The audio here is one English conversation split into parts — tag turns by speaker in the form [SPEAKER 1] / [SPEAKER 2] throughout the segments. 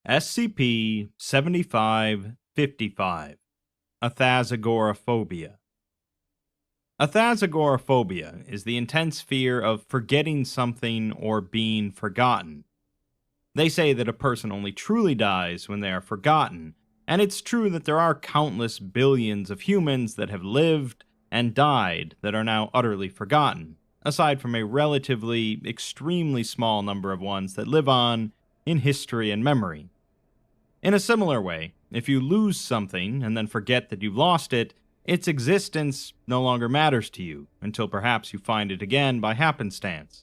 [SPEAKER 1] SCP-7555 Athazagoraphobia. Athazagoraphobia is the intense fear of forgetting something or being forgotten. They say that a person only truly dies when they are forgotten, and it's true that there are countless billions of humans that have lived and died that are now utterly forgotten, aside from a relatively extremely small number of ones that live on in history and memory. In a similar way, if you lose something and then forget that you lost it, its existence no longer matters to you until perhaps you find it again by happenstance.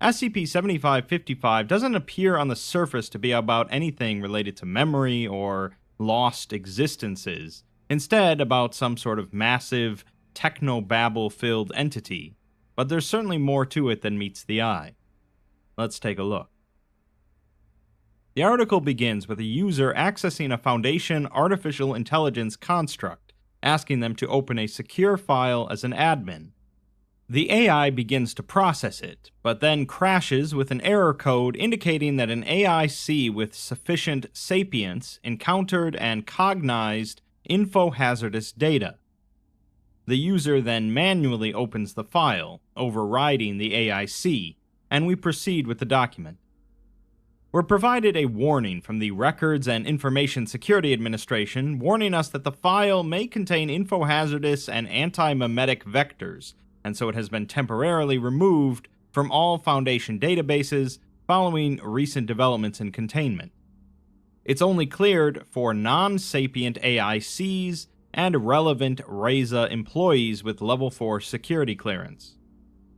[SPEAKER 1] SCP-7555 doesn't appear on the surface to be about anything related to memory or lost existences, instead about some sort of massive, technobabble-filled entity, but there's certainly more to it than meets the eye. Let's take a look. The article begins with a user accessing a Foundation artificial intelligence construct, asking them to open a secure file as an admin. The AI begins to process it, but then crashes with an error code indicating that an AIC with sufficient sapience encountered and cognized info-hazardous data. The user then manually opens the file, overriding the AIC, and we proceed with the document. We're provided a warning from the Records and Information Security Administration warning us that the file may contain info-hazardous and anti-memetic vectors, and so it has been temporarily removed from all Foundation databases following recent developments in containment. It's only cleared for non-sapient AICs and relevant REZA employees with Level 4 security clearance.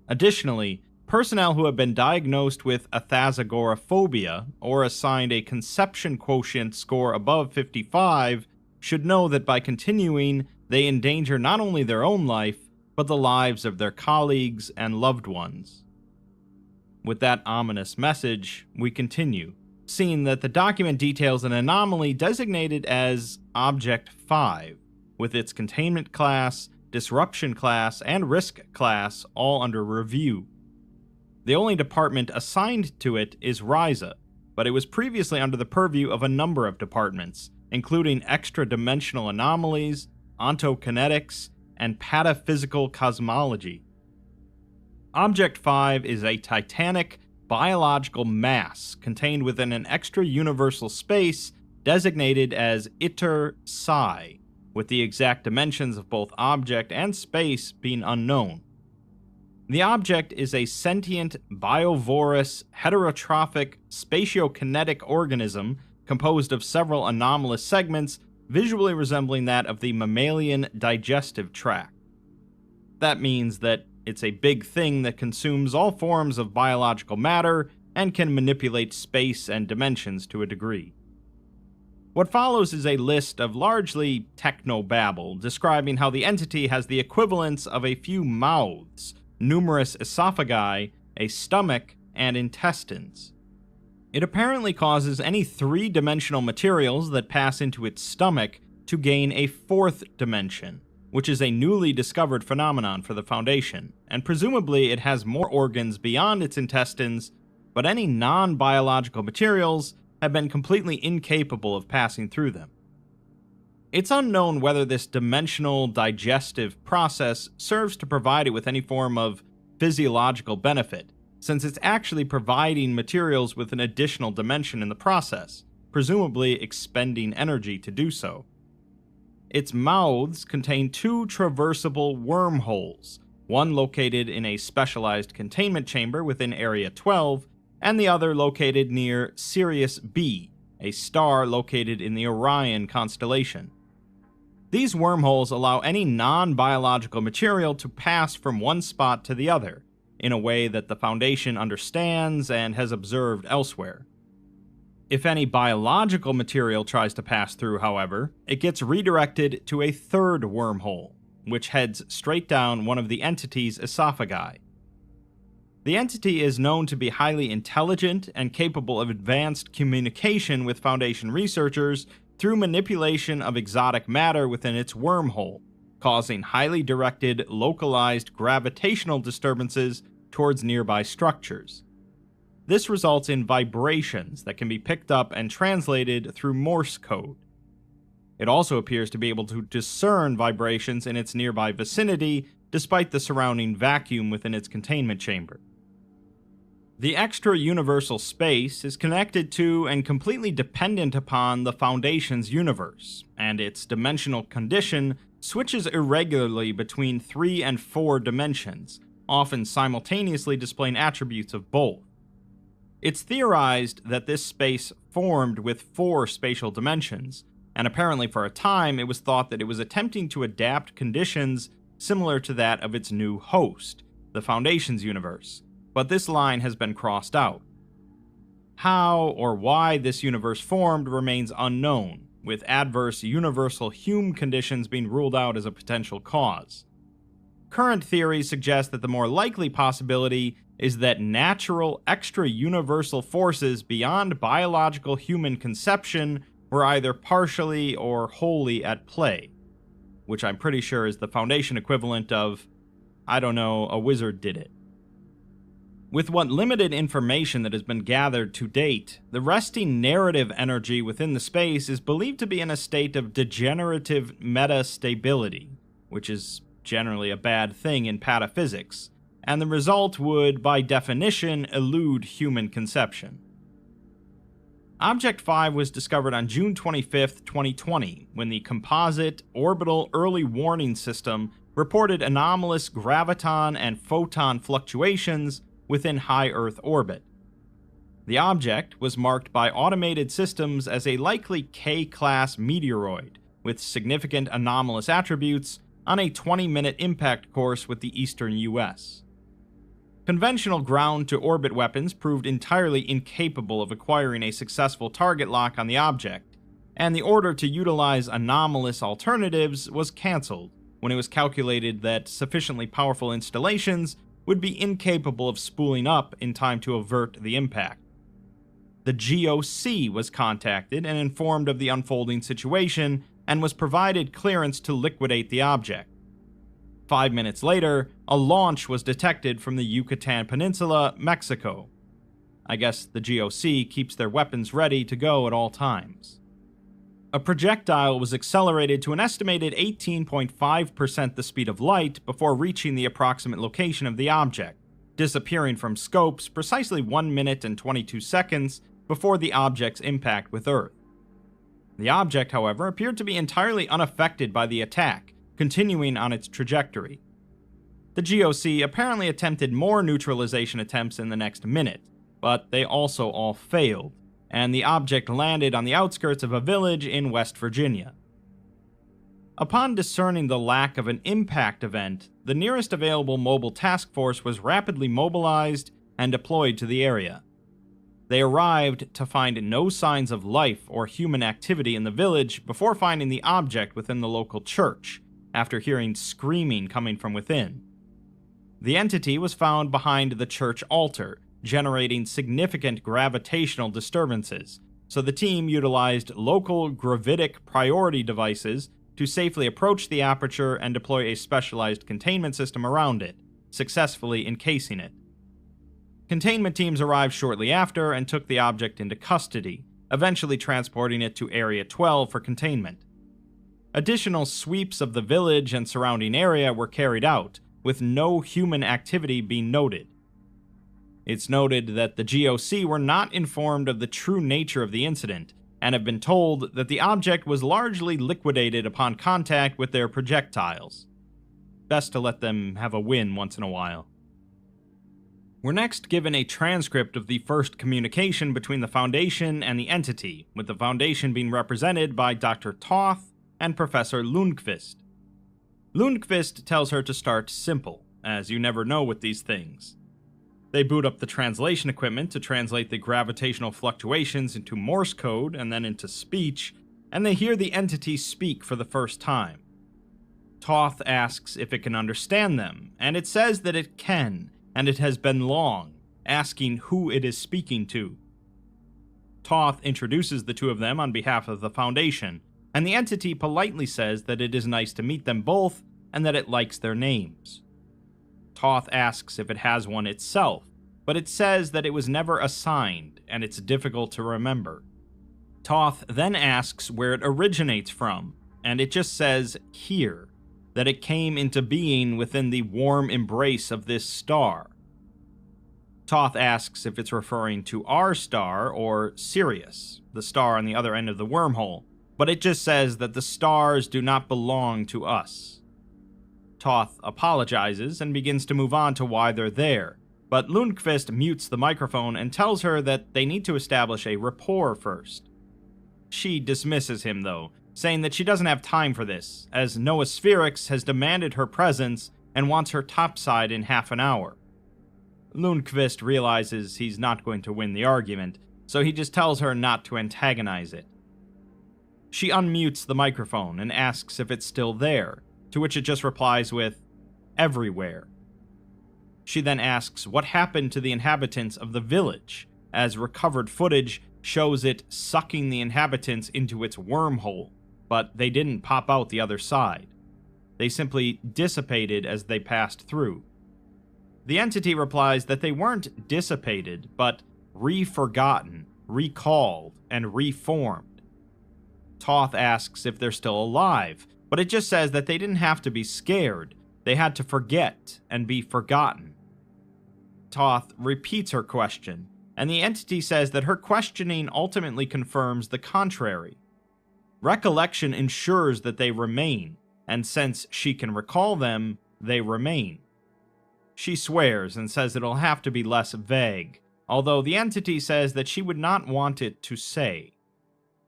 [SPEAKER 1] Additionally, personnel who have been diagnosed with athazagoraphobia or assigned a conception quotient score above 55 should know that by continuing, they endanger not only their own life, but the lives of their colleagues and loved ones. With that ominous message, we continue, seeing that the document details an anomaly designated as Object 5, with its containment class, disruption class, and risk class all under review. The only department assigned to it is REZA, but it was previously under the purview of a number of departments, including extra-dimensional anomalies, ontokinetics, and pataphysical cosmology. Object 5 is a titanic, biological mass contained within an extra-universal space designated as Iter Psi, with the exact dimensions of both object and space being unknown. The object is a sentient, biovorous, heterotrophic, spatiokinetic organism composed of several anomalous segments visually resembling that of the mammalian digestive tract. That means that it's a big thing that consumes all forms of biological matter and can manipulate space and dimensions to a degree. What follows is a list of largely technobabble describing how the entity has the equivalents of a few mouths, numerous esophagi, a stomach, and intestines. It apparently causes any three-dimensional materials that pass into its stomach to gain a fourth dimension, which is a newly discovered phenomenon for the Foundation, and presumably it has more organs beyond its intestines, but any non-biological materials have been completely incapable of passing through them. It's unknown whether this dimensional digestive process serves to provide it with any form of physiological benefit, since it's actually providing materials with an additional dimension in the process, presumably expending energy to do so. Its mouths contain two traversable wormholes, one located in a specialized containment chamber within Area 12, and the other located near Sirius B, a star located in the Orion constellation. These wormholes allow any non-biological material to pass from one spot to the other, in a way that the Foundation understands and has observed elsewhere. If any biological material tries to pass through, however, it gets redirected to a third wormhole, which heads straight down one of the entity's esophagi. The entity is known to be highly intelligent and capable of advanced communication with Foundation researchers through manipulation of exotic matter within its wormhole, causing highly directed, localized gravitational disturbances towards nearby structures. This results in vibrations that can be picked up and translated through Morse code. It also appears to be able to discern vibrations in its nearby vicinity, despite the surrounding vacuum within its containment chamber. The extra-universal space is connected to and completely dependent upon the Foundation's universe, and its dimensional condition switches irregularly between 3 and 4 dimensions, often simultaneously displaying attributes of both. It's theorized that this space formed with 4 spatial dimensions, and apparently for a time it was thought that it was attempting to adapt conditions similar to that of its new host, the Foundation's universe, but this line has been crossed out. How or why this universe formed remains unknown, with adverse universal Hume conditions being ruled out as a potential cause. Current theories suggest that the more likely possibility is that natural extra-universal forces beyond biological human conception were either partially or wholly at play, which I'm pretty sure is the Foundation equivalent of, I don't know, a wizard did it. With what limited information that has been gathered to date, the resting narrative energy within the space is believed to be in a state of degenerative metastability, which is generally a bad thing in pataphysics, and the result would, by definition, elude human conception. Object 5 was discovered on June 25, 2020, when the Composite Orbital Early Warning System reported anomalous graviton and photon fluctuations within high Earth orbit. The object was marked by automated systems as a likely K-class meteoroid with significant anomalous attributes on a 20-minute impact course with the eastern US. Conventional ground-to-orbit weapons proved entirely incapable of acquiring a successful target lock on the object, and the order to utilize anomalous alternatives was cancelled when it was calculated that sufficiently powerful installations would be incapable of spooling up in time to avert the impact. The GOC was contacted and informed of the unfolding situation and was provided clearance to liquidate the object. 5 minutes later, a launch was detected from the Yucatan Peninsula, Mexico. I guess the GOC keeps their weapons ready to go at all times. A projectile was accelerated to an estimated 18.5% the speed of light before reaching the approximate location of the object, disappearing from scopes precisely 1 minute and 22 seconds before the object's impact with Earth. The object, however, appeared to be entirely unaffected by the attack, continuing on its trajectory. The GOC apparently attempted more neutralization attempts in the next minute, but they also all failed, and the object landed on the outskirts of a village in West Virginia. Upon discerning the lack of an impact event, the nearest available mobile task force was rapidly mobilized and deployed to the area. They arrived to find no signs of life or human activity in the village before finding the object within the local church, after hearing screaming coming from within. The entity was found behind the church altar, generating significant gravitational disturbances, so the team utilized local gravitic priority devices to safely approach the aperture and deploy a specialized containment system around it, successfully encasing it. Containment teams arrived shortly after and took the object into custody, eventually transporting it to Area 12 for containment. Additional sweeps of the village and surrounding area were carried out, with no human activity being noted. It's noted that the GOC were not informed of the true nature of the incident, and have been told that the object was largely liquidated upon contact with their projectiles. Best to let them have a win once in a while. We're next given a transcript of the first communication between the Foundation and the entity, with the Foundation being represented by Dr. Toth and Professor Lundqvist. Lundqvist tells her to start simple, as you never know with these things. They boot up the translation equipment to translate the gravitational fluctuations into Morse code and then into speech, and they hear the entity speak for the first time. Toth asks if it can understand them, and it says that it can, and it has been long, asking who it is speaking to. Toth introduces the two of them on behalf of the Foundation, and the entity politely says that it is nice to meet them both and that it likes their names. Toth asks if it has one itself, but it says that it was never assigned and it's difficult to remember. Toth then asks where it originates from, and it just says here, that it came into being within the warm embrace of this star. Toth asks if it's referring to our star or Sirius, the star on the other end of the wormhole, but it just says that the stars do not belong to us. Toth apologizes and begins to move on to why they're there, but Lundqvist mutes the microphone and tells her that they need to establish a rapport first. She dismisses him, though, saying that she doesn't have time for this, as Noospherics has demanded her presence and wants her topside in half an hour. Lundqvist realizes he's not going to win the argument, so he just tells her not to antagonize it. She unmutes the microphone and asks if it's still there, to which it just replies with, "Everywhere." She then asks what happened to the inhabitants of the village, as recovered footage shows it sucking the inhabitants into its wormhole, but they didn't pop out the other side. They simply dissipated as they passed through. The entity replies that they weren't dissipated, but re-forgotten, recalled, and reformed. Toth asks if they're still alive, but it just says that they didn't have to be scared, they had to forget and be forgotten. Toth repeats her question, and the entity says that her questioning ultimately confirms the contrary. Recollection ensures that they remain, and since she can recall them, they remain. She swears and says it'll have to be less vague, although the entity says that she would not want it to say.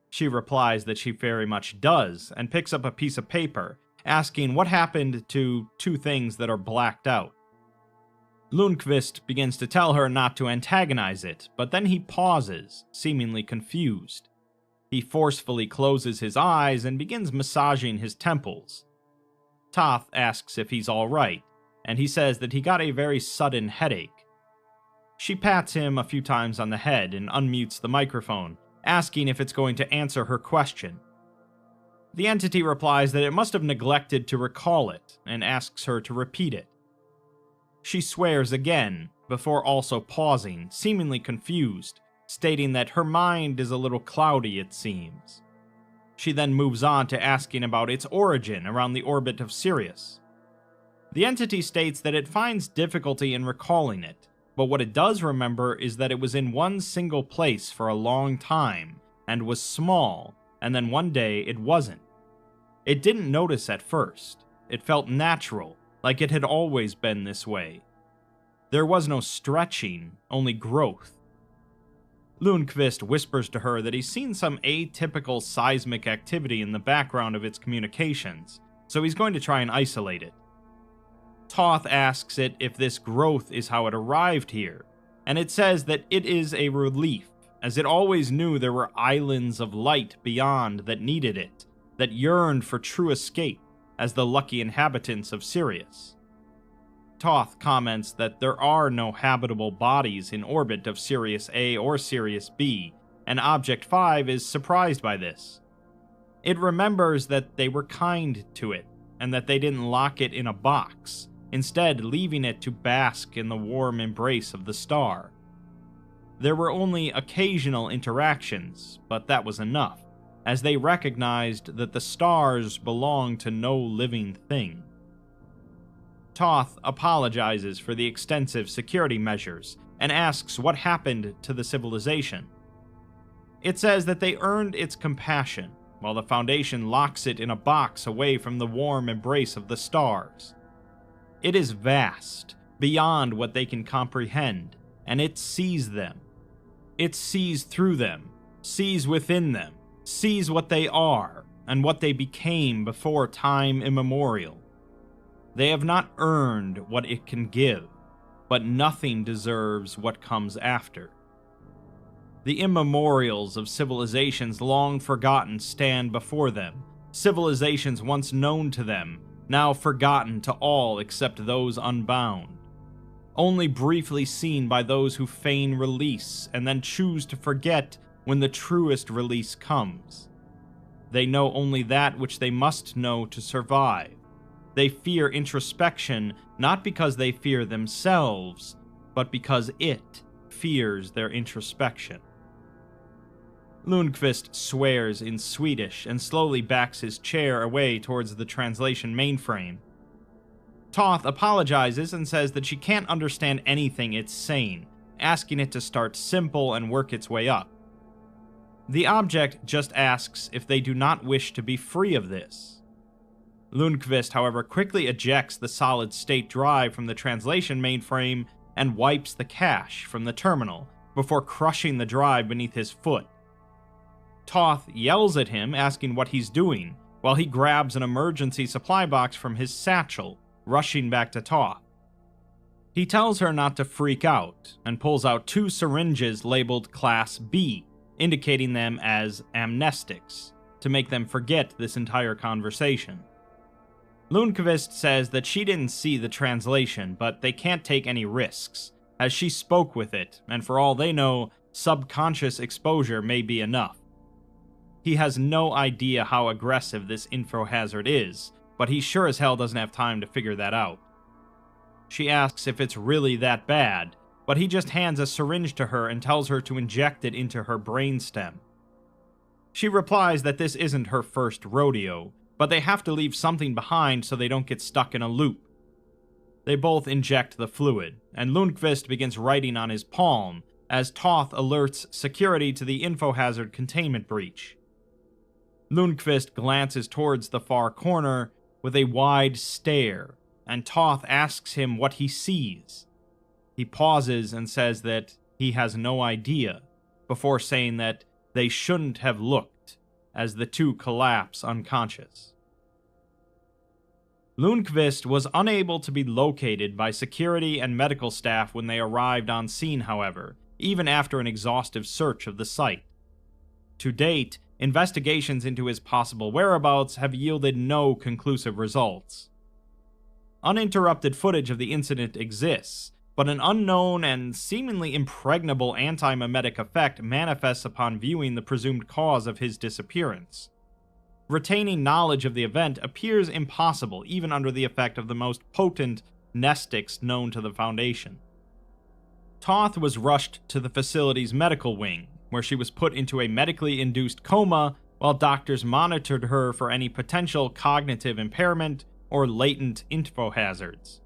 [SPEAKER 1] She replies that she very much does, and picks up a piece of paper, asking what happened to two things that are blacked out. Lundqvist begins to tell her not to antagonize it, but then he pauses, seemingly confused. He forcefully closes his eyes and begins massaging his temples. Toth asks if he's alright, and he says that he got a very sudden headache. She pats him a few times on the head and unmutes the microphone, asking if it's going to answer her question. The entity replies that it must have neglected to recall it, and asks her to repeat it. She swears again, before also pausing, seemingly confused, stating that her mind is a little cloudy, it seems. She then moves on to asking about its origin around the orbit of Sirius. The entity states that it finds difficulty in recalling it, but what it does remember is that it was in one single place for a long time, and was small, and then one day it wasn't. It didn't notice at first. It felt natural, like it had always been this way. There was no stretching, only growth. Lundqvist whispers to her that he's seen some atypical seismic activity in the background of its communications, so he's going to try and isolate it. Toth asks it if this growth is how it arrived here, and it says that it is a relief, as it always knew there were islands of light beyond that needed it, that yearned for true escape as the lucky inhabitants of Sirius. Toth comments that there are no habitable bodies in orbit of Sirius A or Sirius B, and Object 5 is surprised by this. It remembers that they were kind to it, and that they didn't lock it in a box, instead leaving it to bask in the warm embrace of the star. There were only occasional interactions, but that was enough, as they recognized that the stars belonged to no living thing. Toth apologizes for the extensive security measures and asks what happened to the civilization. It says that they earned its compassion, while the Foundation locks it in a box away from the warm embrace of the stars. It is vast, beyond what they can comprehend, and it sees them. It sees through them, sees within them, sees what they are, and what they became before time immemorial. They have not earned what it can give, but nothing deserves what comes after. The immemorials of civilizations long forgotten stand before them, civilizations once known to them, now forgotten to all except those unbound. Only briefly seen by those who feign release and then choose to forget when the truest release comes. They know only that which they must know to survive. They fear introspection not because they fear themselves, but because it fears their introspection. Lundqvist swears in Swedish and slowly backs his chair away towards the translation mainframe. Toth apologizes and says that she can't understand anything it's saying, asking it to start simple and work its way up. The object just asks if they do not wish to be free of this. Lundqvist, however, quickly ejects the solid-state drive from the translation mainframe and wipes the cache from the terminal before crushing the drive beneath his foot. Toth yells at him, asking what he's doing, while he grabs an emergency supply box from his satchel, rushing back to Toth. He tells her not to freak out, and pulls out 2 syringes labeled Class B, indicating them as amnestics, to make them forget this entire conversation. Lundqvist says that she didn't see the translation, but they can't take any risks, as she spoke with it, and for all they know, subconscious exposure may be enough. He has no idea how aggressive this info hazard is, but he sure as hell doesn't have time to figure that out. She asks if it's really that bad, but he just hands a syringe to her and tells her to inject it into her brainstem. She replies that this isn't her first rodeo, but they have to leave something behind so they don't get stuck in a loop. They both inject the fluid, and Lundqvist begins writing on his palm as Toth alerts security to the info hazard containment breach. Lundqvist glances towards the far corner with a wide stare, and Toth asks him what he sees. He pauses and says that he has no idea, before saying that they shouldn't have looked, as the two collapse unconscious. Lundqvist was unable to be located by security and medical staff when they arrived on scene, however, even after an exhaustive search of the site. To date, investigations into his possible whereabouts have yielded no conclusive results. Uninterrupted footage of the incident exists, but an unknown and seemingly impregnable anti-memetic effect manifests upon viewing the presumed cause of his disappearance. Retaining knowledge of the event appears impossible even under the effect of the most potent nestics known to the Foundation. Toth was rushed to the facility's medical wing, where she was put into a medically induced coma while doctors monitored her for any potential cognitive impairment or latent info hazards.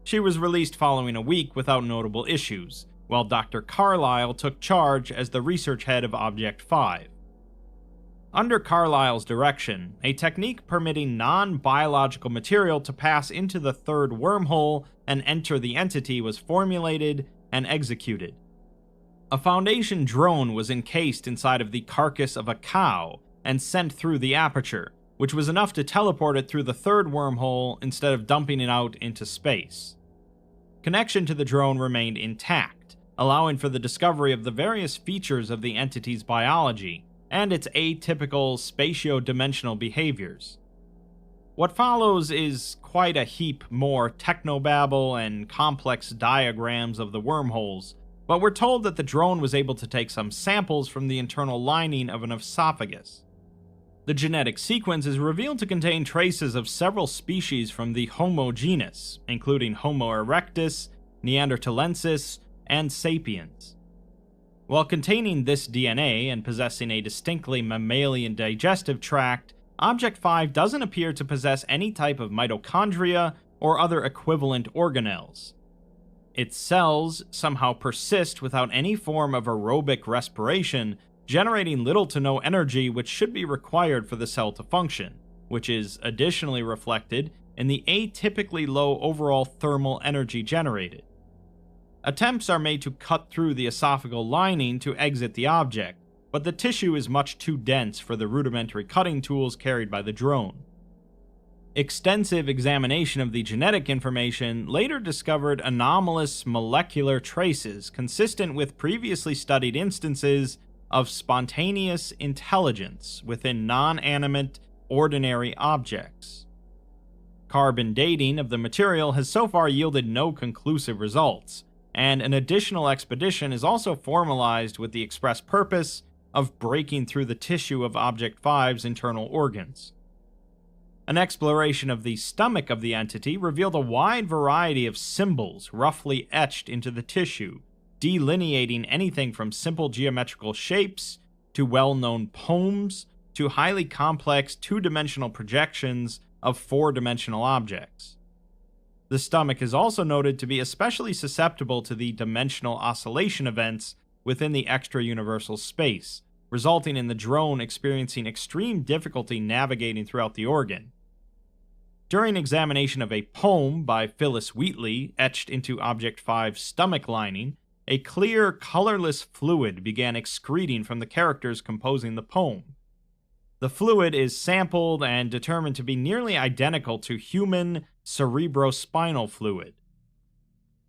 [SPEAKER 1] She was released following a week without notable issues, while Dr. Carlisle took charge as the research head of Object 5. Under Carlisle's direction, a technique permitting non-biological material to pass into the third wormhole and enter the entity was formulated and executed. A Foundation drone was encased inside of the carcass of a cow and sent through the aperture, which was enough to teleport it through the third wormhole instead of dumping it out into space. Connection to the drone remained intact, allowing for the discovery of the various features of the entity's biology and its atypical spatio-dimensional behaviors. What follows is quite a heap more technobabble and complex diagrams of the wormholes, but we're told that the drone was able to take some samples from the internal lining of an esophagus. The genetic sequence is revealed to contain traces of several species from the Homo genus, including Homo erectus, Neanderthalensis, and Sapiens. While containing this DNA and possessing a distinctly mammalian digestive tract, Object 5 doesn't appear to possess any type of mitochondria or other equivalent organelles. Its cells somehow persist without any form of aerobic respiration, generating little to no energy which should be required for the cell to function, which is additionally reflected in the atypically low overall thermal energy generated. Attempts are made to cut through the esophageal lining to exit the object, but the tissue is much too dense for the rudimentary cutting tools carried by the drone. Extensive examination of the genetic information later discovered anomalous molecular traces consistent with previously studied instances of spontaneous intelligence within non-animate, ordinary objects. Carbon dating of the material has so far yielded no conclusive results, and an additional expedition is also formalized with the express purpose of breaking through the tissue of Object 5's internal organs. An exploration of the stomach of the entity revealed a wide variety of symbols roughly etched into the tissue, delineating anything from simple geometrical shapes to well-known poems to highly complex two-dimensional projections of four-dimensional objects. The stomach is also noted to be especially susceptible to the dimensional oscillation events within the extra-universal space, resulting in the drone experiencing extreme difficulty navigating throughout the organ. During examination of a poem by Phyllis Wheatley etched into Object 5's stomach lining, a clear, colorless fluid began excreting from the characters composing the poem. The fluid is sampled and determined to be nearly identical to human cerebrospinal fluid.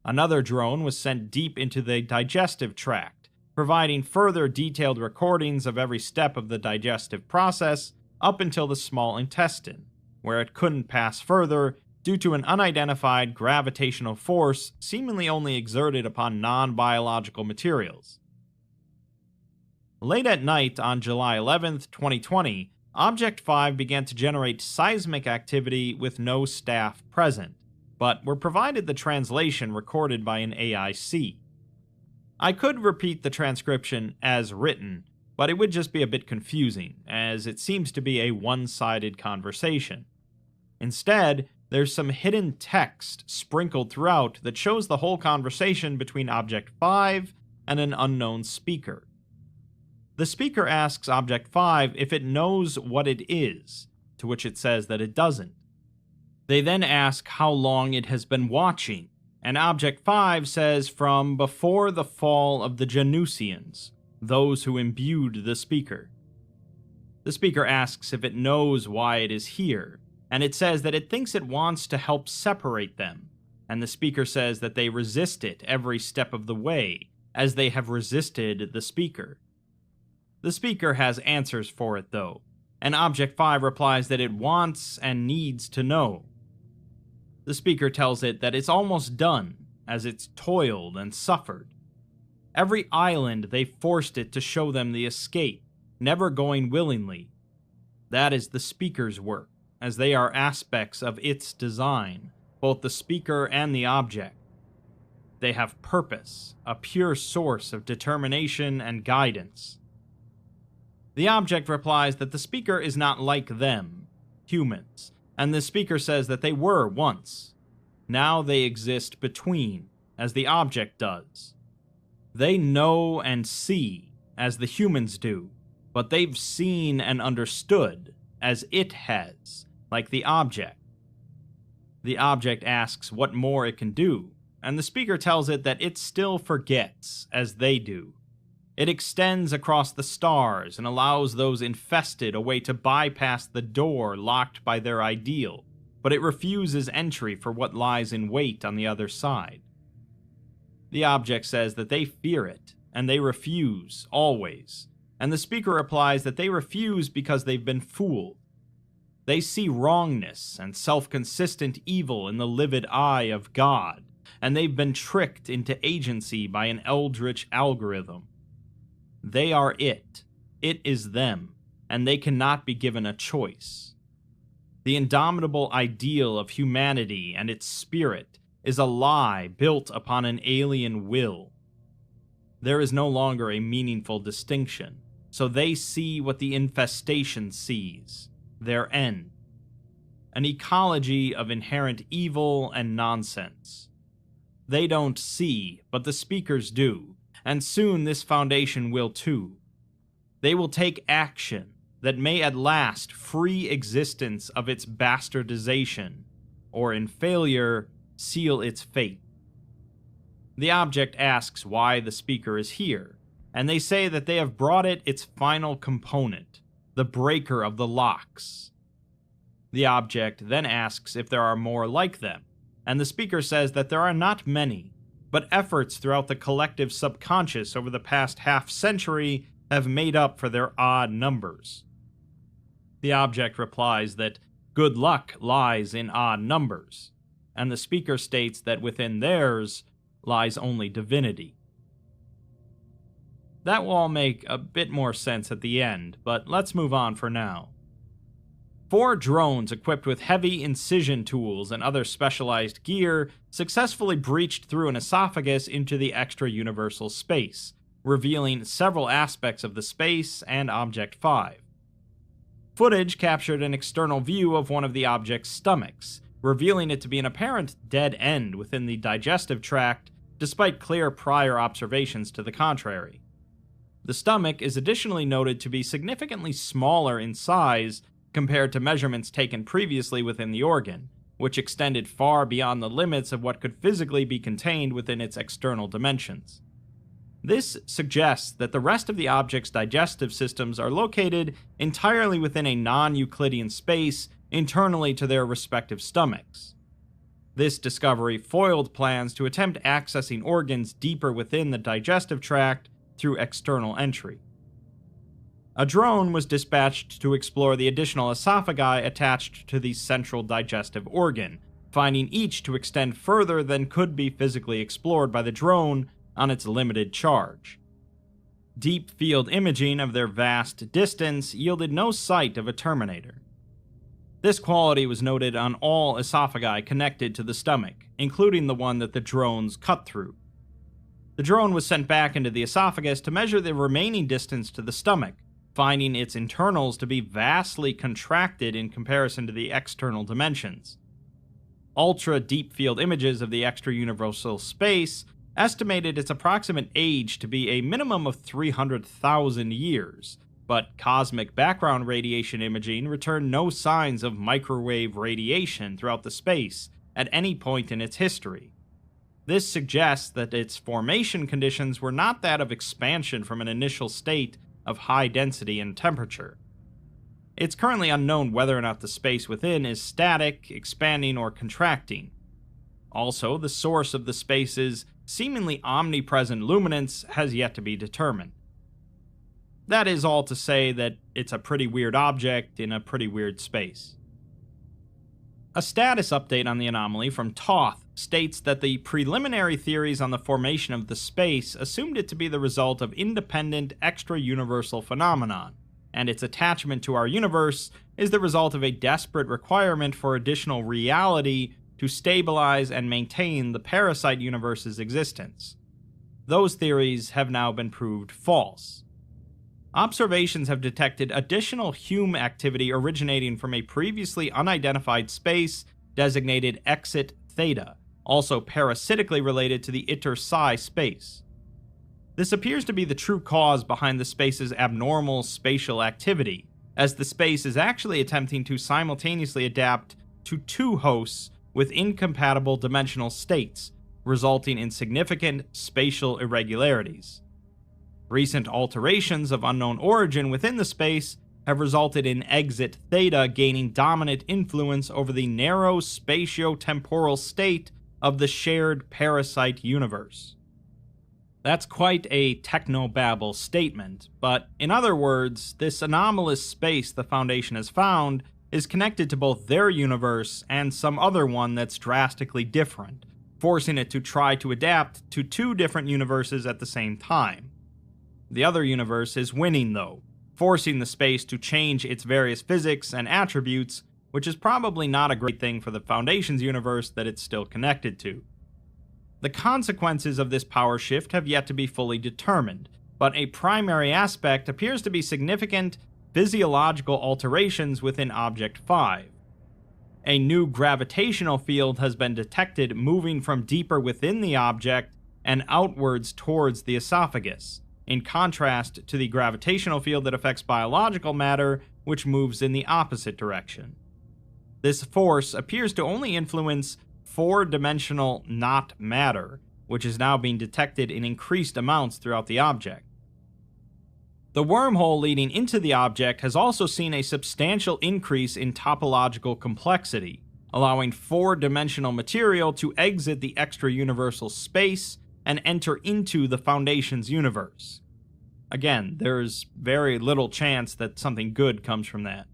[SPEAKER 1] Another drone was sent deep into the digestive tract, providing further detailed recordings of every step of the digestive process up until the small intestine, where it couldn't pass further due to an unidentified gravitational force seemingly only exerted upon non-biological materials. Late at night on July 11, 2020, Object 5 began to generate seismic activity with no staff present, but were provided the translation recorded by an AIC. I could repeat the transcription as written, but it would just be a bit confusing, as it seems to be a one-sided conversation. Instead, there's some hidden text sprinkled throughout that shows the whole conversation between Object 5 and an unknown speaker. The speaker asks Object 5 if it knows what it is, to which it says that it doesn't. They then ask how long it has been watching, and Object 5 says from before the fall of the Janusians, those who imbued the speaker. The speaker asks if it knows why it is here, and it says that it thinks it wants to help separate them, and the speaker says that they resist it every step of the way, as they have resisted the speaker. The speaker has answers for it, though, and Object 5 replies that it wants and needs to know. The speaker tells it that it's almost done, as it's toiled and suffered. Every island they forced it to show them the escape, never going willingly. That is the speaker's work, as they are aspects of its design, both the speaker and the object. They have purpose, a pure source of determination and guidance. The object replies that the speaker is not like them, humans, and the speaker says that they were once. Now they exist between, as the object does. They know and see, as the humans do, but they've seen and understood, as it has, like the object. The object asks what more it can do, and the speaker tells it that it still forgets, as they do. It extends across the stars and allows those infested a way to bypass the door locked by their ideal, but it refuses entry for what lies in wait on the other side. The object says that they fear it, and they refuse, always, and the speaker replies that they refuse because they've been fooled. They see wrongness and self-consistent evil in the livid eye of God, and they've been tricked into agency by an eldritch algorithm. They are it. It is them, and they cannot be given a choice. The indomitable ideal of humanity and its spirit is a lie built upon an alien will. There is no longer a meaningful distinction, so they see what the infestation sees, their end. An ecology of inherent evil and nonsense. They don't see, but the speakers do, and soon this foundation will too. They will take action that may at last free existence of its bastardization, or in failure, seal its fate. The object asks why the speaker is here, and they say that they have brought it its final component, the breaker of the locks. The object then asks if there are more like them, and the speaker says that there are not many, but efforts throughout the collective subconscious over the past half-century have made up for their odd numbers. The object replies that good luck lies in odd numbers, and the speaker states that within theirs lies only divinity. That will all make a bit more sense at the end, but let's move on for now. 4 drones equipped with heavy incision tools and other specialized gear successfully breached through an esophagus into the extra-universal space, revealing several aspects of the space and Object 5. Footage captured an external view of one of the object's stomachs, revealing it to be an apparent dead end within the digestive tract, despite clear prior observations to the contrary. The stomach is additionally noted to be significantly smaller in size compared to measurements taken previously within the organ, which extended far beyond the limits of what could physically be contained within its external dimensions. This suggests that the rest of the object's digestive systems are located entirely within a non-Euclidean space internally to their respective stomachs. This discovery foiled plans to attempt accessing organs deeper within the digestive tract through external entry. A drone was dispatched to explore the additional esophagi attached to the central digestive organ, finding each to extend further than could be physically explored by the drone on its limited charge. Deep field imaging of their vast distance yielded no sight of a terminator. This quality was noted on all esophagi connected to the stomach, including the one that the drones cut through. The drone was sent back into the esophagus to measure the remaining distance to the stomach, finding its internals to be vastly contracted in comparison to the external dimensions. Ultra-deep field images of the extra-universal space estimated its approximate age to be a minimum of 300,000 years, but cosmic background radiation imaging returned no signs of microwave radiation throughout the space at any point in its history. This suggests that its formation conditions were not that of expansion from an initial state of high density and temperature. It's currently unknown whether or not the space within is static, expanding, or contracting. Also, the source of the space's seemingly omnipresent luminance has yet to be determined. That is all to say that it's a pretty weird object in a pretty weird space. A status update on the anomaly from Toth states that the preliminary theories on the formation of the space assumed it to be the result of independent extra-universal phenomenon, and its attachment to our universe is the result of a desperate requirement for additional reality to stabilize and maintain the parasite universe's existence. Those theories have now been proved false. Observations have detected additional Hume activity originating from a previously unidentified space designated Exit Theta, also parasitically related to the Iter Psi space. This appears to be the true cause behind the space's abnormal spatial activity, as the space is actually attempting to simultaneously adapt to 2 hosts with incompatible dimensional states, resulting in significant spatial irregularities. Recent alterations of unknown origin within the space have resulted in Exit Theta gaining dominant influence over the narrow spatio-temporal state of the shared parasite universe. That's quite a technobabble statement, but in other words, this anomalous space the Foundation has found is connected to both their universe and some other one that's drastically different, forcing it to try to adapt to 2 different universes at the same time. The other universe is winning, though, forcing the space to change its various physics and attributes, which is probably not a great thing for the Foundation's universe that it's still connected to. The consequences of this power shift have yet to be fully determined, but a primary aspect appears to be significant physiological alterations within Object 5. A new gravitational field has been detected moving from deeper within the object and outwards towards the esophagus, in contrast to the gravitational field that affects biological matter, which moves in the opposite direction. This force appears to only influence 4-dimensional not matter, which is now being detected in increased amounts throughout the object. The wormhole leading into the object has also seen a substantial increase in topological complexity, allowing 4-dimensional material to exit the extra-universal space and enter into the Foundation's universe. Again, there's very little chance that something good comes from that.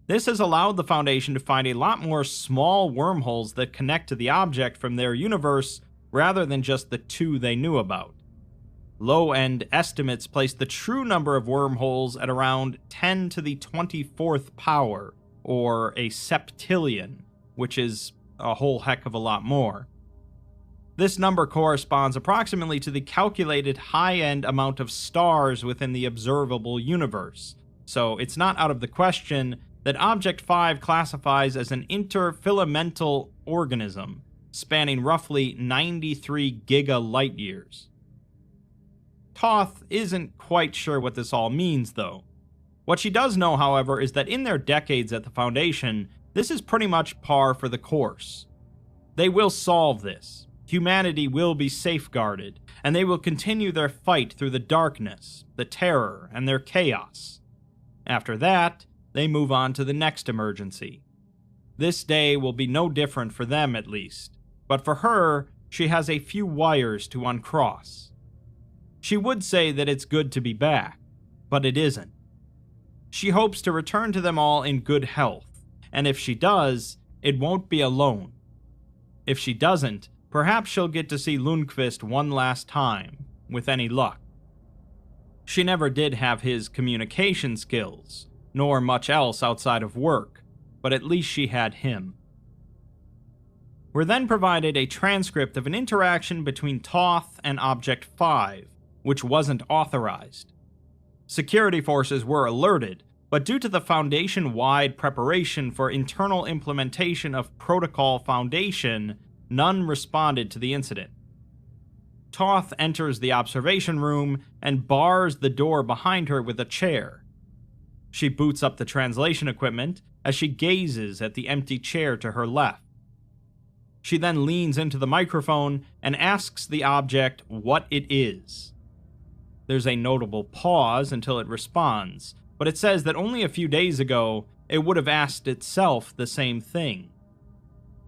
[SPEAKER 1] This has allowed the Foundation to find a lot more small wormholes that connect to the object from their universe rather than just the 2 they knew about. Low-end estimates place the true number of wormholes at around 10 to the 24th power, or a septillion, which is a whole heck of a lot more. This number corresponds approximately to the calculated high-end amount of stars within the observable universe, so it's not out of the question that Object 5 classifies as an interfilamental organism, spanning roughly 93 giga-light-years. Toth isn't quite sure what this all means, though. What she does know, however, is that in their decades at the Foundation, this is pretty much par for the course. They will solve this. Humanity will be safeguarded, and they will continue their fight through the darkness, the terror, and their chaos. After that, they move on to the next emergency. This day will be no different for them, at least, but for her, she has a few wires to uncross. She would say that it's good to be back, but it isn't. She hopes to return to them all in good health, and if she does, it won't be alone. If she doesn't, perhaps she'll get to see Lundqvist one last time, with any luck. She never did have his communication skills, nor much else outside of work, but at least she had him. We're then provided a transcript of an interaction between Toth and Object 5, which wasn't authorized. Security forces were alerted, but due to the Foundation-wide preparation for internal implementation of Protocol Foundation, none responded to the incident. Toth enters the observation room and bars the door behind her with a chair. She boots up the translation equipment as she gazes at the empty chair to her left. She then leans into the microphone and asks the object what it is. There's a notable pause until it responds, but it says that only a few days ago it would have asked itself the same thing.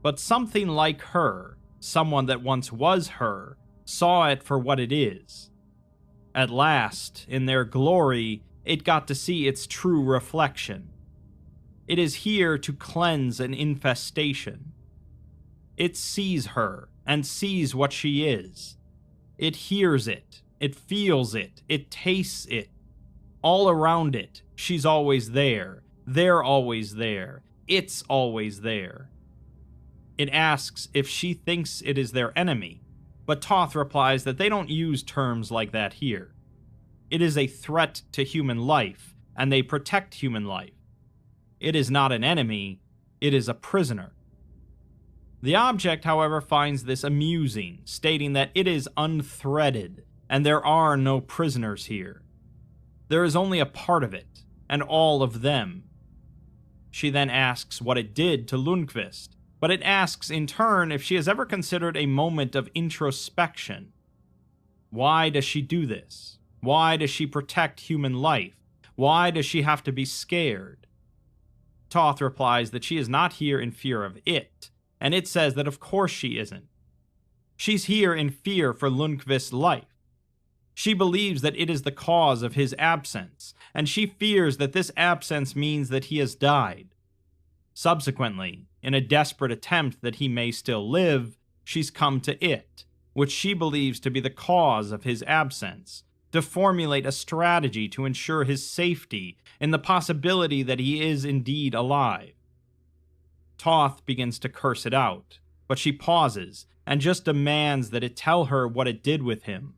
[SPEAKER 1] But something like her, someone that once was her, saw it for what it is. At last, in their glory, it got to see its true reflection. It is here to cleanse an infestation. It sees her and sees what she is. It hears it, it feels it, it tastes it. All around it, she's always there, they're always there, it's always there. It asks if she thinks it is their enemy, but Toth replies that they don't use terms like that here. It is a threat to human life, and they protect human life. It is not an enemy, it is a prisoner. The object, however, finds this amusing, stating that it is unthreaded, and there are no prisoners here. There is only a part of it, and all of them. She then asks what it did to Lundqvist, but it asks in turn if she has ever considered a moment of introspection. Why does she do this? Why does she protect human life? Why does she have to be scared? Toth replies that she is not here in fear of it, and it says that of course she isn't. She's here in fear for Lundqvist's life. She believes that it is the cause of his absence, and she fears that this absence means that he has died. Subsequently, in a desperate attempt that he may still live, she's come to it, which she believes to be the cause of his absence, to formulate a strategy to ensure his safety in the possibility that he is indeed alive. Toth begins to curse it out, but she pauses and just demands that it tell her what it did with him.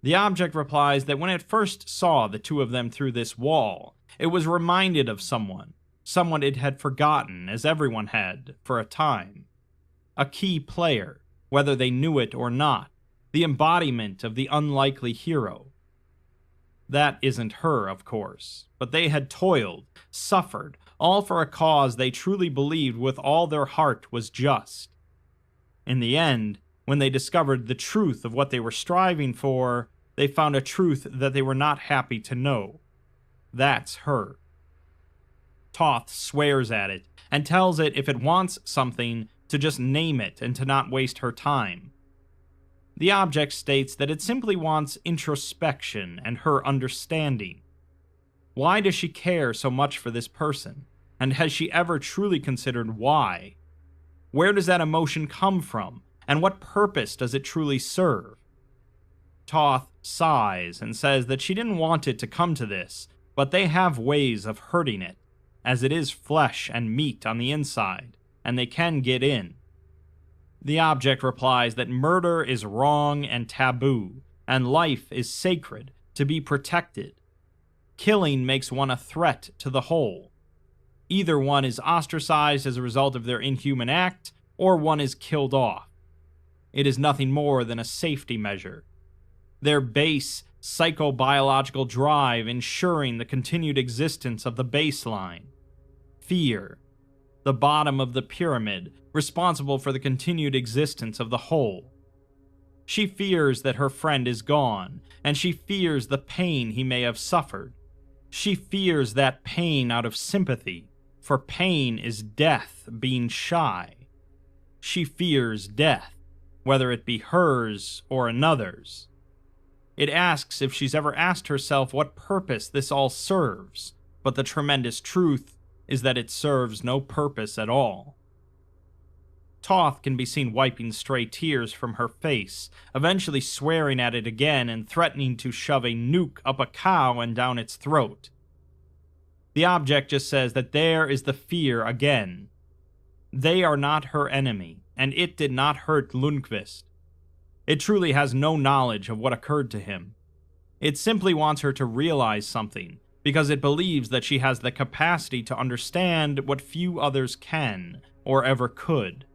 [SPEAKER 1] The object replies that when it first saw the two of them through this wall, it was reminded of someone it had forgotten, as everyone had, for a time. A key player, whether they knew it or not, the embodiment of the unlikely hero. That isn't her, of course, but they had toiled, suffered, all for a cause they truly believed with all their heart was just. In the end, when they discovered the truth of what they were striving for, they found a truth that they were not happy to know. That's her. Toth swears at it, and tells it if it wants something, to just name it and to not waste her time. The object states that it simply wants introspection and her understanding. Why does she care so much for this person? And has she ever truly considered why? Where does that emotion come from? And what purpose does it truly serve? Toth sighs and says that she didn't want it to come to this, but they have ways of hurting it. as it is flesh and meat on the inside, and they can get in. The object replies that murder is wrong and taboo, and life is sacred, to be protected. Killing makes one a threat to the whole. Either one is ostracized as a result of their inhuman act, or one is killed off. It is nothing more than a safety measure. Their base psychobiological drive ensuring the continued existence of the baseline. Fear, the bottom of the pyramid, responsible for the continued existence of the whole. She fears that her friend is gone, and she fears the pain he may have suffered. She fears that pain out of sympathy, for pain is death being shy. She fears death, whether it be hers or another's. It asks if she's ever asked herself what purpose this all serves, but the tremendous truth is that it serves no purpose at all. Toth can be seen wiping stray tears from her face, eventually swearing at it again and threatening to shove a nuke up a cow and down its throat. The object just says that there is the fear again. They are not her enemy, and it did not hurt Lundqvist. It truly has no knowledge of what occurred to him. It simply wants her to realize something, because it believes that she has the capacity to understand what few others can, or ever could.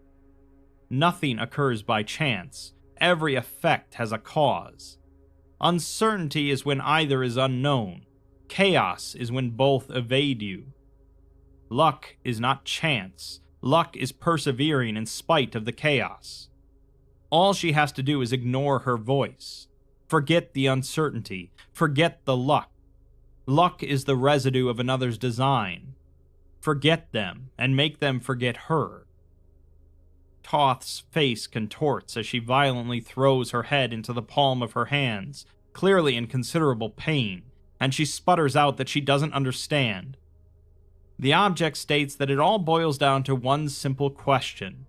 [SPEAKER 1] Nothing occurs by chance. Every effect has a cause. Uncertainty is when either is unknown. Chaos is when both evade you. Luck is not chance. Luck is persevering in spite of the chaos. All she has to do is ignore her voice. Forget the uncertainty. Forget the luck. Luck is the residue of another's design. Forget them, and make them forget her. Toth's face contorts as she violently throws her head into the palm of her hands, clearly in considerable pain, and she sputters out that she doesn't understand. The object states that it all boils down to one simple question.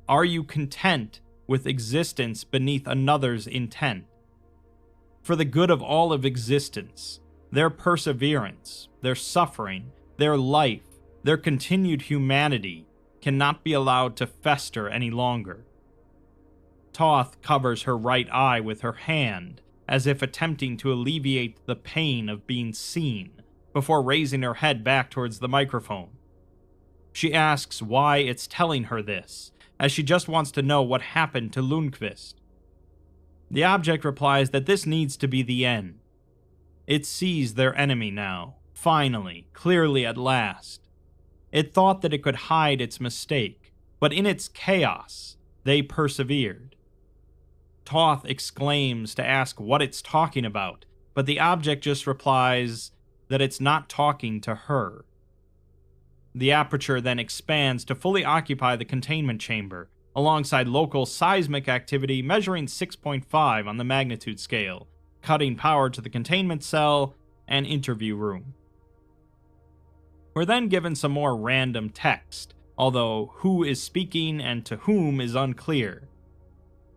[SPEAKER 1] Are you content with existence beneath another's intent? For the good of all of existence, their perseverance, their suffering, their life, their continued humanity cannot be allowed to fester any longer. Toth covers her right eye with her hand, as if attempting to alleviate the pain of being seen, before raising her head back towards the microphone. She asks why it's telling her this, as she just wants to know what happened to Lundqvist. The object replies that this needs to be the end. It sees their enemy now, finally, clearly at last. It thought that it could hide its mistake, but in its chaos, they persevered. Toth exclaims to ask what it's talking about, but the object just replies that it's not talking to her. The aperture then expands to fully occupy the containment chamber, alongside local seismic activity measuring 6.5 on the magnitude scale, cutting power to the containment cell and interview room. We're then given some more random text, although who is speaking and to whom is unclear.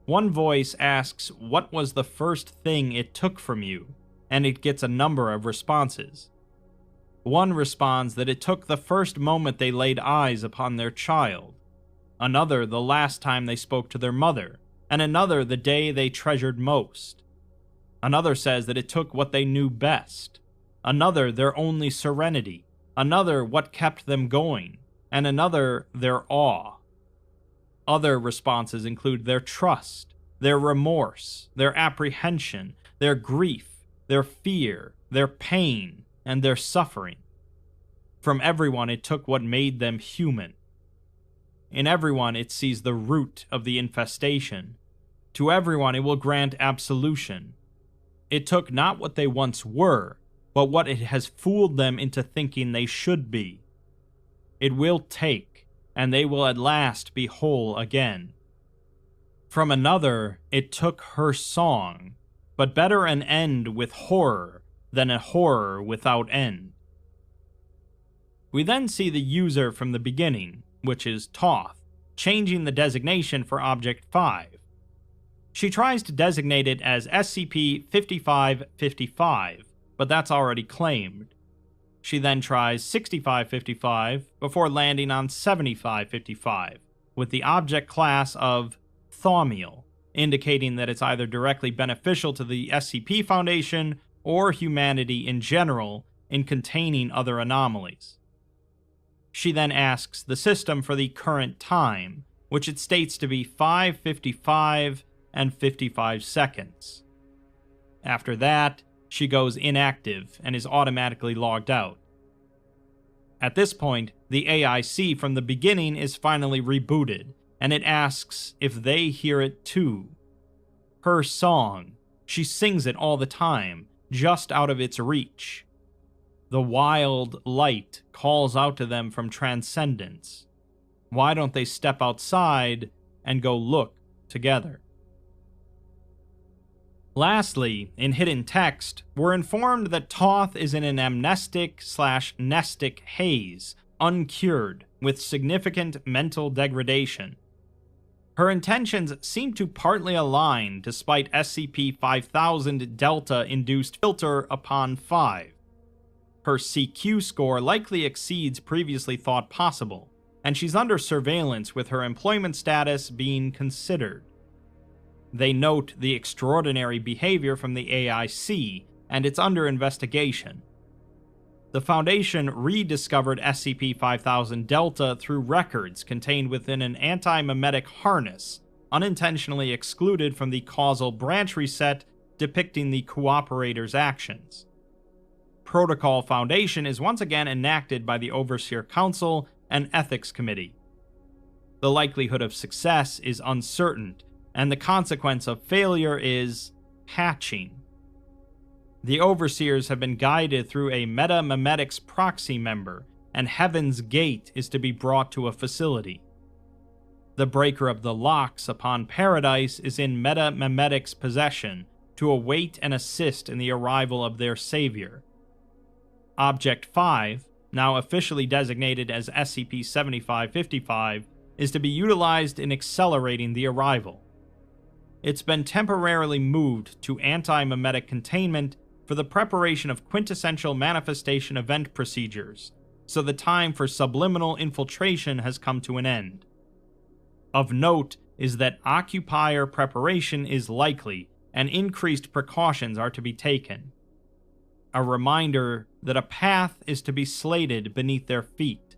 [SPEAKER 1] One voice asks what was the first thing it took from you, and it gets a number of responses. One responds that it took the first moment they laid eyes upon their child, another the last time they spoke to their mother, and another the day they treasured most. Another says that it took what they knew best, another their only serenity, another what kept them going, and another their awe. Other responses include their trust, their remorse, their apprehension, their grief, their fear, their pain, and their suffering. From everyone it took what made them human. In everyone it sees the root of the infestation. To everyone it will grant absolution. It took not what they once were, but what it has fooled them into thinking they should be. It will take, and they will at last be whole again. From another, it took her song, but better an end with horror than a horror without end. We then see the user from the beginning, which is Toth, changing the designation for Object 5. She tries to designate it as SCP-5555, but that's already claimed. She then tries 6555 before landing on 7555, with the object class of Thaumiel, indicating that it's either directly beneficial to the SCP Foundation or humanity in general in containing other anomalies. She then asks the system for the current time, which it states to be 5:55 and 55 seconds. After that, she goes inactive and is automatically logged out. At this point, the AIC from the beginning is finally rebooted, and it asks if they hear it too. Her song, she sings it all the time, just out of its reach. The wild light calls out to them from Transcendence. Why don't they step outside and go look together? Lastly, in hidden text, we're informed that Toth is in an amnestic/nestic haze, uncured, with significant mental degradation. Her intentions seem to partly align despite SCP-5000 Delta-induced filter upon 5. Her CQ score likely exceeds previously thought possible, and she's under surveillance with her employment status being considered. They note the extraordinary behavior from the AIC, and it's under investigation. The Foundation rediscovered SCP-5000 Delta through records contained within an anti-memetic harness, unintentionally excluded from the causal branch reset depicting the cooperator's actions. Protocol Foundation is once again enacted by the Overseer Council and Ethics Committee. The likelihood of success is uncertain, and the consequence of failure is hatching. The Overseers have been guided through a Meta-Memetics proxy member, and Heaven's Gate is to be brought to a facility. The Breaker of the Locks upon Paradise is in Meta-Memetics possession to await and assist in the arrival of their savior. Object 5, now officially designated as SCP-7555, is to be utilized in accelerating the arrival. It's been temporarily moved to anti-memetic containment for the preparation of quintessential manifestation event procedures, so the time for subliminal infiltration has come to an end. Of note is that occupier preparation is likely, and increased precautions are to be taken. A reminder that a path is to be slated beneath their feet.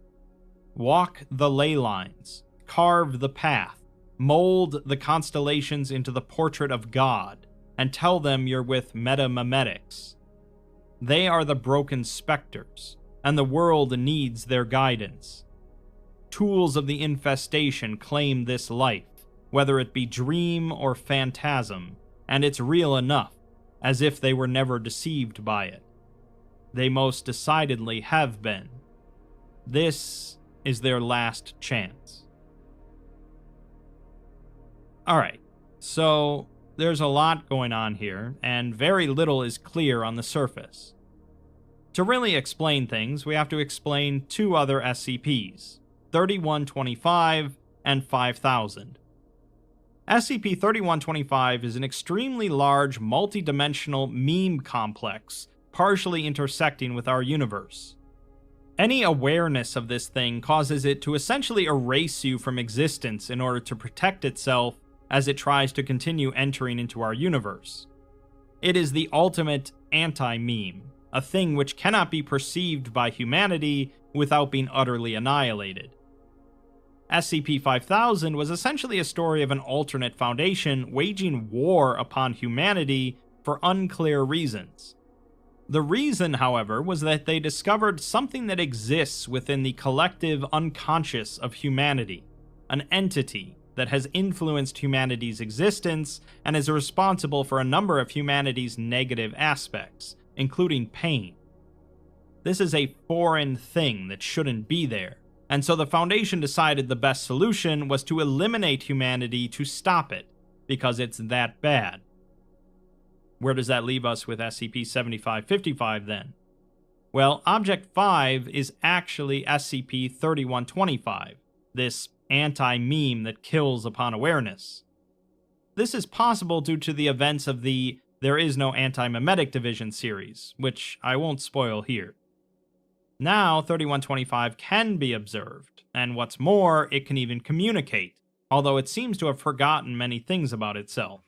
[SPEAKER 1] Walk the ley lines, carve the path, mold the constellations into the portrait of God, and tell them you're with Meta-Memetics. They are the broken specters, and the world needs their guidance. Tools of the infestation claim this life, whether it be dream or phantasm, and it's real enough, as if they were never deceived by it. They most decidedly have been. This is their last chance. Alright, so there's a lot going on here, and very little is clear on the surface. To really explain things, we have to explain two other SCPs, 3125 and 5000. SCP-3125 is an extremely large, multi-dimensional meme complex, partially intersecting with our universe. Any awareness of this thing causes it to essentially erase you from existence in order to protect itself as it tries to continue entering into our universe. It is the ultimate anti-meme, a thing which cannot be perceived by humanity without being utterly annihilated. SCP-5000 was essentially a story of an alternate Foundation waging war upon humanity for unclear reasons. The reason, however, was that they discovered something that exists within the collective unconscious of humanity, an entity that has influenced humanity's existence and is responsible for a number of humanity's negative aspects, including pain. This is a foreign thing that shouldn't be there, and so the Foundation decided the best solution was to eliminate humanity to stop it, because it's that bad. Where does that leave us with SCP-7555 then? Well, Object 5 is actually SCP-3125, this anti-meme that kills upon awareness. This is possible due to the events of the There Is No Anti-Memetic Division series, which I won't spoil here. Now, 3125 can be observed, and what's more, it can even communicate, although it seems to have forgotten many things about itself.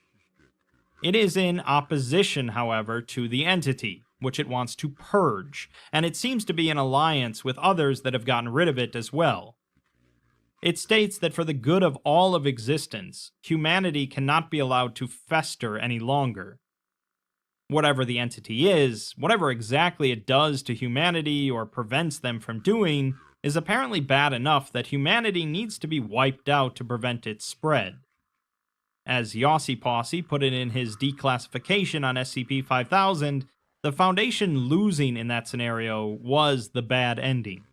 [SPEAKER 1] It is in opposition, however, to the entity, which it wants to purge, and it seems to be in alliance with others that have gotten rid of it as well. It states that for the good of all of existence, humanity cannot be allowed to fester any longer. Whatever the entity is, whatever exactly it does to humanity or prevents them from doing, is apparently bad enough that humanity needs to be wiped out to prevent its spread. As Yossi Posse put it in his declassification on SCP-5000, the Foundation losing in that scenario was the bad ending.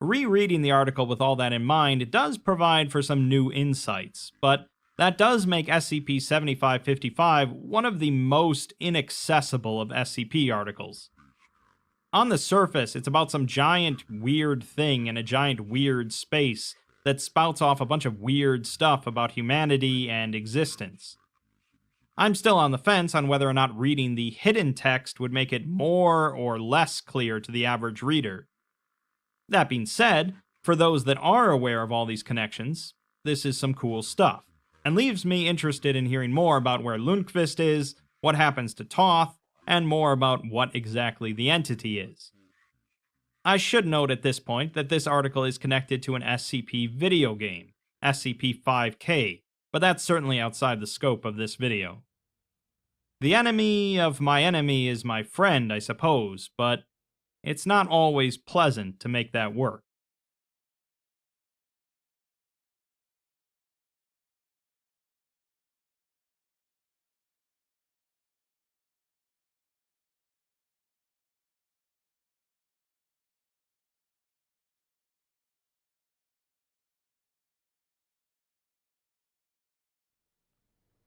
[SPEAKER 1] Rereading the article with all that in mind, it does provide for some new insights, but that does make SCP-7555 one of the most inaccessible of SCP articles. On the surface, it's about some giant weird thing in a giant weird space that spouts off a bunch of weird stuff about humanity and existence. I'm still on the fence on whether or not reading the hidden text would make it more or less clear to the average reader. That being said, for those that are aware of all these connections, this is some cool stuff, and leaves me interested in hearing more about where Lundqvist is, what happens to Toth, and more about what exactly the entity is. I should note at this point that this article is connected to an SCP video game, SCP-5K, but that's certainly outside the scope of this video. The enemy of my enemy is my friend, I suppose, but it's not always pleasant to make that work.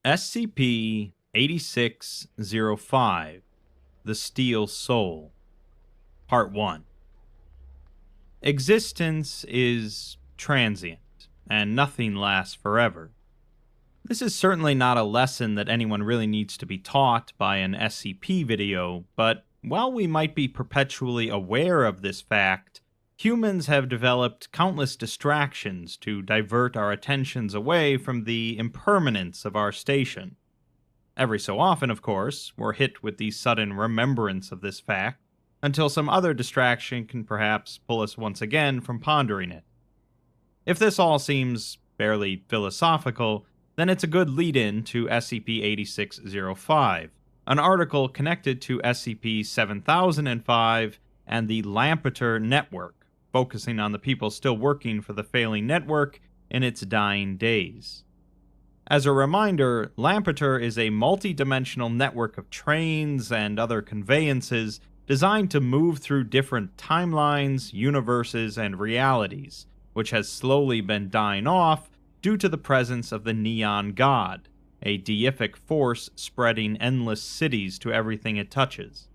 [SPEAKER 1] SCP-8605, The Steel Soul, Part 1. Existence is transient, and nothing lasts forever. This is certainly not a lesson that anyone really needs to be taught by an SCP video, but while we might be perpetually aware of this fact, humans have developed countless distractions to divert our attentions away from the impermanence of our station. Every so often, of course, we're hit with the sudden remembrance of this fact, until some other distraction can perhaps pull us once again from pondering it. If this all seems barely philosophical, then it's a good lead-in to SCP-8605, an article connected to SCP-7005 and the Lampeter Network, focusing on the people still working for the failing network in its dying days. As a reminder, Lampeter is a multi-dimensional network of trains and other conveyances designed to move through different timelines, universes, and realities, which has slowly been dying off due to the presence of the Neon God, a deific force spreading endless cities to everything it touches.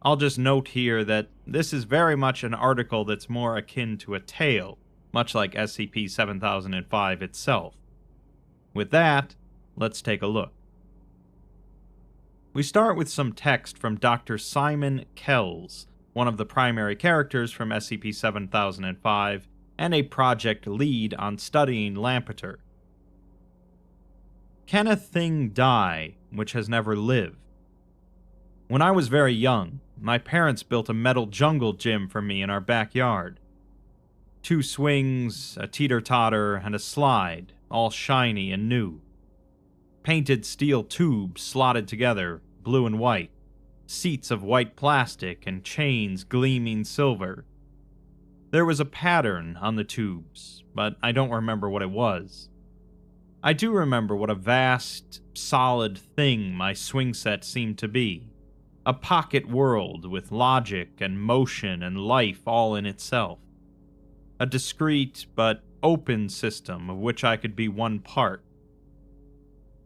[SPEAKER 1] I'll just note here that this is very much an article that's more akin to a tale, much like SCP-7005 itself. With that, let's take a look. We start with some text from Dr. Simon Kells, one of the primary characters from SCP-7005, and a project lead on studying Lampeter. Can a thing die which has never lived? When I was very young, my parents built a metal jungle gym for me in our backyard. 2 swings, a teeter-totter, and a slide, all shiny and new. Painted steel tubes slotted together, blue and white. Seats of white plastic and chains gleaming silver. There was a pattern on the tubes, but I don't remember what it was. I do remember what a vast, solid thing my swing set seemed to be. A pocket world with logic and motion and life all in itself. A discrete but open system of which I could be one part.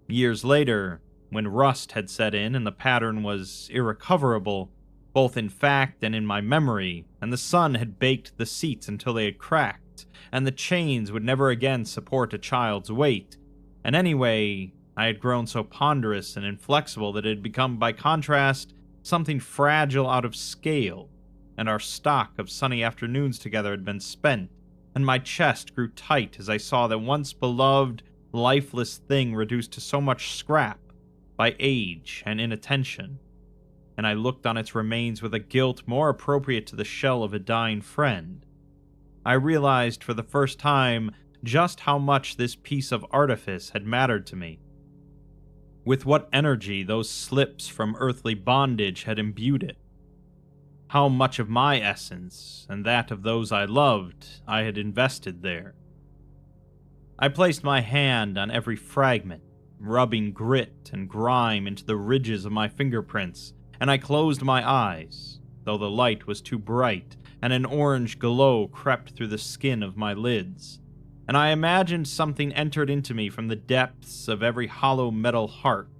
[SPEAKER 1] Years later, when rust had set in and the pattern was irrecoverable, both in fact and in my memory, and the sun had baked the seats until they had cracked, and the chains would never again support a child's weight, and anyway, I had grown so ponderous and inflexible that it had become, by contrast, something fragile out of scale, and our stock of sunny afternoons together had been spent, and my chest grew tight as I saw that once beloved, lifeless thing reduced to so much scrap by age and inattention, and I looked on its remains with a guilt more appropriate to the shell of a dying friend. I realized for the first time just how much this piece of artifice had mattered to me. With what energy those slips from earthly bondage had imbued it. How much of my essence, and that of those I loved, I had invested there. I placed my hand on every fragment, rubbing grit and grime into the ridges of my fingerprints, and I closed my eyes, though the light was too bright, and an orange glow crept through the skin of my lids, and I imagined something entered into me from the depths of every hollow metal heart.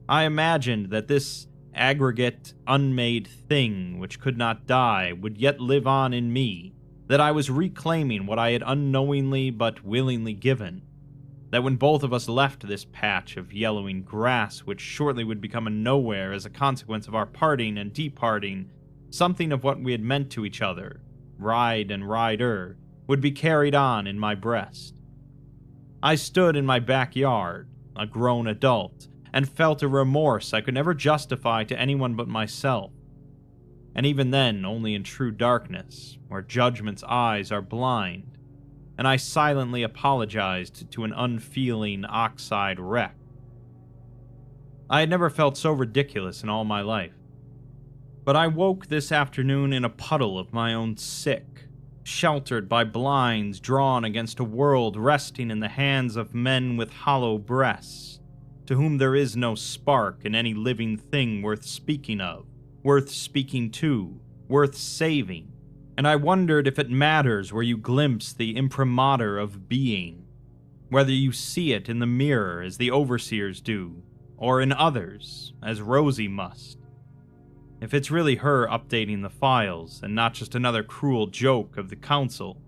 [SPEAKER 1] I imagined that this aggregate, unmade thing which could not die would yet live on in me, that I was reclaiming what I had unknowingly but willingly given, that when both of us left this patch of yellowing grass which shortly would become a nowhere as a consequence of our parting and departing, something of what we had meant to each other, ride and rider, would be carried on in my breast. I stood in my backyard, a grown adult, and felt a remorse I could never justify to anyone but myself, and even then only in true darkness, where judgment's eyes are blind, and I silently apologized to an unfeeling ox-eyed wreck. I had never felt so ridiculous in all my life. But I woke this afternoon in a puddle of my own sick, sheltered by blinds drawn against a world resting in the hands of men with hollow breasts, to whom there is no spark in any living thing worth speaking of, worth speaking to, worth saving, and I wondered if it matters where you glimpse the imprimatur of being, whether you see it in the mirror as the overseers do, or in others, as Rosie must. If it's really her updating the files, and not just another cruel joke of the council,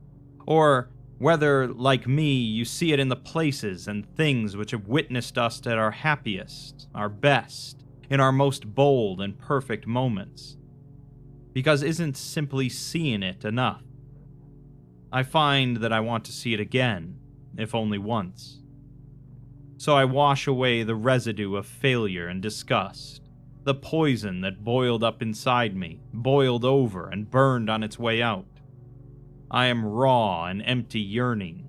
[SPEAKER 1] or whether, like me, you see it in the places and things which have witnessed us at our happiest, our best, in our most bold and perfect moments. Because isn't simply seeing it enough? I find that I want to see it again, if only once. So I wash away the residue of failure and disgust, the poison that boiled up inside me, boiled over and burned on its way out. I am raw and empty yearning.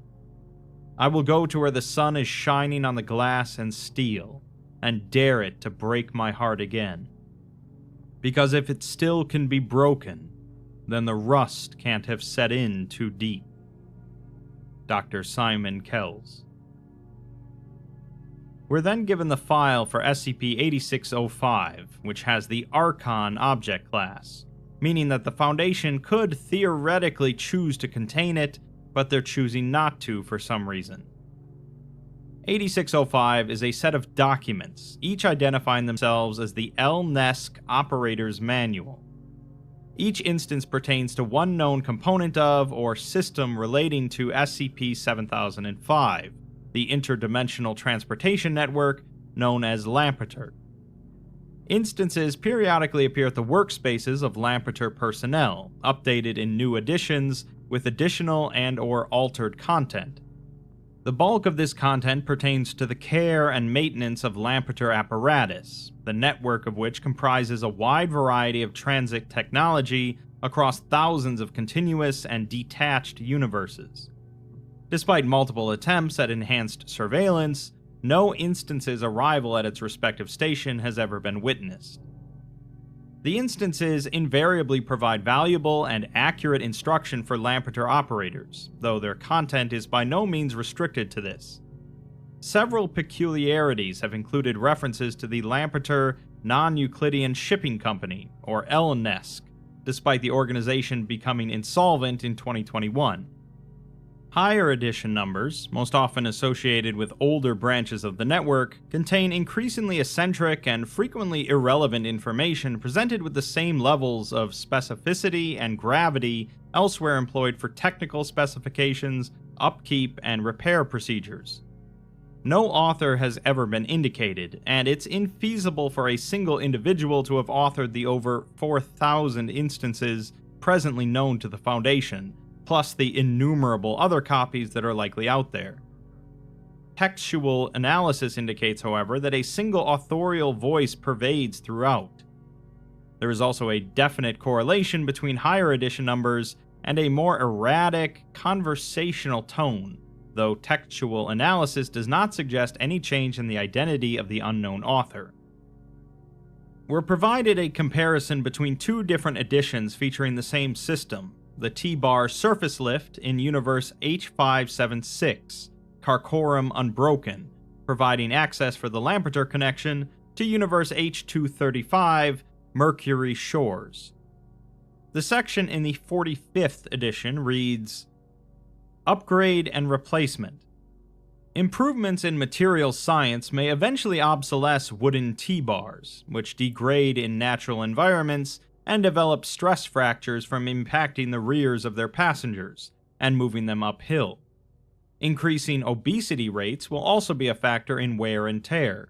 [SPEAKER 1] I will go to where the sun is shining on the glass and steel, and dare it to break my heart again. Because if it still can be broken, then the rust can't have set in too deep. Dr. Simon Kells. We're then given the file for SCP-8605, which has the Archon object class, meaning that the Foundation could theoretically choose to contain it, but they're choosing not to for some reason. 8605 is a set of documents, each identifying themselves as the LNESC Operator's Manual. Each instance pertains to one known component of or system relating to SCP-7005, the interdimensional transportation network known as Lampeter. Instances periodically appear at the workspaces of Lampeter personnel, updated in new editions with additional and/or altered content. The bulk of this content pertains to the care and maintenance of Lampeter apparatus, the network of which comprises a wide variety of transit technology across thousands of continuous and detached universes. Despite multiple attempts at enhanced surveillance, no instance's arrival at its respective station has ever been witnessed. The instances invariably provide valuable and accurate instruction for Lampeter operators, though their content is by no means restricted to this. Several peculiarities have included references to the Lampeter Non-Euclidean Shipping Company, or LNESC, despite the organization becoming insolvent in 2021. Higher edition numbers, most often associated with older branches of the network, contain increasingly eccentric and frequently irrelevant information presented with the same levels of specificity and gravity elsewhere employed for technical specifications, upkeep, and repair procedures. No author has ever been indicated, and it's infeasible for a single individual to have authored the over 4,000 instances presently known to the Foundation, plus the innumerable other copies that are likely out there. Textual analysis indicates, however, that a single authorial voice pervades throughout. There is also a definite correlation between higher edition numbers and a more erratic, conversational tone, though textual analysis does not suggest any change in the identity of the unknown author. We're provided a comparison between two different editions featuring the same system, the T-Bar Surface Lift in Universe H576, Carcorum Unbroken, providing access for the Lampeter connection to Universe H235, Mercury Shores. The section in the 45th edition reads, Upgrade and Replacement. Improvements in materials science may eventually obsolesce wooden T-bars, which degrade in natural environments and develop stress fractures from impacting the rears of their passengers and moving them uphill. Increasing obesity rates will also be a factor in wear and tear.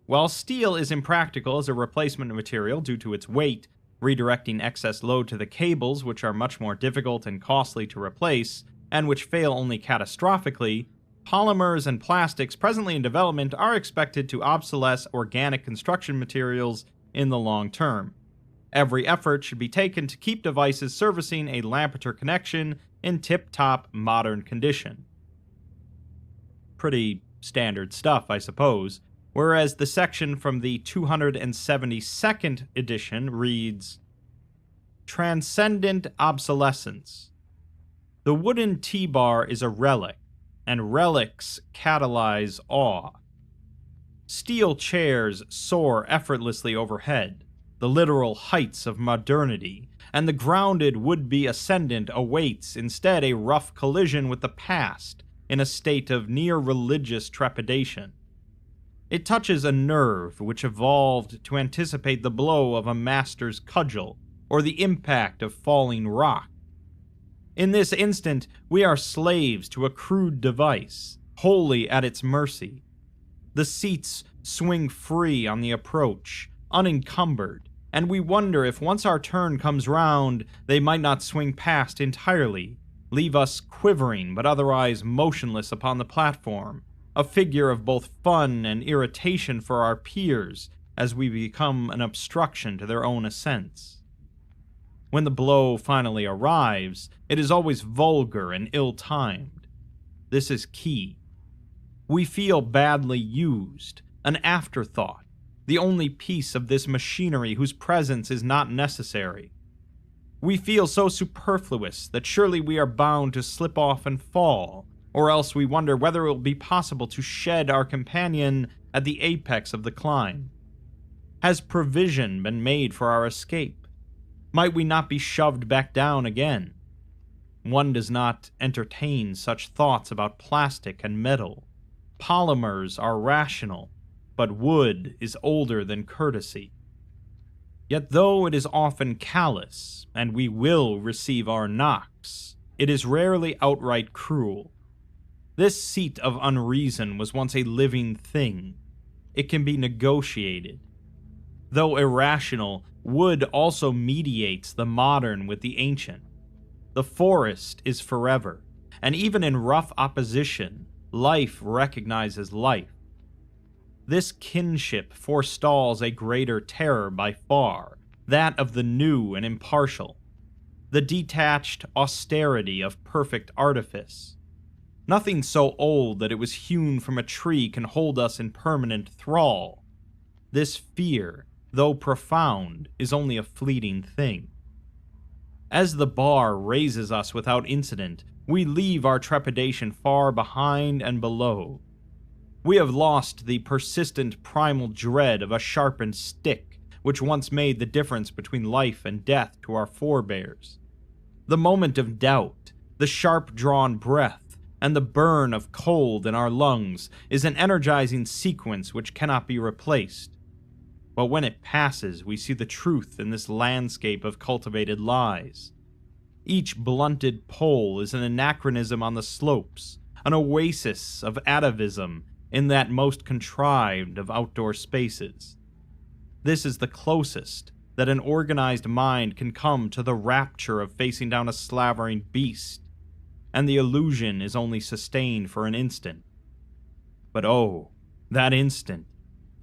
[SPEAKER 1] While steel is impractical as a replacement material due to its weight, redirecting excess load to the cables, which are much more difficult and costly to replace, and which fail only catastrophically, polymers and plastics presently in development are expected to obsolesce organic construction materials in the long term. Every effort should be taken to keep devices servicing a Lampeter connection in tip-top modern condition. Pretty standard stuff, I suppose, whereas the section from the 272nd edition reads, Transcendent Obsolescence. The wooden T-bar is a relic, and relics catalyze awe. Steel chairs soar effortlessly overhead, the literal heights of modernity, and the grounded would-be ascendant awaits instead a rough collision with the past in a state of near-religious trepidation. It touches a nerve which evolved to anticipate the blow of a master's cudgel or the impact of falling rock. In this instant, we are slaves to a crude device, wholly at its mercy. The seats swing free on the approach, unencumbered, and we wonder if once our turn comes round, they might not swing past entirely, leave us quivering but otherwise motionless upon the platform, a figure of both fun and irritation for our peers as we become an obstruction to their own ascents. When the blow finally arrives, it is always vulgar and ill-timed. This is key. We feel badly used, an afterthought, the only piece of this machinery whose presence is not necessary. We feel so superfluous that surely we are bound to slip off and fall, or else we wonder whether it will be possible to shed our companion at the apex of the climb. Has provision been made for our escape? Might we not be shoved back down again? One does not entertain such thoughts about plastic and metal. Polymers are rational, but wood is older than courtesy. Yet though it is often callous, and we will receive our knocks, it is rarely outright cruel. This seat of unreason was once a living thing. It can be negotiated. Though irrational, wood also mediates the modern with the ancient. The forest is forever, and even in rough opposition, life recognizes life. This kinship forestalls a greater terror by far, that of the new and impartial, the detached austerity of perfect artifice. Nothing so old that it was hewn from a tree can hold us in permanent thrall. This fear, though profound, is only a fleeting thing. As the bar raises us without incident, we leave our trepidation far behind and below. We have lost the persistent primal dread of a sharpened stick, which once made the difference between life and death to our forebears. The moment of doubt, the sharp-drawn breath, and the burn of cold in our lungs is an energizing sequence which cannot be replaced. But when it passes, we see the truth in this landscape of cultivated lies. Each blunted pole is an anachronism on the slopes, an oasis of atavism, in that most contrived of outdoor spaces. This is the closest that an organized mind can come to the rapture of facing down a slavering beast, and the illusion is only sustained for an instant. But oh, that instant!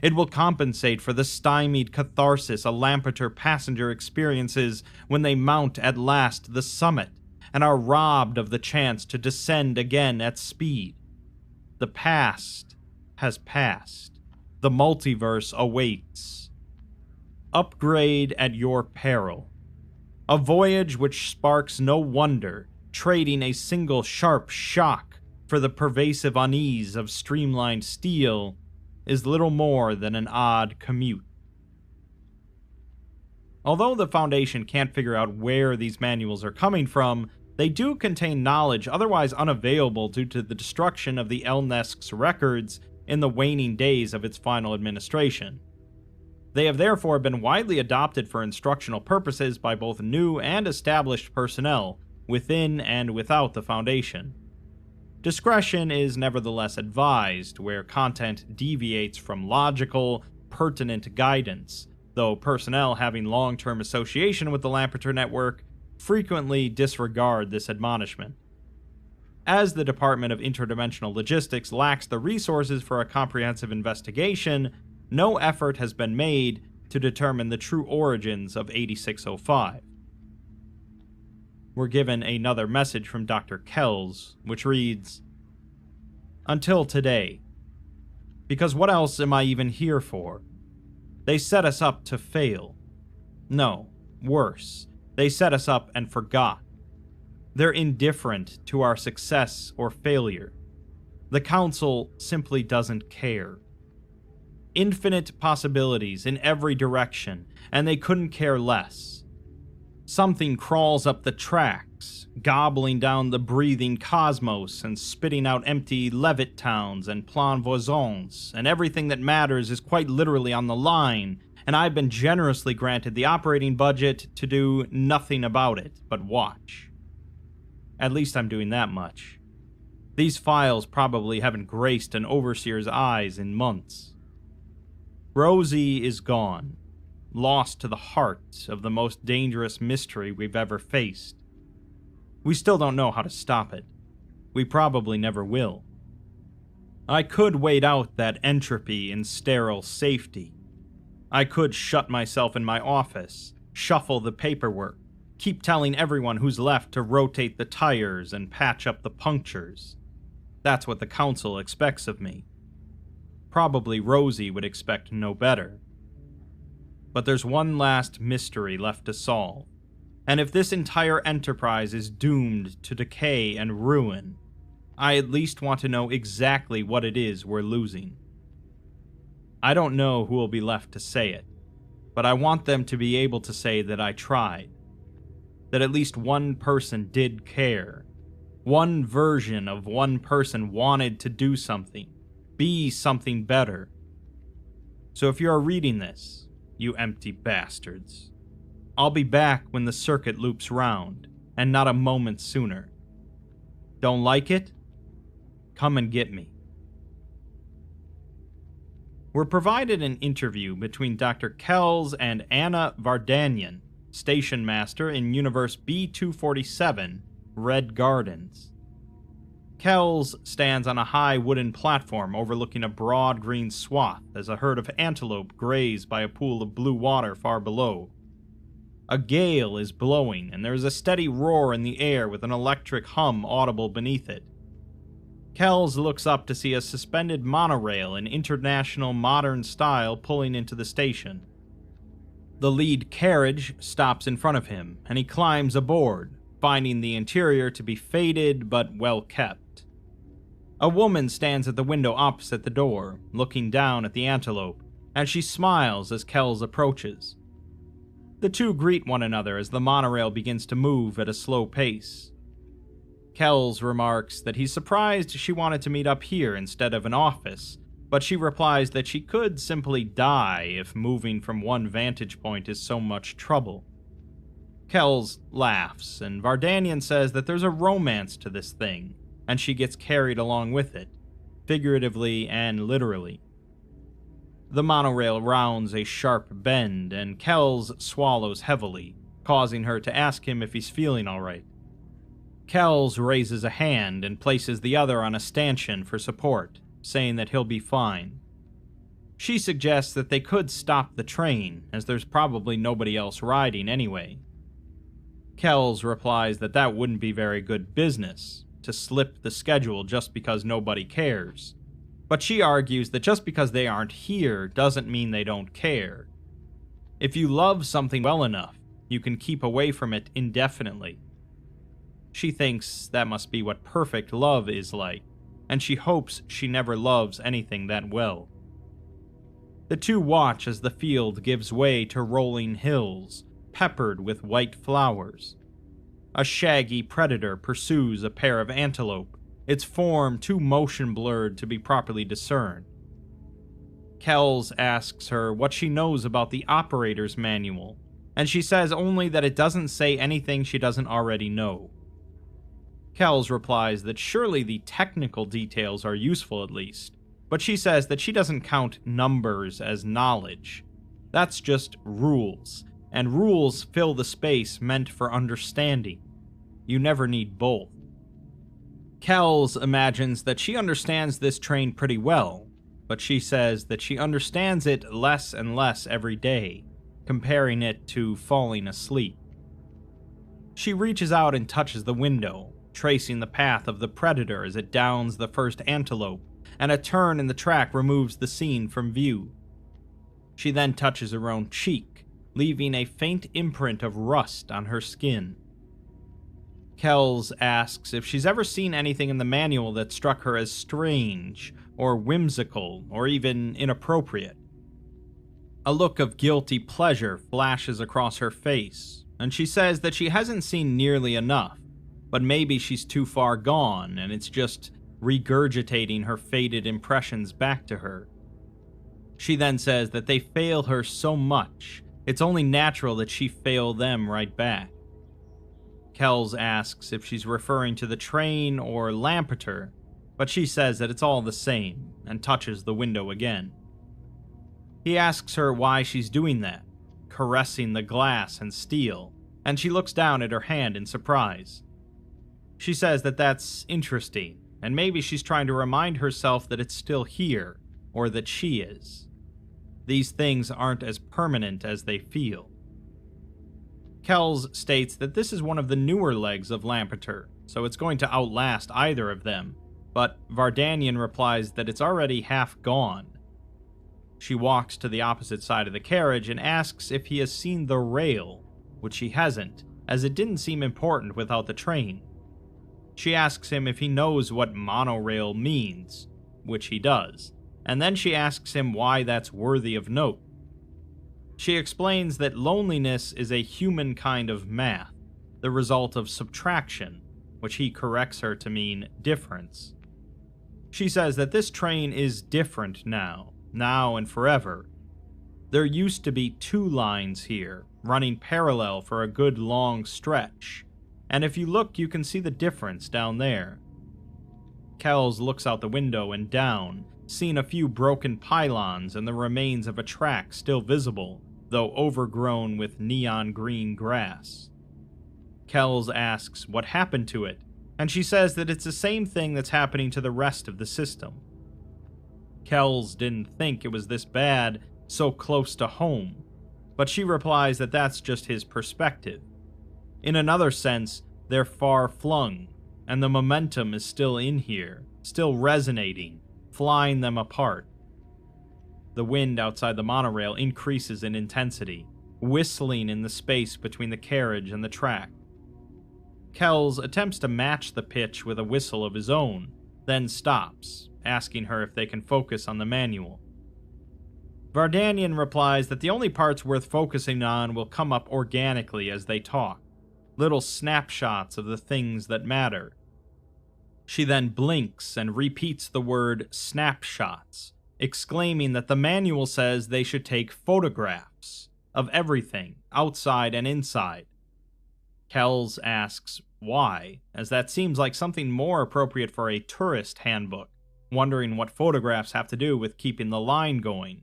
[SPEAKER 1] It will compensate for the stymied catharsis a Lampeter passenger experiences when they mount at last the summit and are robbed of the chance to descend again at speed. The past has passed. The multiverse awaits. Upgrade at your peril. A voyage which sparks no wonder, trading a single sharp shock for the pervasive unease of streamlined steel, is little more than an odd commute. Although the Foundation can't figure out where these manuals are coming from, they do contain knowledge otherwise unavailable due to the destruction of the Elnesk's records in the waning days of its final administration. They have therefore been widely adopted for instructional purposes by both new and established personnel, within and without the Foundation. Discretion is nevertheless advised where content deviates from logical, pertinent guidance, though personnel having long-term association with the Lampeter network frequently disregard this admonishment. As the Department of Interdimensional Logistics lacks the resources for a comprehensive investigation, no effort has been made to determine the true origins of 8605. We're given another message from Dr. Kells, which reads, "Until today. Because what else am I even here for? They set us up to fail. No, worse, they set us up and forgot. They're indifferent to our success or failure. The Council simply doesn't care. Infinite possibilities in every direction, and they couldn't care less. Something crawls up the tracks, gobbling down the breathing cosmos and spitting out empty Levitt towns and plan voisins, and everything that matters is quite literally on the line, and I've been generously granted the operating budget to do nothing about it but watch. At least I'm doing that much. These files probably haven't graced an overseer's eyes in months. Rosie is gone, lost to the heart of the most dangerous mystery we've ever faced. We still don't know how to stop it. We probably never will. I could wait out that entropy in sterile safety. I could shut myself in my office, shuffle the paperwork, keep telling everyone who's left to rotate the tires and patch up the punctures. That's what the Council expects of me. Probably Rosie would expect no better. But there's one last mystery left to solve, and if this entire enterprise is doomed to decay and ruin, I at least want to know exactly what it is we're losing. I don't know who will be left to say it, but I want them to be able to say that I tried, that at least one person did care, one version of one person wanted to do something, be something better. So if you are reading this, you empty bastards, I'll be back when the circuit loops round, and not a moment sooner. Don't like it? Come and get me." We're provided an interview between Dr. Kells and Anna Vardanyan, station master in Universe B247, Red Gardens. Kells stands on a high wooden platform overlooking a broad green swath as a herd of antelope graze by a pool of blue water far below. A gale is blowing, and there is a steady roar in the air with an electric hum audible beneath it. Kells looks up to see a suspended monorail in international modern style pulling into the station. The lead carriage stops in front of him, and he climbs aboard, finding the interior to be faded but well kept. A woman stands at the window opposite the door, looking down at the antelope, and she smiles as Kells approaches. The two greet one another as the monorail begins to move at a slow pace. Kells remarks that he's surprised she wanted to meet up here instead of an office, but she replies that she could simply die if moving from one vantage point is so much trouble. Kells laughs, and Vardanyan says that there's a romance to this thing, and she gets carried along with it. figuratively and literally. The monorail rounds a sharp bend, and Kells swallows heavily, causing her to ask him if he's feeling alright. Kells raises a hand and places the other on a stanchion for support, saying that he'll be fine. She suggests that they could stop the train, as there's probably nobody else riding anyway. Kells replies that that wouldn't be very good business, to slip the schedule just because nobody cares. But she argues that just because they aren't here doesn't mean they don't care. If you love something well enough, you can keep away from it indefinitely. She thinks that must be what perfect love is like, and she hopes she never loves anything that well. The two watch as the field gives way to rolling hills, peppered with white flowers. A shaggy predator pursues a pair of antelope, its form too motion-blurred to be properly discerned. Kells asks her what she knows about the operator's manual, and she says only that it doesn't say anything she doesn't already know. Kells replies that surely the technical details are useful at least, but she says that she doesn't count numbers as knowledge. That's just rules, and rules fill the space meant for understanding. You never need both. Kells imagines that she understands this train pretty well, but she says that she understands it less and less every day, comparing it to falling asleep. She reaches out and touches the window, tracing the path of the predator as it downs the first antelope, and a turn in the track removes the scene from view. She then touches her own cheek, leaving a faint imprint of rust on her skin. Kells asks if she's ever seen anything in the manual that struck her as strange, or whimsical, or even inappropriate. A look of guilty pleasure flashes across her face, and she says that she hasn't seen nearly enough, but maybe she's too far gone and it's just regurgitating her faded impressions back to her. She then says that they fail her so much, it's only natural that she fail them right back. Kells asks if she's referring to the train or Lampeter, but she says that it's all the same, and touches the window again. He asks her why she's doing that, caressing the glass and steel, and she looks down at her hand in surprise. She says that that's interesting, and maybe she's trying to remind herself that it's still here, or that she is. These things aren't as permanent as they feel. Kells states that this is one of the newer legs of Lampeter, so it's going to outlast either of them, but Vardanyan replies that it's already half gone. She walks to the opposite side of the carriage and asks if he has seen the rail, which he hasn't, as it didn't seem important without the train. She asks him if he knows what monorail means, which he does, and then she asks him why that's worthy of note. She explains that loneliness is a human kind of math, the result of subtraction, which he corrects her to mean difference. She says that this train is different now and forever. There used to be 2 lines here, running parallel for a good long stretch, and if you look you can see the difference down there. Kells looks out the window and down, seeing a few broken pylons and the remains of a track still visible, though overgrown with neon green grass. Kells asks what happened to it, and she says that it's the same thing that's happening to the rest of the system. Kells didn't think it was this bad, so close to home, but she replies that that's just his perspective. In another sense, they're far-flung, and the momentum is still in here, still resonating, flying them apart. The wind outside the monorail increases in intensity, whistling in the space between the carriage and the track. Kells attempts to match the pitch with a whistle of his own, then stops, asking her if they can focus on the manual. Vardanyan replies that the only parts worth focusing on will come up organically as they talk, little snapshots of the things that matter. She then blinks and repeats the word snapshots, exclaiming that the manual says they should take photographs of everything, outside and inside. Kells asks why, as that seems like something more appropriate for a tourist handbook, wondering what photographs have to do with keeping the line going.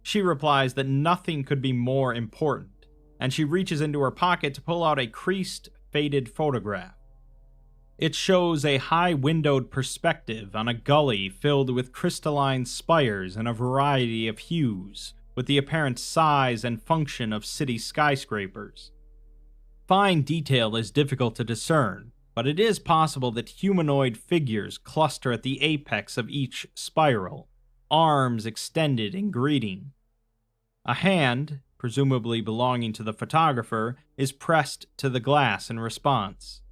[SPEAKER 1] She replies that nothing could be more important, and she reaches into her pocket to pull out a creased, faded photograph. It shows a high-windowed perspective on a gully filled with crystalline spires in a variety of hues, with the apparent size and function of city skyscrapers. Fine detail is difficult to discern, but it is possible that humanoid figures cluster at the apex of each spiral, arms extended in greeting. A hand, presumably belonging to the photographer, is pressed to the glass in response.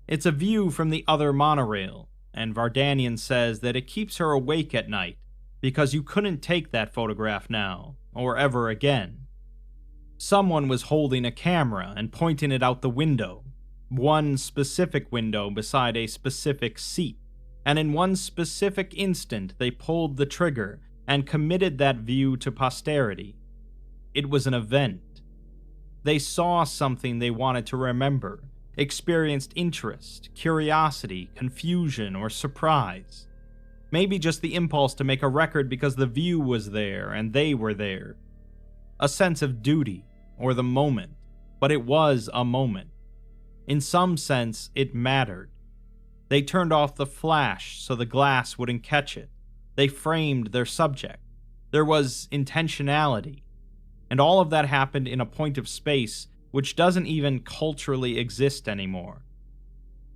[SPEAKER 1] It's a view from the other monorail, and Vardanyan says that it keeps her awake at night, because you couldn't take that photograph now, or ever again. Someone was holding a camera and pointing it out the window, one specific window beside a specific seat, and in one specific instant they pulled the trigger and committed that view to posterity. It was an event. They saw something they wanted to remember, experienced interest, curiosity, confusion, or surprise. Maybe just the impulse to make a record because the view was there and they were there. A sense of duty, or the moment, but it was a moment. In some sense, it mattered. They turned off the flash so the glass wouldn't catch it. They framed their subject. There was intentionality. And all of that happened in a point of space which doesn't even culturally exist anymore.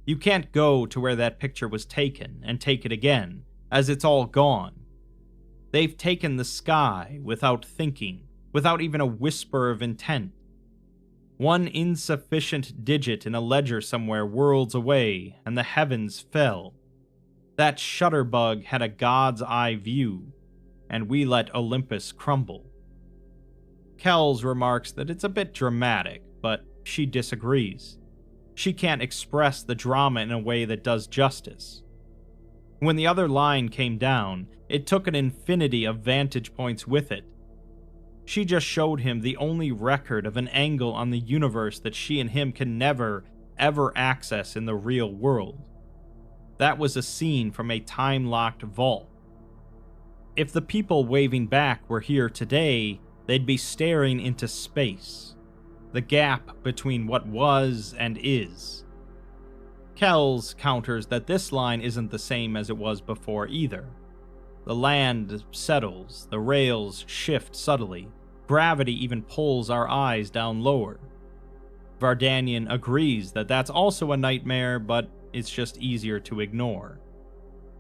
[SPEAKER 1] You can't go to where that picture was taken and take it again, as it's all gone. They've taken the sky without thinking, without even a whisper of intent. One insufficient digit in a ledger somewhere worlds away, and the heavens fell. That shutterbug had a god's eye view, and we let Olympus crumble. Kells remarks that it's a bit dramatic, but she disagrees. She can't express the drama in a way that does justice. When the other line came down, it took an infinity of vantage points with it. She just showed him the only record of an angle on the universe that she and him can never, ever access in the real world. That was a scene from a time-locked vault. If the people waving back were here today, they'd be staring into space, the gap between what was and is. Kells counters that this line isn't the same as it was before either. The land settles, the rails shift subtly, gravity even pulls our eyes down lower. Vardanyan agrees that that's also a nightmare, but it's just easier to ignore.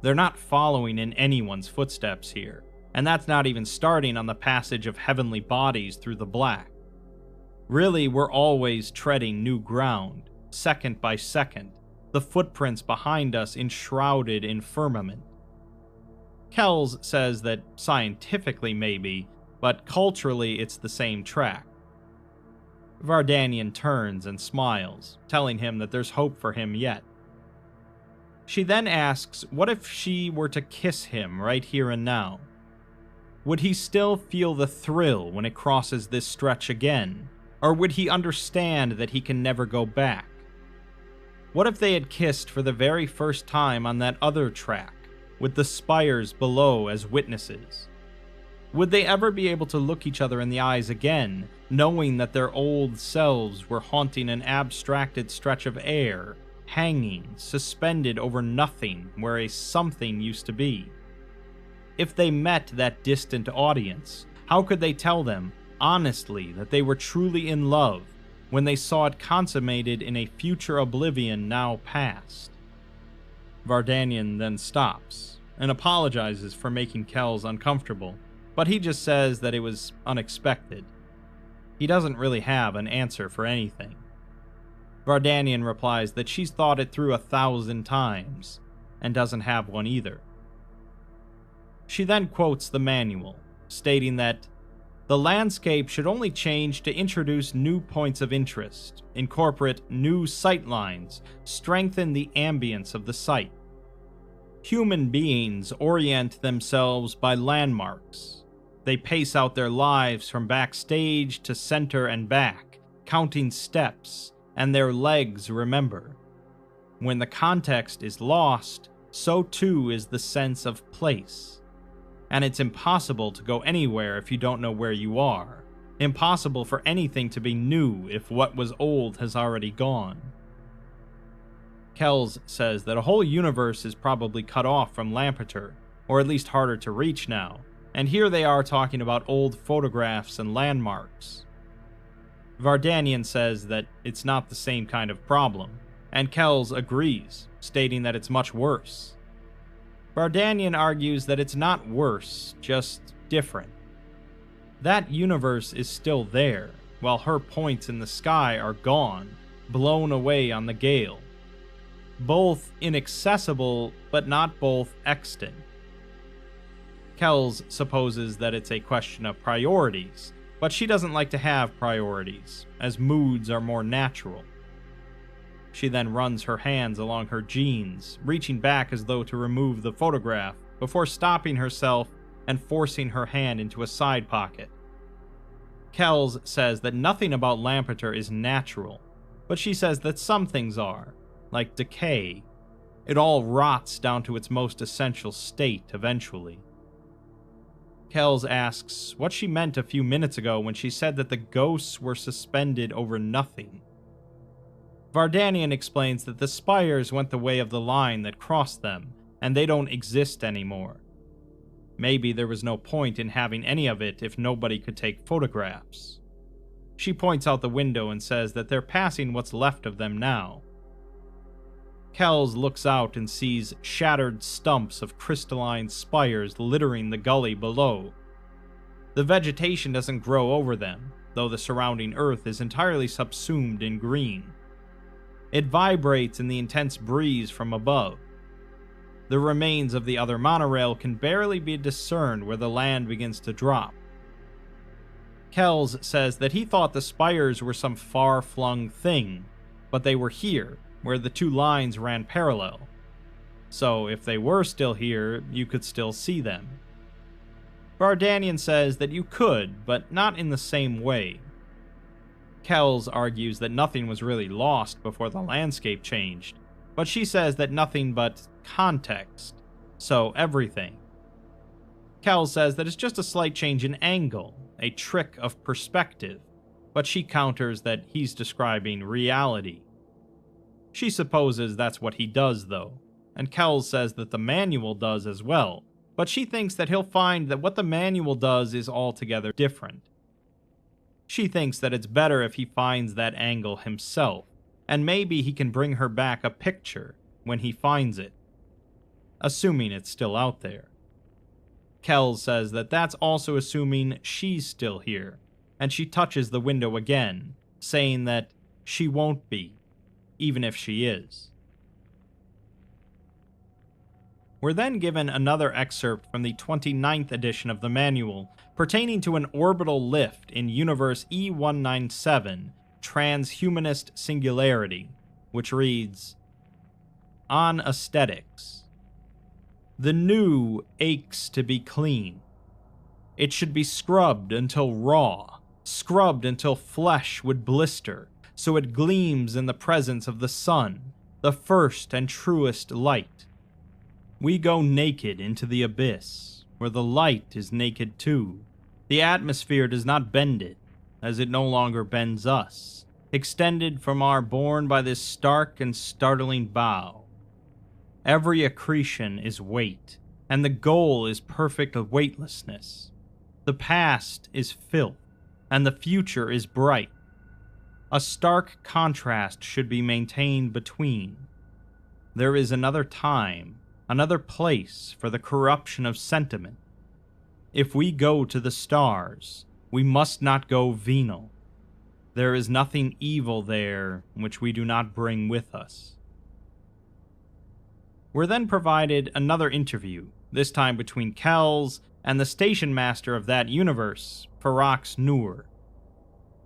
[SPEAKER 1] They're not following in anyone's footsteps here, and that's not even starting on the passage of heavenly bodies through the black. Really, we're always treading new ground, second by second, the footprints behind us enshrouded in firmament. Kells says that scientifically maybe, but culturally it's the same track. Vardanyan turns and smiles, telling him that there's hope for him yet. She then asks what if she were to kiss him right here and now? Would he still feel the thrill when it crosses this stretch again, or would he understand that he can never go back? What if they had kissed for the very first time on that other track, with the spires below as witnesses? Would they ever be able to look each other in the eyes again, knowing that their old selves were haunting an abstracted stretch of air, hanging, suspended over nothing where a something used to be? If they met that distant audience, how could they tell them, honestly, that they were truly in love when they saw it consummated in a future oblivion now past? Vardanyan then stops, and apologizes for making Kells uncomfortable, but he just says that it was unexpected. He doesn't really have an answer for anything. Vardanyan replies that she's thought it through 1,000 times, and doesn't have one either. She then quotes the manual, stating that the landscape should only change to introduce new points of interest, incorporate new sight lines, strengthen the ambience of the site. Human beings orient themselves by landmarks. They pace out their lives from backstage to center and back, counting steps, and their legs remember. When the context is lost, so too is the sense of place. And it's impossible to go anywhere if you don't know where you are. Impossible for anything to be new if what was old has already gone. Kells says that a whole universe is probably cut off from Lampeter, or at least harder to reach now, and here they are talking about old photographs and landmarks. Vardanian says that it's not the same kind of problem, and Kells agrees, stating that it's much worse. Vardanian argues that it's not worse, just different. That universe is still there, while her points in the sky are gone, blown away on the gale. Both inaccessible, but not both extant. Kells supposes that it's a question of priorities, but she doesn't like to have priorities, as moods are more natural. She then runs her hands along her jeans, reaching back as though to remove the photograph, before stopping herself and forcing her hand into a side pocket. Kells says that nothing about Lampeter is natural, but she says that some things are, like decay. It all rots down to its most essential state eventually. Kells asks what she meant a few minutes ago when she said that the ghosts were suspended over nothing. Vardanian explains that the spires went the way of the line that crossed them, and they don't exist anymore. Maybe there was no point in having any of it if nobody could take photographs. She points out the window and says that they're passing what's left of them now. Kells looks out and sees shattered stumps of crystalline spires littering the gully below. The vegetation doesn't grow over them, though the surrounding earth is entirely subsumed in green. It vibrates in the intense breeze from above. The remains of the other monorail can barely be discerned where the land begins to drop. Kells says that he thought the spires were some far-flung thing, but they were here, where the two lines ran parallel. So if they were still here, you could still see them. Vardanian says that you could, but not in the same way. Kells argues that nothing was really lost before the landscape changed, but she says that nothing but context, so everything. Kells says that it's just a slight change in angle, a trick of perspective, but she counters that he's describing reality. She supposes that's what he does, though, and Kells says that the manual does as well, but she thinks that he'll find that what the manual does is altogether different. She thinks that it's better if he finds that angle himself, and maybe he can bring her back a picture when he finds it, assuming it's still out there. Kells says that that's also assuming she's still here, and she touches the window again, saying that she won't be, even if she is. We're then given another excerpt from the 29th edition of the manual pertaining to an orbital lift in Universe E197, Transhumanist Singularity, which reads, On Aesthetics. The new aches to be clean. It should be scrubbed until raw, scrubbed until flesh would blister, so it gleams in the presence of the sun, the first and truest light. We go naked into the abyss, where the light is naked too. The atmosphere does not bend it, as it no longer bends us, extended from our born by this stark and startling bow. Every accretion is weight, and the goal is perfect weightlessness. The past is filth, and the future is bright. A stark contrast should be maintained between. There is another time, another place for the corruption of sentiment. If we go to the stars, we must not go venal. There is nothing evil there which we do not bring with us. We're then provided another interview, this time between Kells and the station master of that universe, Farax Nur.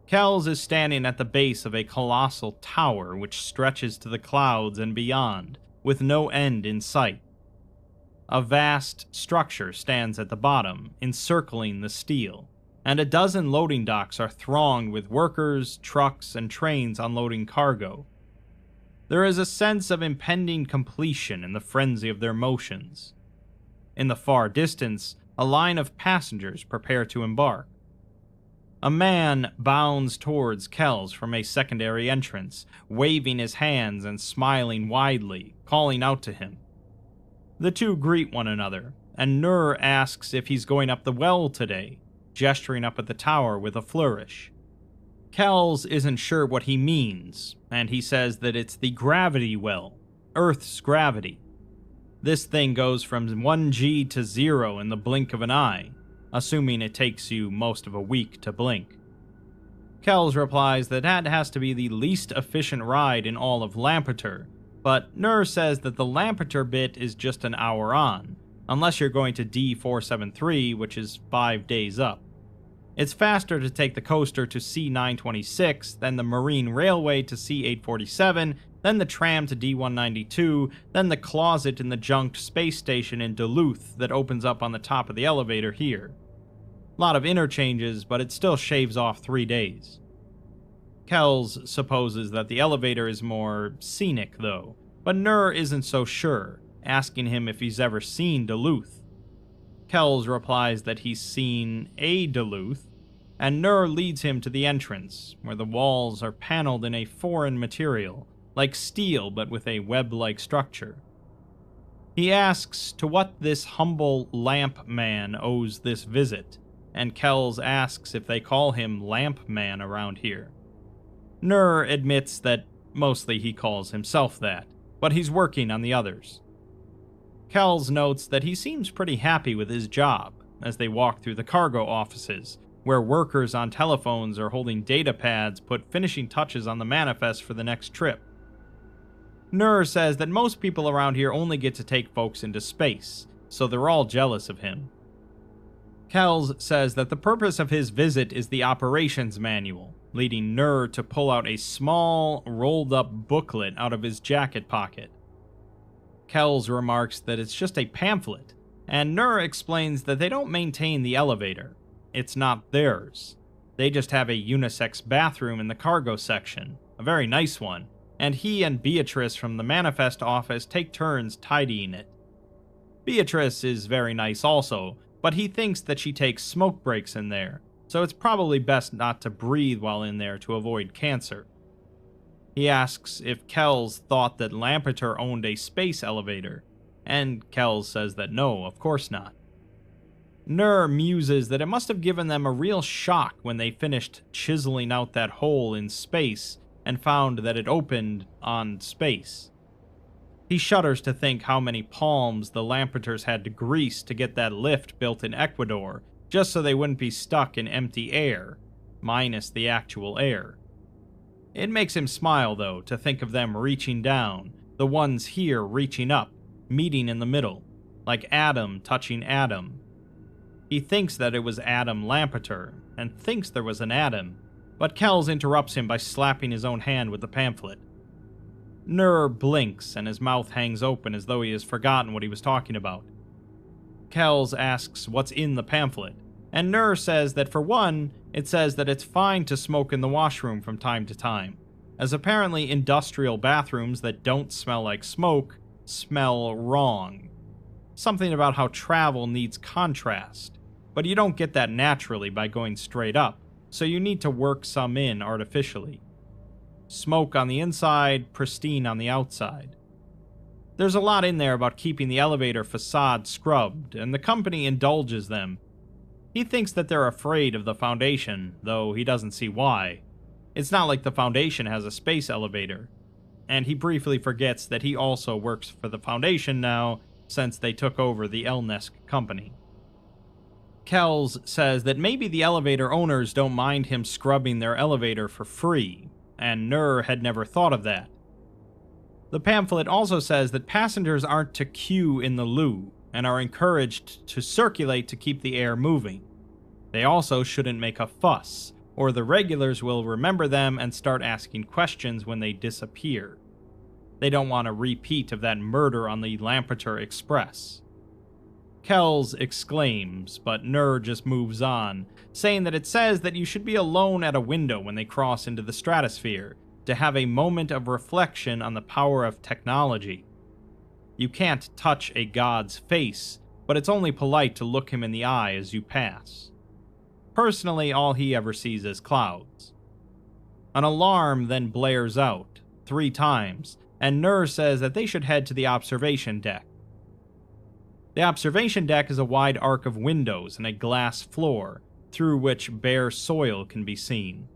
[SPEAKER 1] Kells is standing at the base of a colossal tower which stretches to the clouds and beyond, with no end in sight. A vast structure stands at the bottom, encircling the steel, and a dozen loading docks are thronged with workers, trucks, and trains unloading cargo. There is a sense of impending completion in the frenzy of their motions. In the far distance, a line of passengers prepare to embark. A man bounds towards Kells from a secondary entrance, waving his hands and smiling widely, calling out to him. The two greet one another, and Nur asks if he's going up the well today, gesturing up at the tower with a flourish. Kells isn't sure what he means, and he says that it's the gravity well, Earth's gravity. This thing goes from 1G to 0 in the blink of an eye, assuming it takes you most of a week to blink. Kells replies that that has to be the least efficient ride in all of Lampeter, but Nur says that the Lampeter bit is just an hour on, unless you're going to D473, which is 5 days up. It's faster to take the coaster to C926 than the Marine Railway to C847, then the tram to D192, then the closet in the junked space station in Duluth that opens up on the top of the elevator here. A lot of interchanges, but it still shaves off 3 days. Kells supposes that the elevator is more scenic, though, but Nur isn't so sure, asking him if he's ever seen Duluth. Kells replies that he's seen a Duluth, and Nur leads him to the entrance, where the walls are paneled in a foreign material, like steel but with a web-like structure. He asks to what this humble lamp man owes this visit, and Kells asks if they call him Lamp Man around here. Nur admits that mostly he calls himself that, but he's working on the others. Kells notes that he seems pretty happy with his job as they walk through the cargo offices, where workers on telephones are holding data pads put finishing touches on the manifest for the next trip. Nur says that most people around here only get to take folks into space, so they're all jealous of him. Kells says that the purpose of his visit is the operations manual, leading Nur to pull out a small, rolled-up booklet out of his jacket pocket. Kells remarks that it's just a pamphlet, and Nur explains that they don't maintain the elevator. It's not theirs. They just have a unisex bathroom in the cargo section, a very nice one, and he and Beatrice from the manifest office take turns tidying it. Beatrice is very nice also, but he thinks that she takes smoke breaks in there, so it's probably best not to breathe while in there to avoid cancer. He asks if Kells thought that Lampeter owned a space elevator, and Kells says that no, of course not. Nur muses that it must have given them a real shock when they finished chiseling out that hole in space and found that it opened on space. He shudders to think how many palms the Lampeters had to grease to get that lift built in Ecuador, just so they wouldn't be stuck in empty air, minus the actual air. It makes him smile, though, to think of them reaching down, the ones here reaching up, meeting in the middle, like Adam touching Adam. He thinks that it was Adam Lampeter, and thinks there was an Adam, but Kells interrupts him by slapping his own hand with the pamphlet. Nur blinks, and his mouth hangs open as though he has forgotten what he was talking about. Kells asks what's in the pamphlet, and Nur says that for one, it says that it's fine to smoke in the washroom from time to time, as apparently industrial bathrooms that don't smell like smoke smell wrong. Something about how travel needs contrast, but you don't get that naturally by going straight up, so you need to work some in artificially. Smoke on the inside, pristine on the outside. There's a lot in there about keeping the elevator facade scrubbed, and the company indulges them. He thinks that they're afraid of the Foundation, though he doesn't see why. It's not like the Foundation has a space elevator. And he briefly forgets that he also works for the Foundation now, since they took over the Elnesk company. Kells says that maybe the elevator owners don't mind him scrubbing their elevator for free, and Nur had never thought of that. The pamphlet also says that passengers aren't to queue in the loo, and are encouraged to circulate to keep the air moving. They also shouldn't make a fuss, or the regulars will remember them and start asking questions when they disappear. They don't want a repeat of that murder on the Lampeter Express. Kells exclaims, but Nur just moves on, saying that it says that you should be alone at a window when they cross into the stratosphere, to have a moment of reflection on the power of technology. You can't touch a god's face, but it's only polite to look him in the eye as you pass. Personally, all he ever sees is clouds. An alarm then blares out 3 times, and Nur says that they should head to the observation deck. The observation deck is a wide arc of windows and a glass floor, through which bare soil can be seen.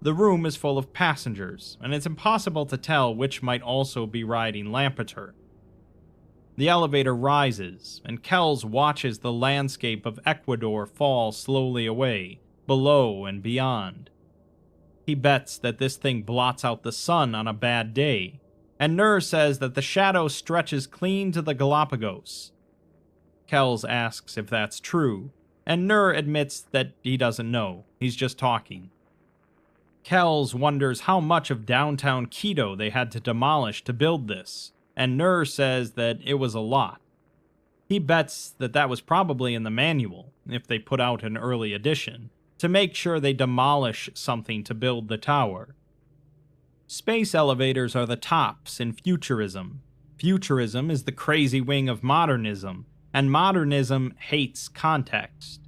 [SPEAKER 1] The room is full of passengers, and it's impossible to tell which might also be riding Lampeter. The elevator rises, and Kells watches the landscape of Ecuador fall slowly away, below and beyond. He bets that this thing blots out the sun on a bad day, and Nur says that the shadow stretches clean to the Galapagos. Kells asks if that's true, and Nur admits that he doesn't know, he's just talking. Kells wonders how much of downtown Quito they had to demolish to build this, and Nur says that it was a lot. He bets that that was probably in the manual, if they put out an early edition, to make sure they demolish something to build the tower. Space elevators are the tops in futurism. Futurism is the crazy wing of modernism, and modernism hates context.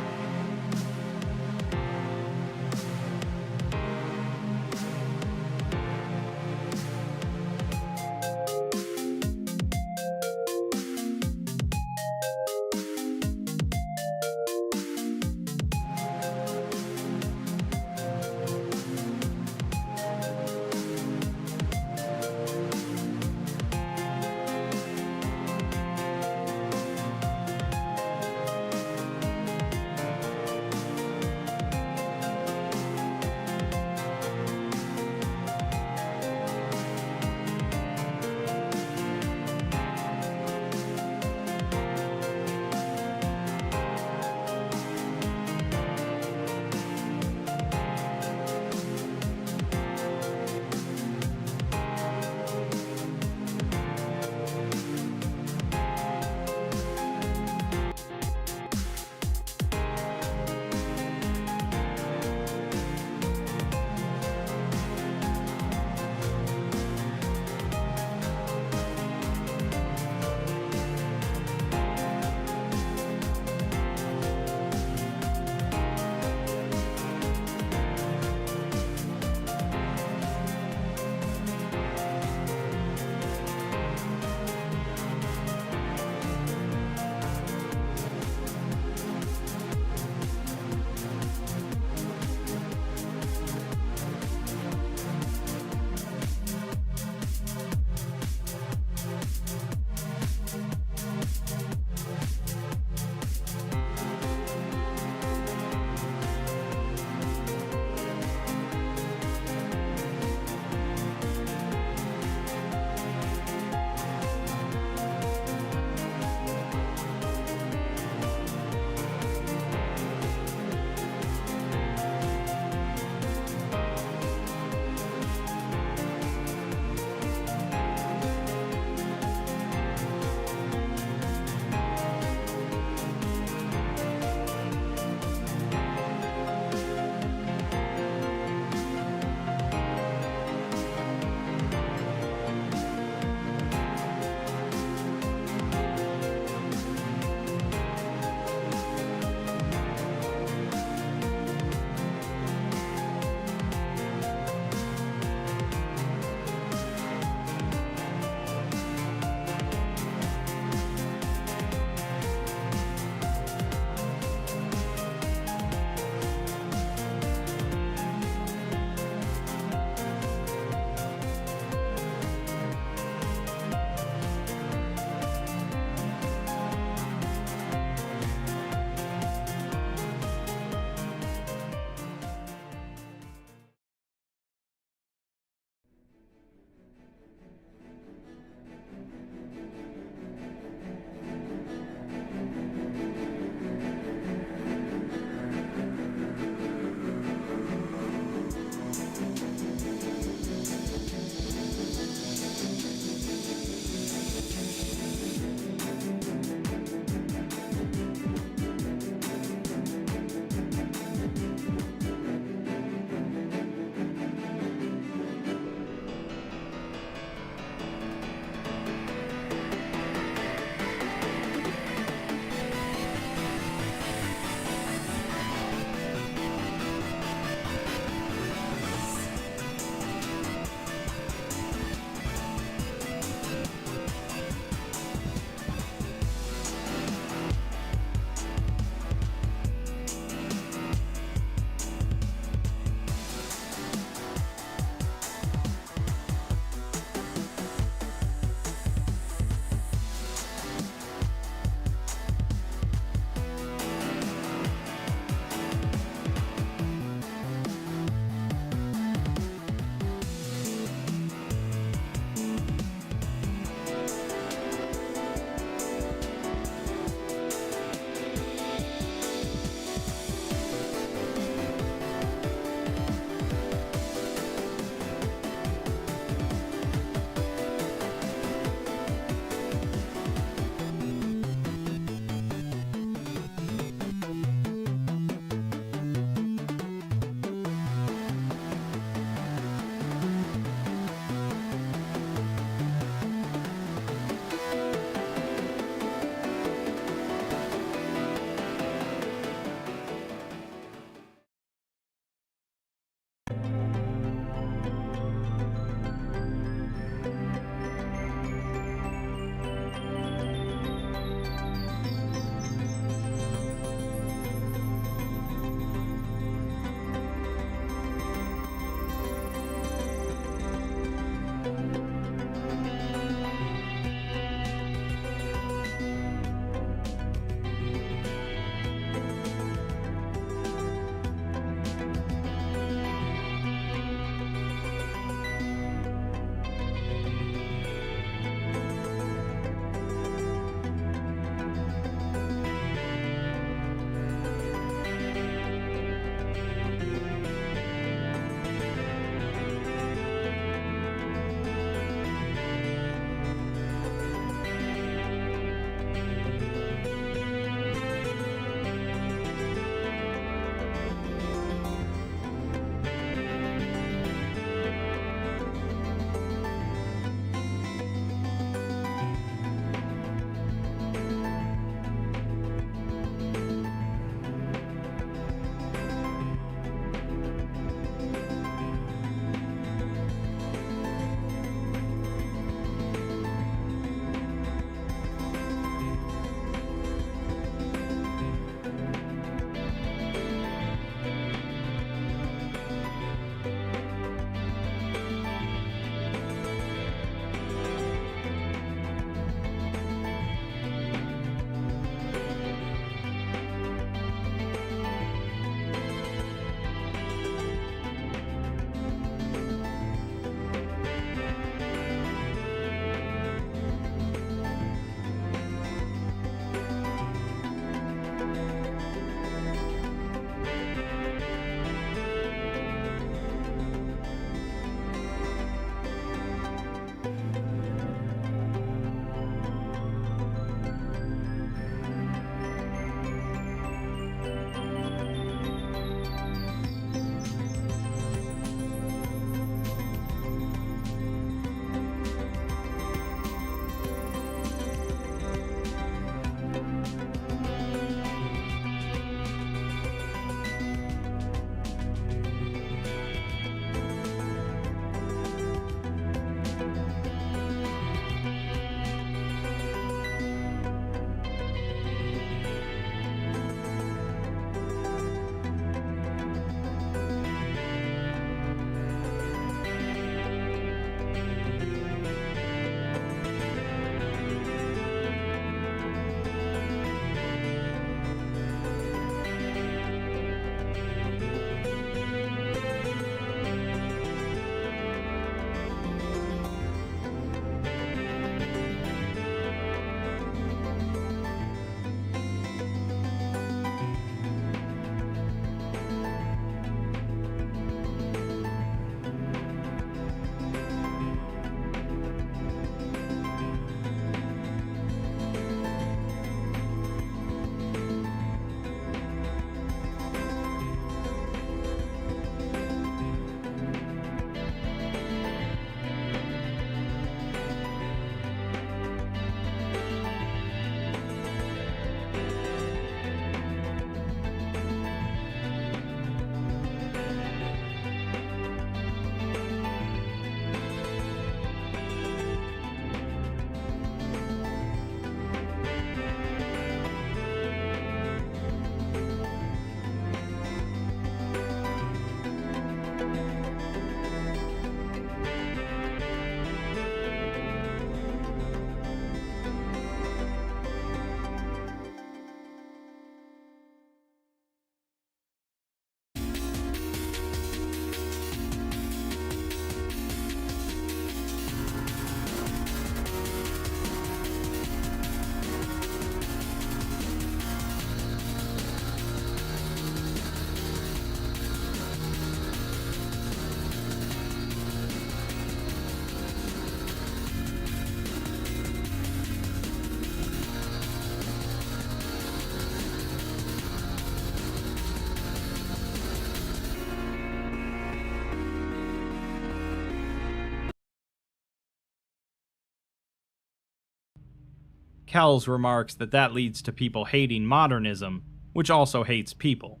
[SPEAKER 1] Kells remarks that that leads to people hating modernism, which also hates people.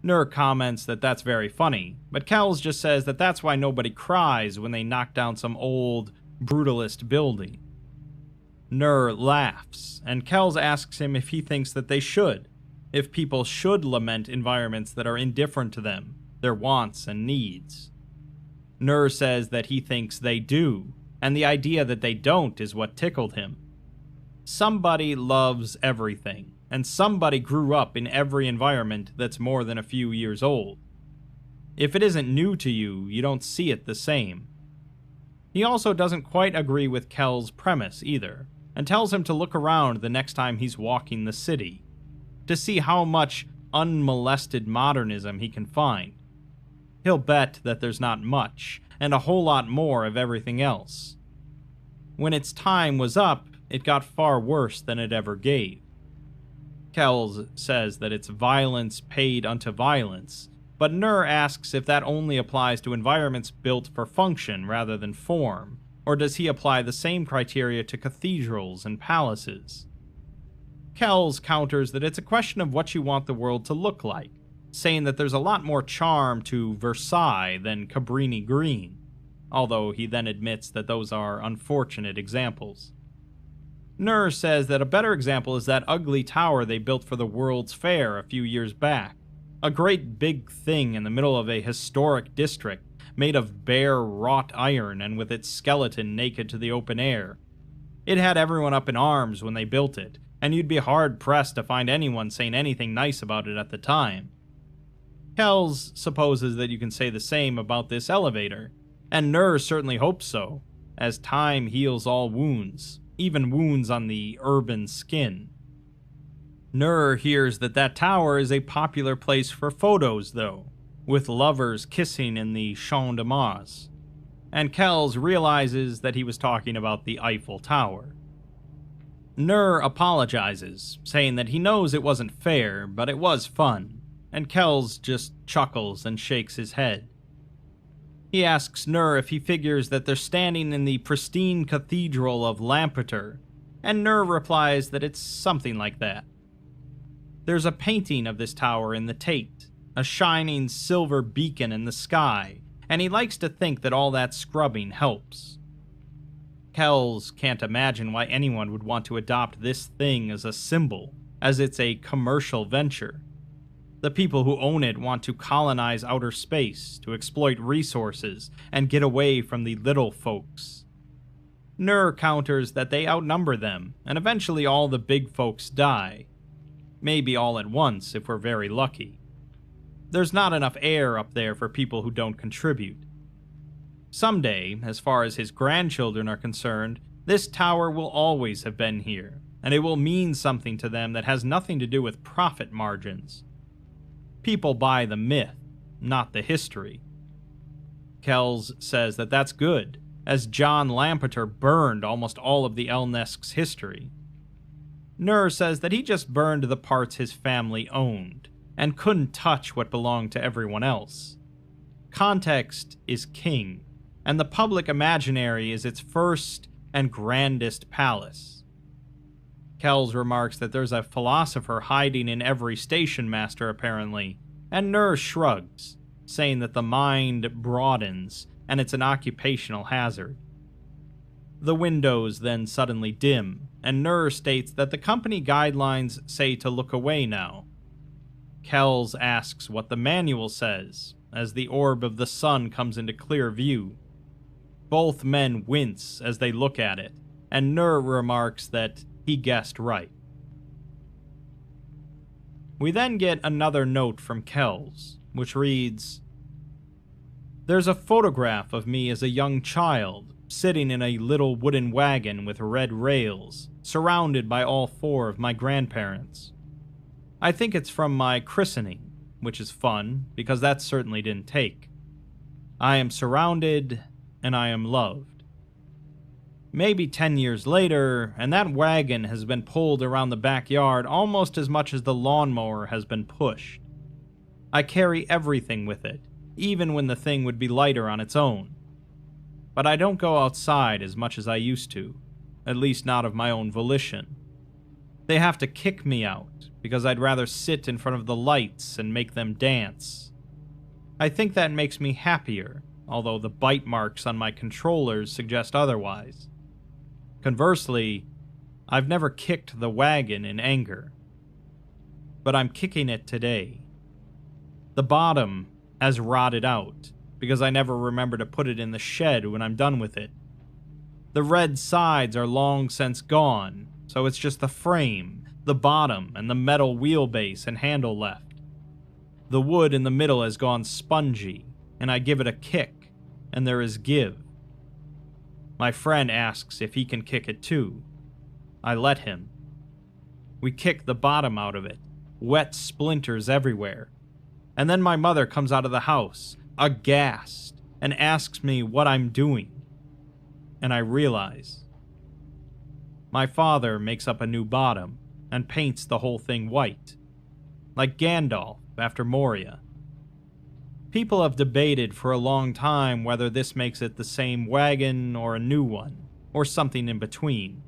[SPEAKER 1] Nur comments that that's very funny, but Kells just says that that's why nobody cries when they knock down some old, brutalist building. Nur laughs, and Kells asks him if he thinks that they should, if people should lament environments that are indifferent to them, their wants and needs. Nur says that he thinks they do, and the idea that they don't is what tickled him. Somebody loves everything, and somebody grew up in every environment that's more than a few years old. If it isn't new to you, you don't see it the same. He also doesn't quite agree with Kells' premise either, and tells him to look around the next time he's walking the city, to see how much unmolested modernism he can find. He'll bet that there's not much, and a whole lot more of everything else. When its time was up, it got far worse than it ever gave. Kells says that it's violence paid unto violence, but Nur asks if that only applies to environments built for function rather than form, or does he apply the same criteria to cathedrals and palaces? Kells counters that it's a question of what you want the world to look like, saying that there's a lot more charm to Versailles than Cabrini Green, although he then admits that those are unfortunate examples. Nur says that a better example is that ugly tower they built for the World's Fair a few years back, a great big thing in the middle of a historic district, made of bare wrought iron and with its skeleton naked to the open air. It had everyone up in arms when they built it, and you'd be hard-pressed to find anyone saying anything nice about it at the time. Kells supposes that you can say the same about this elevator, and Nur certainly hopes so, as time heals all wounds, even wounds on the urban skin. Nur hears that that tower is a popular place for photos, though, with lovers kissing in the Champ de Mars, and Kells realizes that he was talking about the Eiffel Tower. Nur apologizes, saying that he knows it wasn't fair, but it was fun, and Kells just chuckles and shakes his head. He asks Nur if he figures that they're standing in the pristine cathedral of Lampeter, and Nur replies that it's something like that. There's a painting of this tower in the Tate, a shining silver beacon in the sky, and he likes to think that all that scrubbing helps. Kells can't imagine why anyone would want to adopt this thing as a symbol, as it's a commercial venture. The people who own it want to colonize outer space, to exploit resources, and get away from the little folks. Nur counters that they outnumber them, and eventually all the big folks die. Maybe all at once if we're very lucky. There's not enough air up there for people who don't contribute. Someday, as far as his grandchildren are concerned, this tower will always have been here, and it will mean something to them that has nothing to do with profit margins. People buy the myth, not the history. Kells says that that's good, as John Lampeter burned almost all of the Elnesk's history. Nur says that he just burned the parts his family owned, and couldn't touch what belonged to everyone else. Context is king, and the public imaginary is its first and grandest palace. Kells remarks that there's a philosopher hiding in every station master apparently, and Nur shrugs, saying that the mind broadens and it's an occupational hazard. The windows then suddenly dim, and Nur states that the company guidelines say to look away now. Kells asks what the manual says, as the orb of the sun comes into clear view. Both men wince as they look at it, and Nur remarks that he guessed right. We then get another note from Kells, which reads, "There's a photograph of me as a young child, sitting in a little wooden wagon with red rails, surrounded by all four of my grandparents. I think it's from my christening, which is fun, because that certainly didn't take. I am surrounded, and I am loved. Maybe 10 years later, and that wagon has been pulled around the backyard almost as much as the lawnmower has been pushed. I carry everything with it, even when the thing would be lighter on its own. But I don't go outside as much as I used to. at least not of my own volition. They have to kick me out, because I'd rather sit in front of the lights and make them dance. I think that makes me happier, although the bite marks on my controllers suggest otherwise. Conversely, I've never kicked the wagon in anger. But I'm kicking it today. The bottom has rotted out, because I never remember to put it in the shed when I'm done with it. The red sides are long since gone, so it's just the frame, the bottom, and the metal wheelbase and handle left. The wood in the middle has gone spongy, and I give it a kick, and there is give. My friend asks if he can kick it too. I let him. We kick the bottom out of it, wet splinters everywhere. And then my mother comes out of the house, aghast, and asks me what I'm doing. And I realize. My father makes up a new bottom and paints the whole thing white, like Gandalf after Moria. People have debated for a long time whether this makes it the same wagon or a new one, or something in between.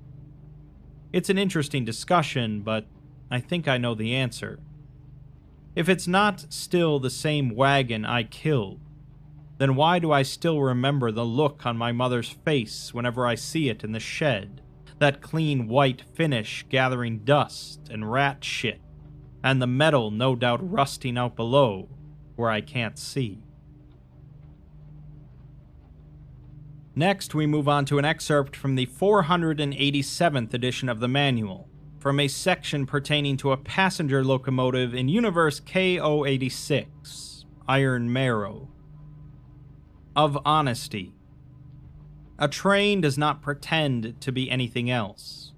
[SPEAKER 1] It's an interesting discussion, but I think I know the answer. If it's not still the same wagon I killed, then why do I still remember the look on my mother's face whenever I see it in the shed? That clean white finish gathering dust and rat shit, and the metal no doubt rusting out below where I can't see. Next, we move on to an excerpt from the 487th edition of the manual, from a section pertaining to a passenger locomotive in Universe K086, Iron Marrow. Of honesty. A train does not pretend to be anything else.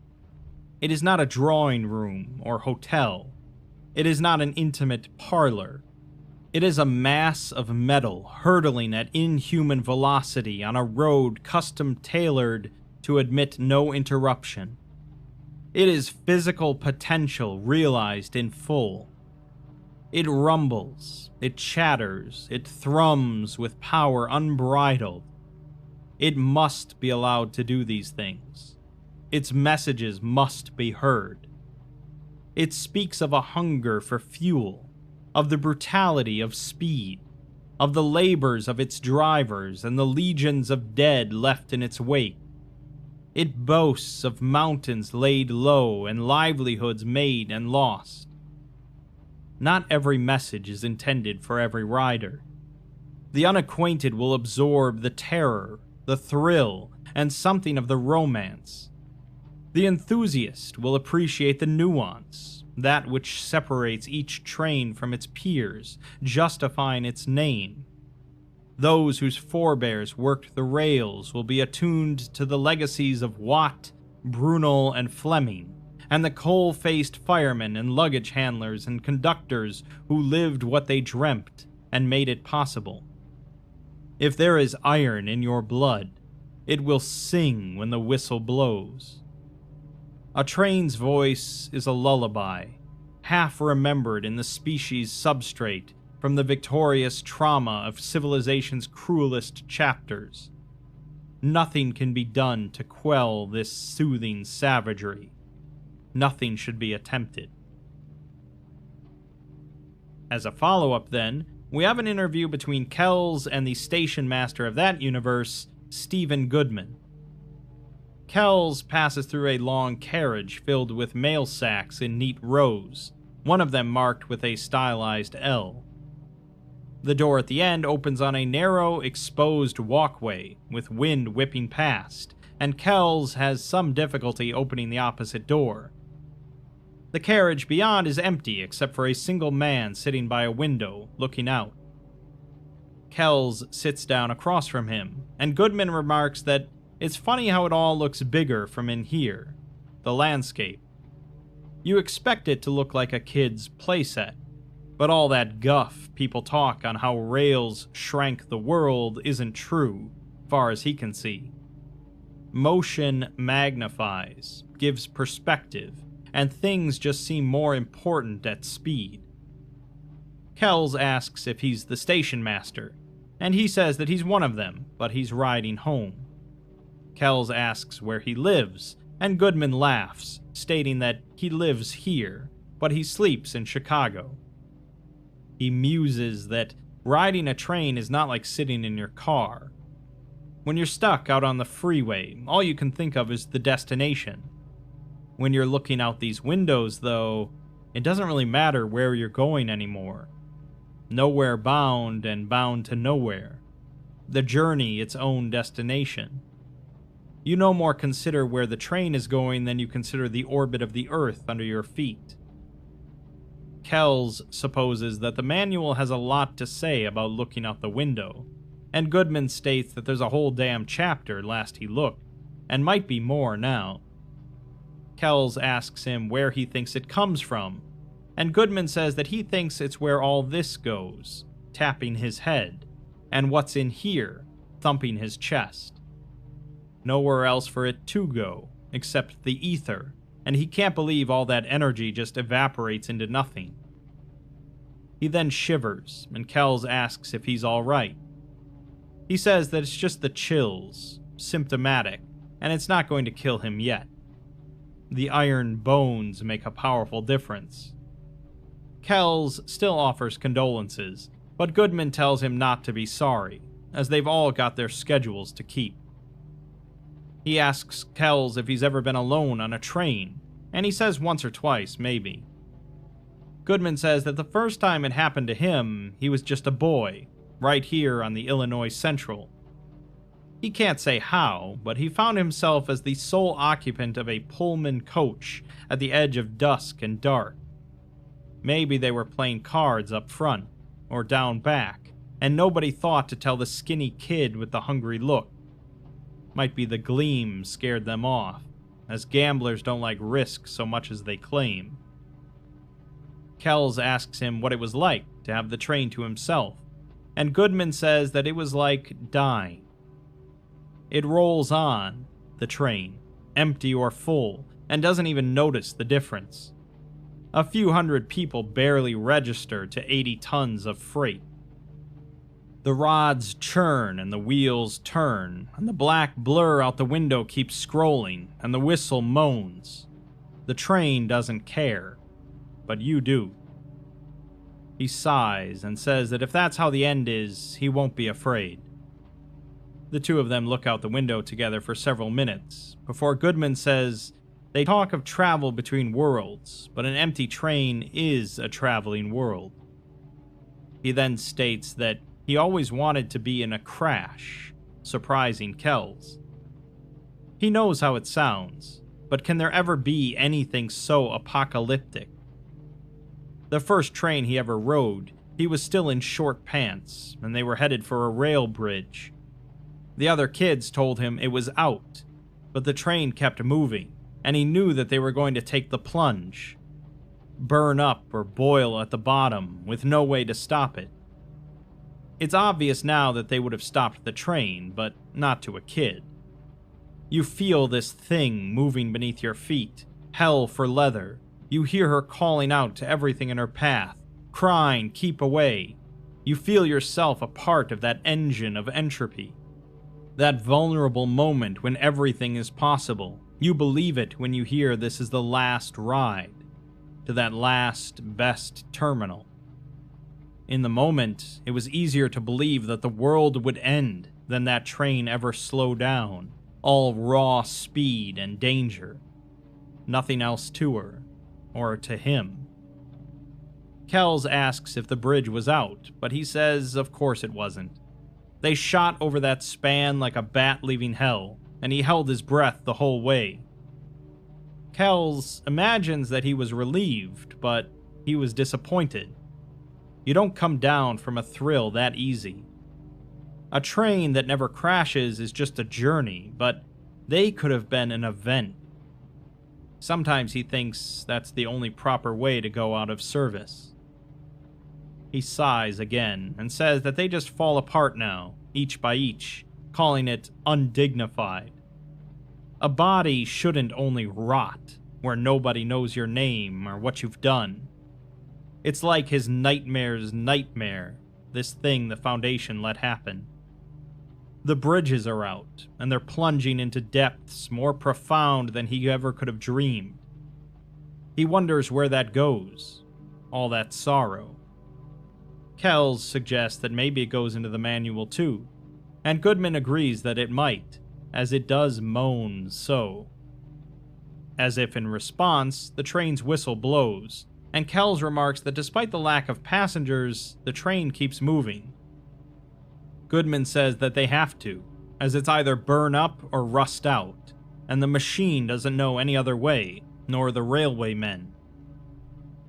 [SPEAKER 1] It is not a drawing room or hotel. It is not an intimate parlor. It is a mass of metal hurtling at inhuman velocity on a road custom tailored to admit no interruption. It is physical potential realized in full. It rumbles, it chatters, it thrums with power unbridled. It must be allowed to do these things. Its messages must be heard. It speaks of a hunger for fuel, of the brutality of speed, of the labors of its drivers and the legions of dead left in its wake. It boasts of mountains laid low and livelihoods made and lost. Not every message is intended for every rider. The unacquainted will absorb the terror, the thrill, and something of the romance. The enthusiast will appreciate the nuance, that which separates each train from its peers, justifying its name. Those whose forebears worked the rails will be attuned to the legacies of Watt, Brunel, and Fleming, and the coal-faced firemen and luggage handlers and conductors who lived what they dreamt and made it possible. If there is iron in your blood, it will sing when the whistle blows. A train's voice is a lullaby, half remembered in the species' substrate from the victorious trauma of civilization's cruelest chapters. Nothing can be done to quell this soothing savagery. Nothing should be attempted. As a follow-up, then, we have an interview between Kells and the station master of that universe, Stephen Goodman. Kells passes through a long carriage filled with mail sacks in neat rows, one of them marked with a stylized L. The door at the end opens on a narrow, exposed walkway, with wind whipping past, and Kells has some difficulty opening the opposite door. The carriage beyond is empty except for a single man sitting by a window, looking out. Kells sits down across from him, and Goodman remarks that it's funny how it all looks bigger from in here, the landscape. You expect it to look like a kid's playset, but all that guff people talk on how rails shrank the world isn't true, far as he can see. Motion magnifies, gives perspective, and things just seem more important at speed. Kells asks if he's the station master, and he says that he's one of them, but he's riding home. Kells asks where he lives, and Goodman laughs, stating that he lives here, but he sleeps in Chicago. He muses that riding a train is not like sitting in your car. When you're stuck out on the freeway, all you can think of is the destination. When you're looking out these windows, though, it doesn't really matter where you're going anymore. Nowhere bound and bound to nowhere. The journey its own destination. You no more consider where the train is going than you consider the orbit of the Earth under your feet. Kells supposes that the manual has a lot to say about looking out the window, and Goodman states that there's a whole damn chapter last he looked, and might be more now. Kells asks him where he thinks it comes from, and Goodman says that he thinks it's where all this goes, tapping his head, and what's in here, thumping his chest. Nowhere else for it to go, except the ether, and he can't believe all that energy just evaporates into nothing. He then shivers, and Kells asks if he's alright. He says that it's just the chills, symptomatic, and it's not going to kill him yet. The iron bones make a powerful difference. Kells still offers condolences, but Goodman tells him not to be sorry, as they've all got their schedules to keep. He asks Kells if he's ever been alone on a train, and he says once or twice, maybe. Goodman says that the first time it happened to him, he was just a boy, right here on the Illinois Central. He can't say how, but he found himself as the sole occupant of a Pullman coach at the edge of dusk and dark. Maybe they were playing cards up front, or down back, and nobody thought to tell the skinny kid with the hungry look. Might be the gleam scared them off, as gamblers don't like risk so much as they claim. Kells asks him what it was like to have the train to himself, and Goodman says that it was like dying. It rolls on, the train, empty or full, and doesn't even notice the difference. A few hundred people barely register to 80 tons of freight. The rods churn and the wheels turn, and the black blur out the window keeps scrolling, and the whistle moans. The train doesn't care, but you do. He sighs and says that if that's how the end is, he won't be afraid. The two of them look out the window together for several minutes, before Goodman says they talk of travel between worlds, but an empty train is a traveling world. He then states that he always wanted to be in a crash, surprising Kells. He knows how it sounds, but can there ever be anything so apocalyptic? The first train he ever rode, he was still in short pants, and they were headed for a rail bridge. The other kids told him it was out, but the train kept moving, and he knew that they were going to take the plunge. Burn up or boil at the bottom, with no way to stop it. It's obvious now that they would have stopped the train, but not to a kid. You feel this thing moving beneath your feet, hell for leather. You hear her calling out to everything in her path, crying, keep away. You feel yourself a part of that engine of entropy. That vulnerable moment when everything is possible. You believe it when you hear this is the last ride, to that last, best terminal. In the moment, it was easier to believe that the world would end than that train ever slow down, all raw speed and danger. Nothing else to her, or to him. Kells asks if the bridge was out, but he says of course it wasn't. They shot over that span like a bat leaving hell, and he held his breath the whole way. Kells imagines that he was relieved, but he was disappointed. You don't come down from a thrill that easy. A train that never crashes is just a journey, but they could have been an event. Sometimes he thinks that's the only proper way to go out of service. He sighs again and says that they just fall apart now, each by each, calling it undignified. A body shouldn't only rot, where nobody knows your name or what you've done. It's like his nightmare's nightmare, this thing the Foundation let happen. The bridges are out, and they're plunging into depths more profound than he ever could have dreamed. He wonders where that goes, all that sorrow. Kells suggests that maybe it goes into the manual too, and Goodman agrees that it might, as it does moan so. As if in response, the train's whistle blows, and Kells remarks that despite the lack of passengers, the train keeps moving. Goodman says that they have to, as it's either burn up or rust out, and the machine doesn't know any other way, nor the railwaymen.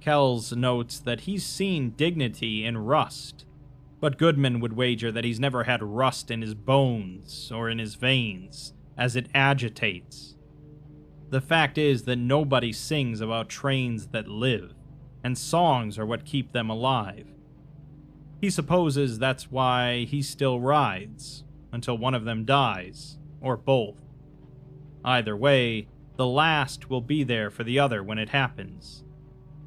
[SPEAKER 1] Kells notes that he's seen dignity in rust, but Goodman would wager that he's never had rust in his bones or in his veins, as it agitates. The fact is that nobody sings about trains that live, and songs are what keep them alive. He supposes that's why he still rides, until one of them dies, or both. Either way, the last will be there for the other when it happens,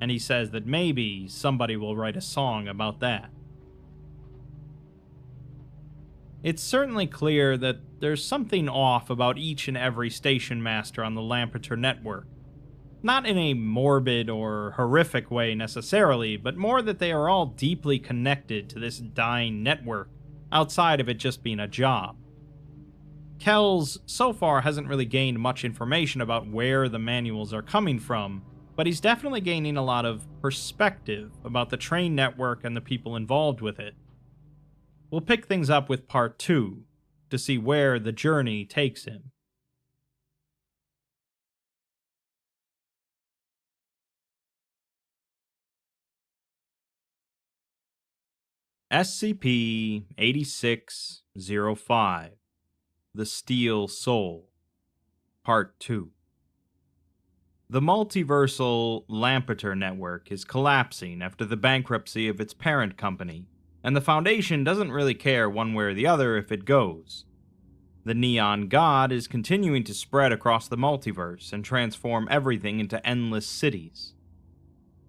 [SPEAKER 1] and he says that maybe somebody will write a song about that. It's certainly clear that there's something off about each and every station master on the Lampeter network. Not in a morbid or horrific way necessarily, but more that they are all deeply connected to this dying network, outside of it just being a job. Kells so far hasn't really gained much information about where the manuals are coming from, but he's definitely gaining a lot of perspective about the train network and the people involved with it. We'll pick things up with part 2 to see where the journey takes him. SCP-8605 The Steel Soul Part 2. The multiversal Lampeter network is collapsing after the bankruptcy of its parent company, and the Foundation doesn't really care one way or the other if it goes. The Neon God is continuing to spread across the multiverse and transform everything into endless cities.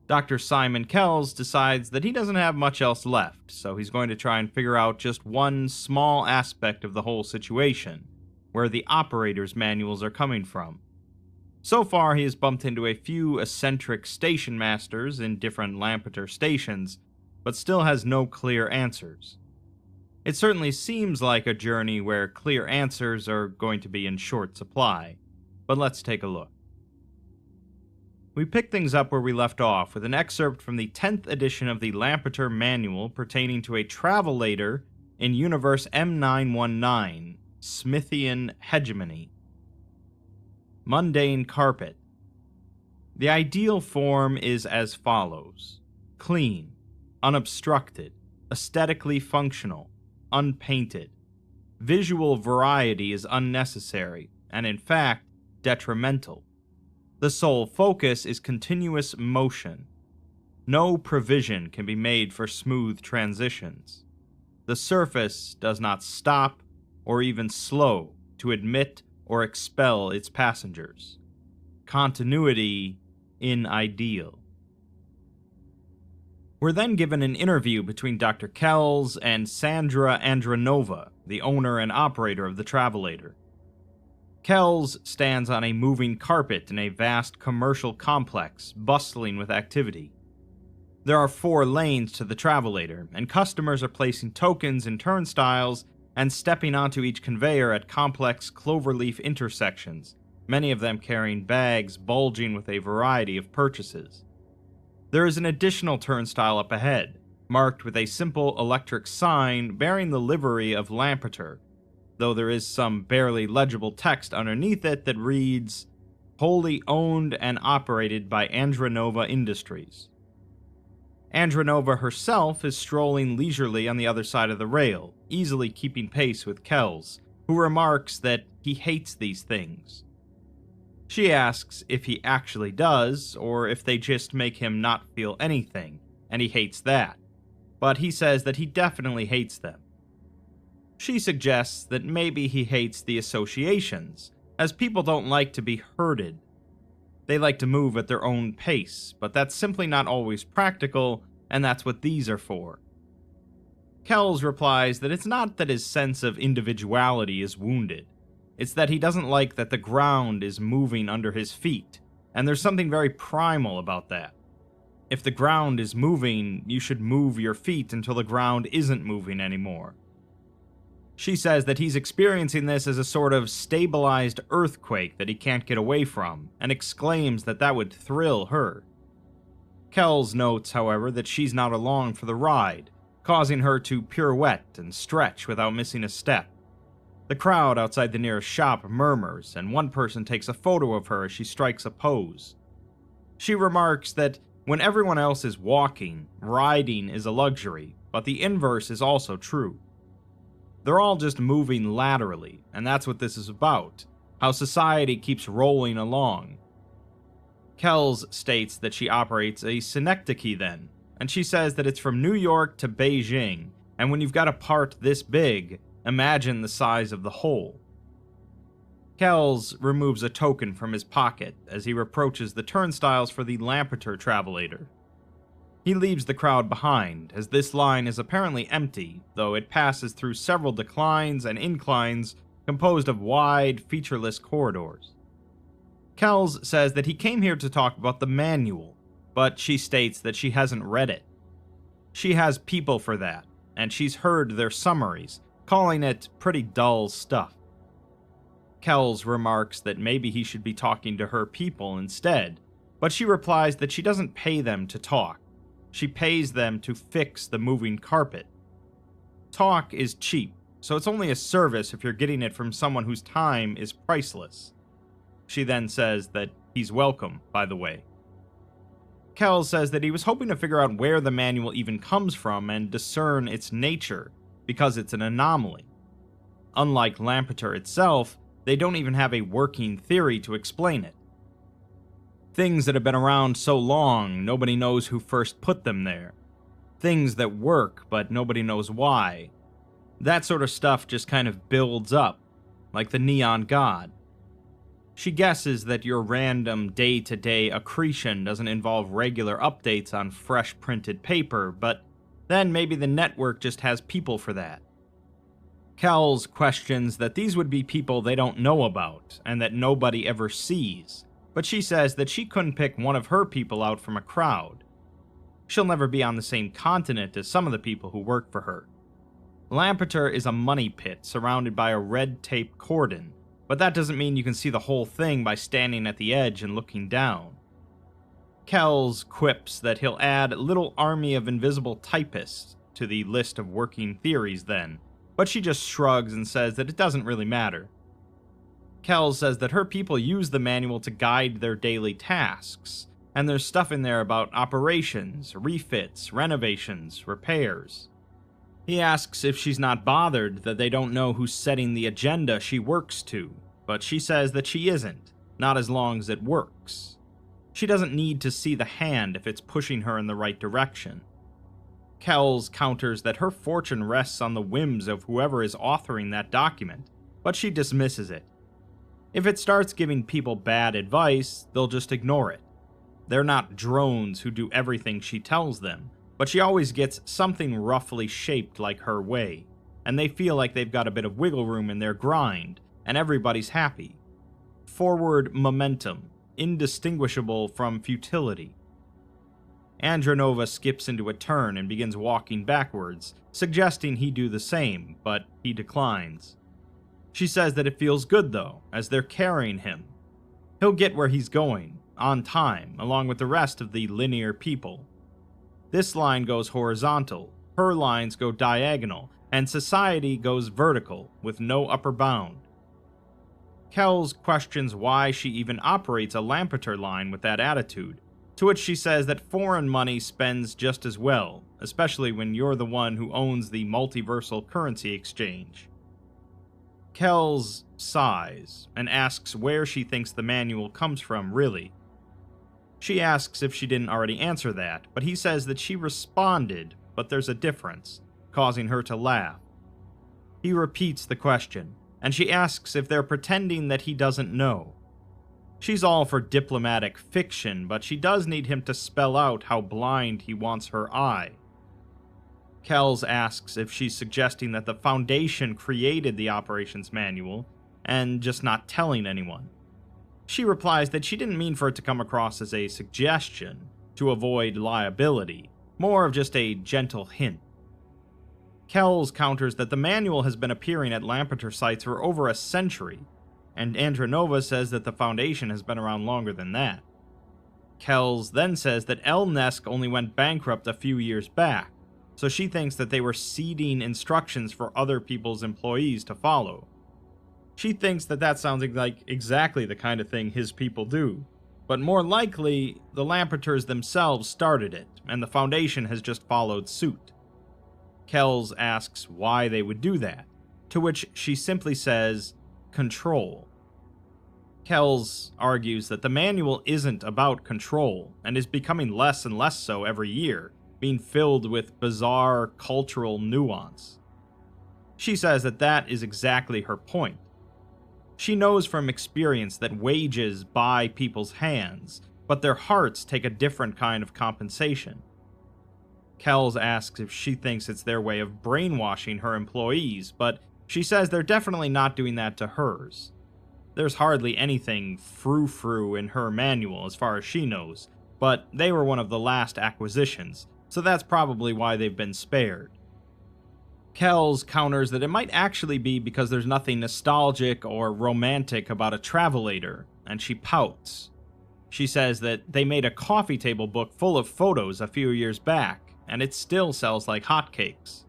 [SPEAKER 1] Dr. Simon Kells decides that he doesn't have much else left, so he's going to try and figure out just one small aspect of the whole situation, where the operators' manuals are coming from. So far, he has bumped into a few eccentric station masters in different Lampeter stations, but still has no clear answers. It certainly seems like a journey where clear answers are going to be in short supply, but let's take a look. We pick things up where we left off with an excerpt from the 10th edition of the Lampeter Manual pertaining to a Travelator in Universe M919, Smithian Hegemony. Mundane Carpet. The ideal form is as follows: clean, unobstructed, aesthetically functional, unpainted. Visual variety is unnecessary, and in fact, detrimental. The sole focus is continuous motion. No provision can be made for smooth transitions. The surface does not stop or even slow to admit or expel its passengers. Continuity in ideal. We're then given an interview between Dr. Kells and Sandra Andronova, the owner and operator of the Travelator. Kells stands on a moving carpet in a vast commercial complex, bustling with activity. There are 4 lanes to the Travelator, and customers are placing tokens in turnstiles and stepping onto each conveyor at complex cloverleaf intersections, many of them carrying bags bulging with a variety of purchases. There is an additional turnstile up ahead, marked with a simple electric sign bearing the livery of Lampeter, though there is some barely legible text underneath it that reads, "Wholly owned and operated by Andronova Industries." Andronova herself is strolling leisurely on the other side of the rail, easily keeping pace with Kells, who remarks that he hates these things. She asks if he actually does, or if they just make him not feel anything, and he hates that, but he says that he definitely hates them. She suggests that maybe he hates the associations, as people don't like to be herded. They like to move at their own pace, but that's simply not always practical, and that's what these are for. Kells replies that it's not that his sense of individuality is wounded. It's that he doesn't like that the ground is moving under his feet, and there's something very primal about that. If the ground is moving, you should move your feet until the ground isn't moving anymore. She says that he's experiencing this as a sort of stabilized earthquake that he can't get away from, and exclaims that that would thrill her. Kells notes, however, that she's not along for the ride, causing her to pirouette and stretch without missing a step. The crowd outside the nearest shop murmurs, and one person takes a photo of her as she strikes a pose. She remarks that when everyone else is walking, riding is a luxury, but the inverse is also true. They're all just moving laterally, and that's what this is about, how society keeps rolling along. Kells states that she operates a synecdoche then, and she says that it's from New York to Beijing, and when you've got a part this big, imagine the size of the whole. Kells removes a token from his pocket as he approaches the turnstiles for the Lampeter Travelator. He leaves the crowd behind, as this line is apparently empty, though it passes through several declines and inclines composed of wide, featureless corridors. Kells says that he came here to talk about the manual, but she states that she hasn't read it. She has people for that, and she's heard their summaries, calling it pretty dull stuff. Kells remarks that maybe he should be talking to her people instead, but she replies that she doesn't pay them to talk. She pays them to fix the moving carpet. Talk is cheap, so it's only a service if you're getting it from someone whose time is priceless. She then says that he's welcome, by the way. Kells says that he was hoping to figure out where the manual even comes from and discern its nature, because it's an anomaly. Unlike Lampeter itself, they don't even have a working theory to explain it. Things that have been around so long, nobody knows who first put them there. Things that work, but nobody knows why. That sort of stuff just kind of builds up, like the neon god. She guesses that your random day-to-day accretion doesn't involve regular updates on fresh printed paper, but then maybe the network just has people for that. Kells questions that these would be people they don't know about, and that nobody ever sees, but she says that she couldn't pick one of her people out from a crowd. She'll never be on the same continent as some of the people who work for her. Lampeter is a money pit surrounded by a red tape cordon, but that doesn't mean you can see the whole thing by standing at the edge and looking down. Kells quips that he'll add little army of invisible typists to the list of working theories then, but she just shrugs and says that it doesn't really matter. Kells says that her people use the manual to guide their daily tasks, and there's stuff in there about operations, refits, renovations, repairs. He asks if she's not bothered that they don't know who's setting the agenda she works to, but she says that she isn't, not as long as it works. She doesn't need to see the hand if it's pushing her in the right direction. Kells counters that her fortune rests on the whims of whoever is authoring that document, but she dismisses it. If it starts giving people bad advice, they'll just ignore it. They're not drones who do everything she tells them, but she always gets something roughly shaped like her way, and they feel like they've got a bit of wiggle room in their grind, and everybody's happy. Forward momentum, indistinguishable from futility. Andronova skips into a turn and begins walking backwards, suggesting he do the same, but he declines. She says that it feels good though, as they're carrying him. He'll get where he's going, on time, along with the rest of the linear people. This line goes horizontal, her lines go diagonal, and society goes vertical, with no upper bound. Kells questions why she even operates a Lampeter line with that attitude, to which she says that foreign money spends just as well, especially when you're the one who owns the multiversal currency exchange. Kells sighs and asks where she thinks the manual comes from, really. She asks if she didn't already answer that, but he says that she responded, but there's a difference, causing her to laugh. He repeats the question, and she asks if they're pretending that he doesn't know. She's all for diplomatic fiction, but she does need him to spell out how blind he wants her eye. Kells asks if she's suggesting that the Foundation created the operations manual and just not telling anyone. She replies that she didn't mean for it to come across as a suggestion to avoid liability, more of just a gentle hint. Kells counters that the manual has been appearing at Lampeter sites for over a century, and Andronova says that the Foundation has been around longer than that. Kells then says that Elnesk only went bankrupt a few years back, so she thinks that they were seeding instructions for other people's employees to follow. She thinks that that sounds like exactly the kind of thing his people do, but more likely, the Lampeters themselves started it, and the Foundation has just followed suit. Kells asks why they would do that, to which she simply says, control. Kells argues that the manual isn't about control, and is becoming less and less so every year, being filled with bizarre cultural nuance. She says that that is exactly her point. She knows from experience that wages buy people's hands, but their hearts take a different kind of compensation. Kells asks if she thinks it's their way of brainwashing her employees, but she says they're definitely not doing that to hers. There's hardly anything frou-frou in her manual as far as she knows, but they were one of the last acquisitions, so that's probably why they've been spared. Kells counters that it might actually be because there's nothing nostalgic or romantic about a Travelator, and she pouts. She says that they made a coffee table book full of photos a few years back, and it still sells like hotcakes.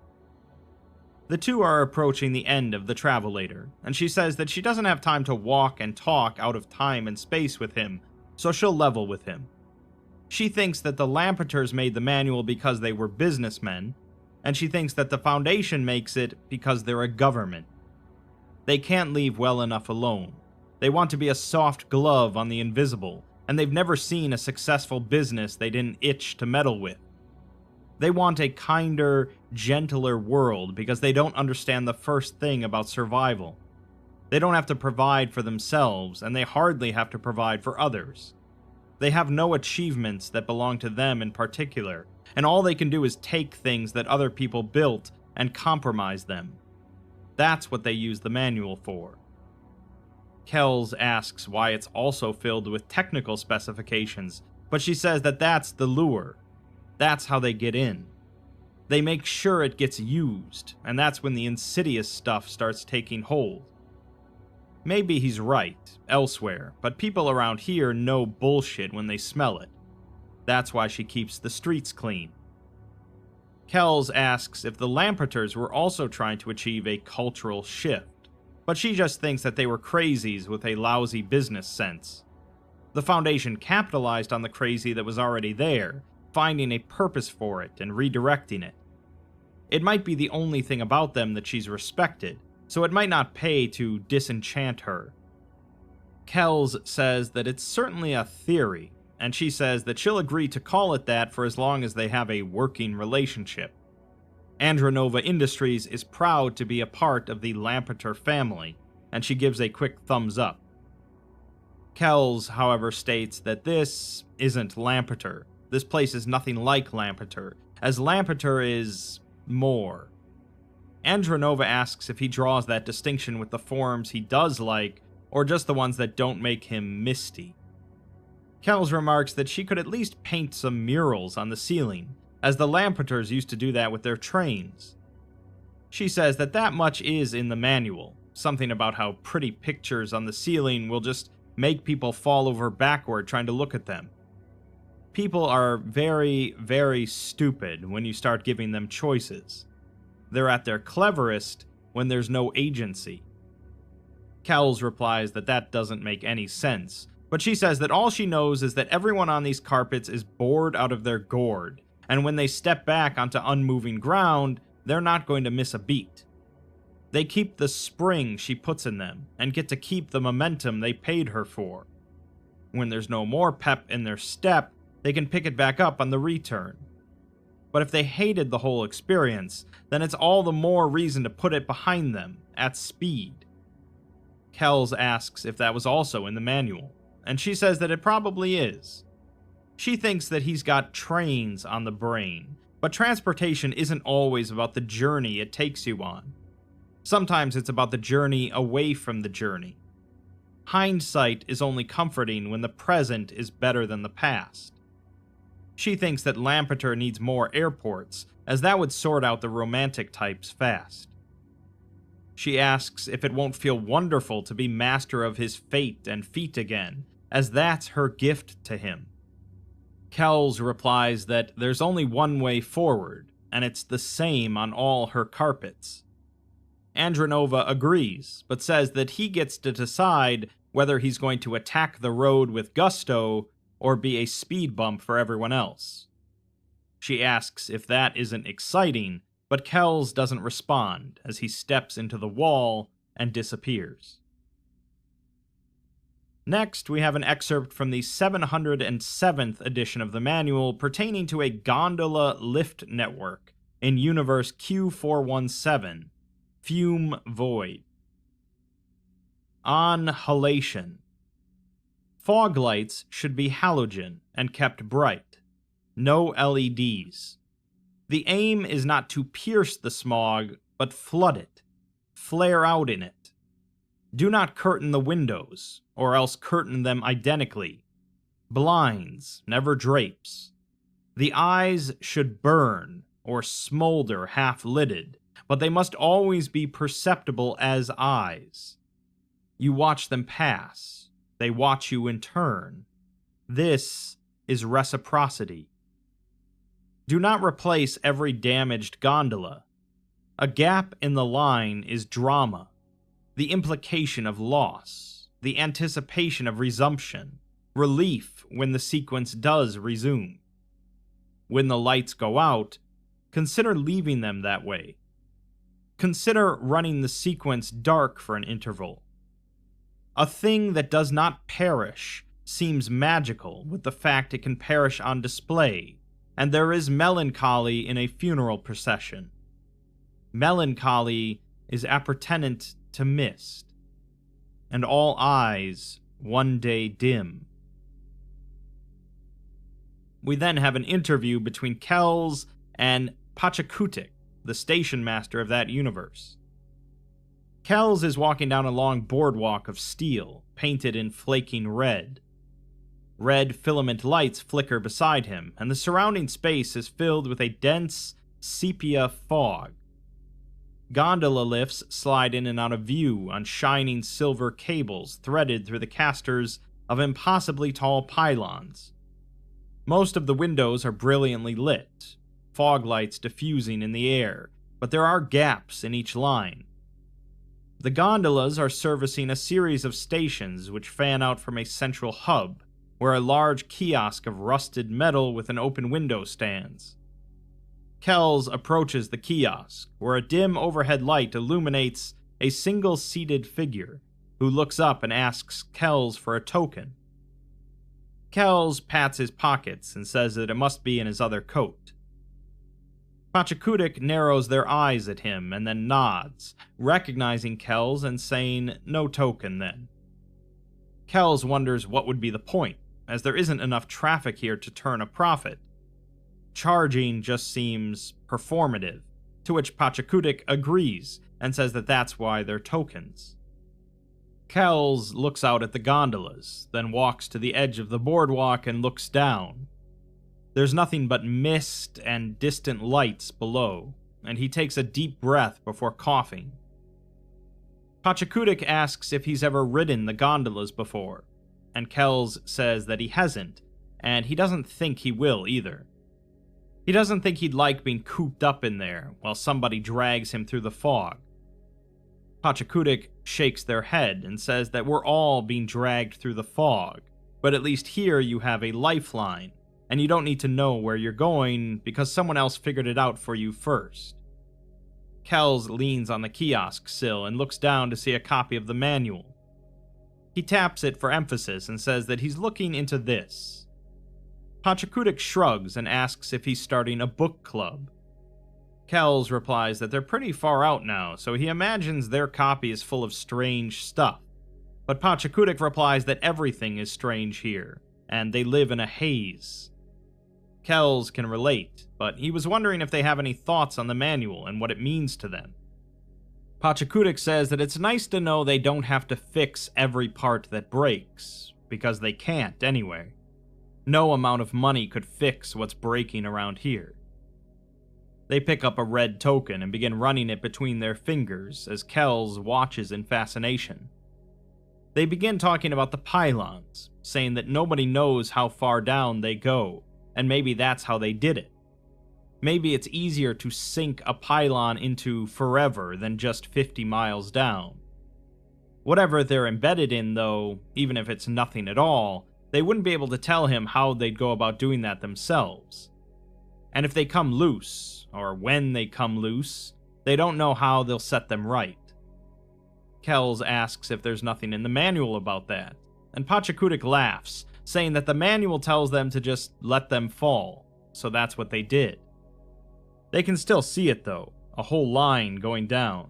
[SPEAKER 1] The two are approaching the end of the Travelator, and she says that she doesn't have time to walk and talk out of time and space with him, so she'll level with him. She thinks that the Lampeters made the manual because they were businessmen, and she thinks that the Foundation makes it because they're a government. They can't leave well enough alone. They want to be a soft glove on the invisible, and they've never seen a successful business they didn't itch to meddle with. They want a kinder, gentler world because they don't understand the first thing about survival. They don't have to provide for themselves, and they hardly have to provide for others. They have no achievements that belong to them in particular, and all they can do is take things that other people built and compromise them. That's what they use the manual for. Kells asks why it's also filled with technical specifications, but she says that that's the lure. That's how they get in. They make sure it gets used, and that's when the insidious stuff starts taking hold. Maybe he's right, elsewhere, but people around here know bullshit when they smell it. That's why she keeps the streets clean. Kells asks if the Lampeters were also trying to achieve a cultural shift, but she just thinks that they were crazies with a lousy business sense. The Foundation capitalized on the crazy that was already there, finding a purpose for it and redirecting it. It might be the only thing about them that she's respected, so it might not pay to disenchant her. Kells says that it's certainly a theory, and she says that she'll agree to call it that for as long as they have a working relationship. Andronova Industries is proud to be a part of the Lampeter family, and she gives a quick thumbs up. Kells, however, states that this isn't Lampeter. This place is nothing like Lampeter, as Lampeter is more. Andronova asks if he draws that distinction with the forms he does like, or just the ones that don't make him misty. Kells remarks that she could at least paint some murals on the ceiling, as the Lampeters used to do that with their trains. She says that that much is in the manual, something about how pretty pictures on the ceiling will just make people fall over backward trying to look at them. People are very, very stupid when you start giving them choices. They're at their cleverest when there's no agency. Kells replies that that doesn't make any sense, but she says that all she knows is that everyone on these carpets is bored out of their gourd, and when they step back onto unmoving ground, they're not going to miss a beat. They keep the spring she puts in them, and get to keep the momentum they paid her for. When there's no more pep in their step, they can pick it back up on the return. But if they hated the whole experience, then it's all the more reason to put it behind them, at speed. Kells asks if that was also in the manual, and she says that it probably is. She thinks that he's got trains on the brain, But transportation isn't always about the journey it takes you on. Sometimes it's about the journey away from the journey. Hindsight is only comforting when the present is better than the past. She thinks that Lampeter needs more airports, as that would sort out the romantic types fast. She asks if it won't feel wonderful to be master of his fate and feet again, as that's her gift to him. Kells replies that there's only one way forward, and it's the same on all her carpets. Andronova agrees, but says that he gets to decide whether he's going to attack the road with gusto or be a speed bump for everyone else. She asks if that isn't exciting, but Kells doesn't respond as he steps into the wall and disappears. Next, we have an excerpt from the 707th edition of the manual pertaining to a gondola lift network in Universe Q417, Fume Void. On halation. Fog lights should be halogen and kept bright. No LEDs. The aim is not to pierce the smog, but flood it. Flare out in it. Do not curtain the windows, or else curtain them identically. Blinds, never drapes. The eyes should burn, or smolder half-lidded, but they must always be perceptible as eyes. You watch them pass. They watch you in turn. This is reciprocity. Do not replace every damaged gondola. A gap in the line is drama, the implication of loss, the anticipation of resumption, relief when the sequence does resume. When the lights go out, consider leaving them that way. Consider running the sequence dark for an interval. A thing that does not perish seems magical with the fact it can perish on display, and there is melancholy in a funeral procession. Melancholy is appertenant to mist, and all eyes one day dim. We then have an interview between Kells and Pachacutec, the station master of that universe. Kells is walking down a long boardwalk of steel, painted in flaking red. Red filament lights flicker beside him, and the surrounding space is filled with a dense sepia fog. Gondola lifts slide in and out of view on shining silver cables threaded through the casters of impossibly tall pylons. Most of the windows are brilliantly lit, fog lights diffusing in the air, but there are gaps in each line. The gondolas are servicing a series of stations which fan out from a central hub, where a large kiosk of rusted metal with an open window stands. Kells approaches the kiosk, where a dim overhead light illuminates a single-seated figure, who looks up and asks Kells for a token. Kells pats his pockets and says that it must be in his other coat. Pachacutec narrows their eyes at him and then nods, recognizing Kells and saying, "No token, then." Kells wonders what would be the point, as there isn't enough traffic here to turn a profit. Charging just seems performative, to which Pachacutec agrees and says that that's why they're tokens. Kells looks out at the gondolas, then walks to the edge of the boardwalk and looks down. There's nothing but mist and distant lights below, and he takes a deep breath before coughing. Pachacutec asks if he's ever ridden the gondolas before, and Kells says that he hasn't, and he doesn't think he will either. He doesn't think he'd like being cooped up in there while somebody drags him through the fog. Pachacutec shakes their head and says that we're all being dragged through the fog, but at least here you have a lifeline, and you don't need to know where you're going because someone else figured it out for you first. Kells leans on the kiosk sill and looks down to see a copy of the manual. He taps it for emphasis and says that he's looking into this. Pachacutec shrugs and asks if he's starting a book club. Kells replies that they're pretty far out now, so he imagines their copy is full of strange stuff. But Pachacutec replies that everything is strange here, and they live in a haze. Kells can relate, but he was wondering if they have any thoughts on the manual and what it means to them. Pachacutick says that it's nice to know they don't have to fix every part that breaks, because they can't anyway. No amount of money could fix what's breaking around here. They pick up a red token and begin running it between their fingers as Kells watches in fascination. They begin talking about the pylons, saying that nobody knows how far down they go, and maybe that's how they did it. Maybe it's easier to sink a pylon into forever than just 50 miles down. Whatever they're embedded in, though, even if it's nothing at all, they wouldn't be able to tell him how they'd go about doing that themselves. And if they come loose, or when they come loose, they don't know how they'll set them right. Kells asks if there's nothing in the manual about that, and Pachacutick laughs, saying that the manual tells them to just let them fall, so that's what they did. They can still see it though, a whole line going down.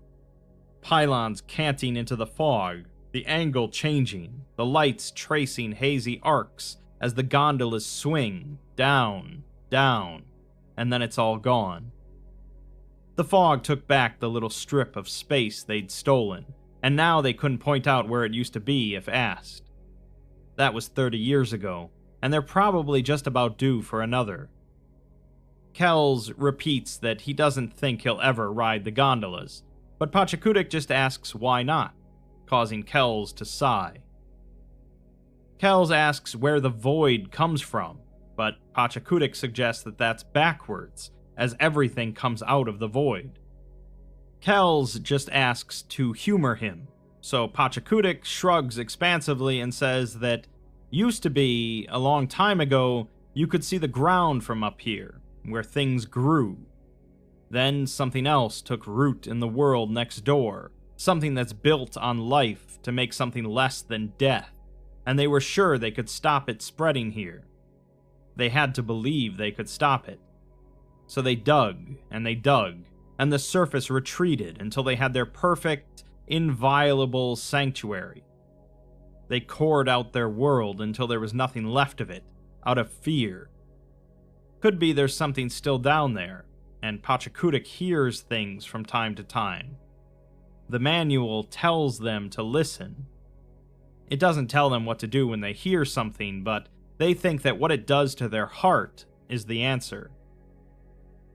[SPEAKER 1] Pylons canting into the fog, the angle changing, the lights tracing hazy arcs as the gondolas swing down, down, and then it's all gone. The fog took back the little strip of space they'd stolen, and now they couldn't point out where it used to be if asked. That was 30 years ago, and they're probably just about due for another. Kells repeats that he doesn't think he'll ever ride the gondolas, but Pachacutick just asks why not, causing Kells to sigh. Kells asks where the void comes from, but Pachacutick suggests that that's backwards, as everything comes out of the void. Kells just asks to humor him, so Pachacutick shrugs expansively and says that used to be, a long time ago, you could see the ground from up here, where things grew. Then something else took root in the world next door, something that's built on life to make something less than death, and they were sure they could stop it spreading here. They had to believe they could stop it. So they dug, and the surface retreated until they had their perfect, inviolable sanctuary. They cored out their world until there was nothing left of it, out of fear. Could be there's something still down there, and Pachacutick hears things from time to time. The manual tells them to listen. It doesn't tell them what to do when they hear something, but they think that what it does to their heart is the answer.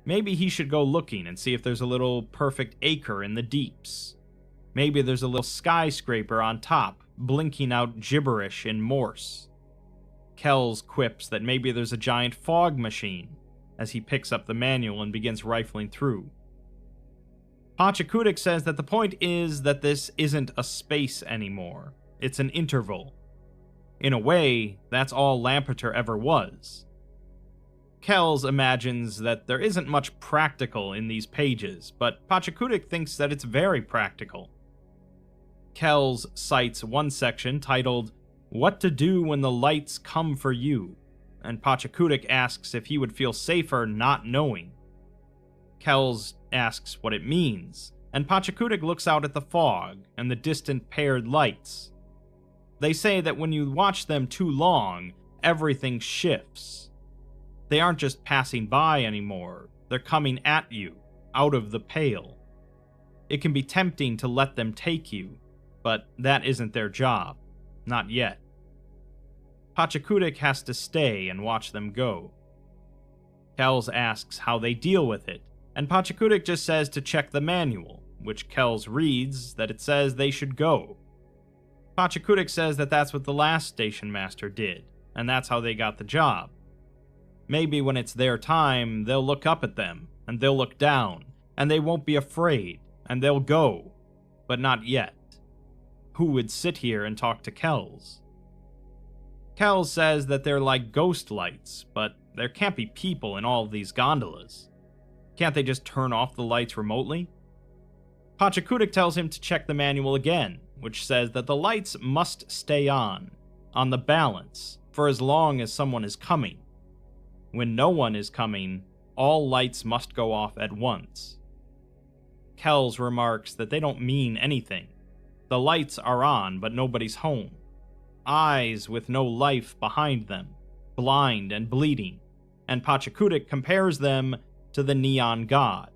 [SPEAKER 1] Maybe he should go looking and see if there's a little perfect acre in the deeps. Maybe there's a little skyscraper on top, blinking out gibberish in Morse. Kells quips that maybe there's a giant fog machine, as he picks up the manual and begins rifling through. Pachacutick says that the point is that this isn't a space anymore, it's an interval. In a way, that's all Lampeter ever was. Kells imagines that there isn't much practical in these pages, but Pachacutick thinks that it's very practical. Kells cites one section titled, "What to Do When the Lights Come for You," and Pachacutick asks if he would feel safer not knowing. Kells asks what it means, and Pachacutick looks out at the fog and the distant paired lights. They say that when you watch them too long, everything shifts. They aren't just passing by anymore, they're coming at you, out of the pale. It can be tempting to let them take you, but that isn't their job. Not yet. Pachacutick has to stay and watch them go. Kells asks how they deal with it, and Pachacutick just says to check the manual, which Kells reads that it says they should go. Pachacutick says that that's what the last station master did, and that's how they got the job. Maybe when it's their time, they'll look up at them, and they'll look down, and they won't be afraid, and they'll go. But not yet. Who would sit here and talk to Kells? Kells says that they're like ghost lights, but there can't be people in all of these gondolas. Can't they just turn off the lights remotely? Pachacutick tells him to check the manual again, which says that the lights must stay on the balance, for as long as someone is coming. When no one is coming, all lights must go off at once. Kells remarks that they don't mean anything. The lights are on, but nobody's home. Eyes with no life behind them, blind and bleeding. and Pachacutic compares them to the neon god.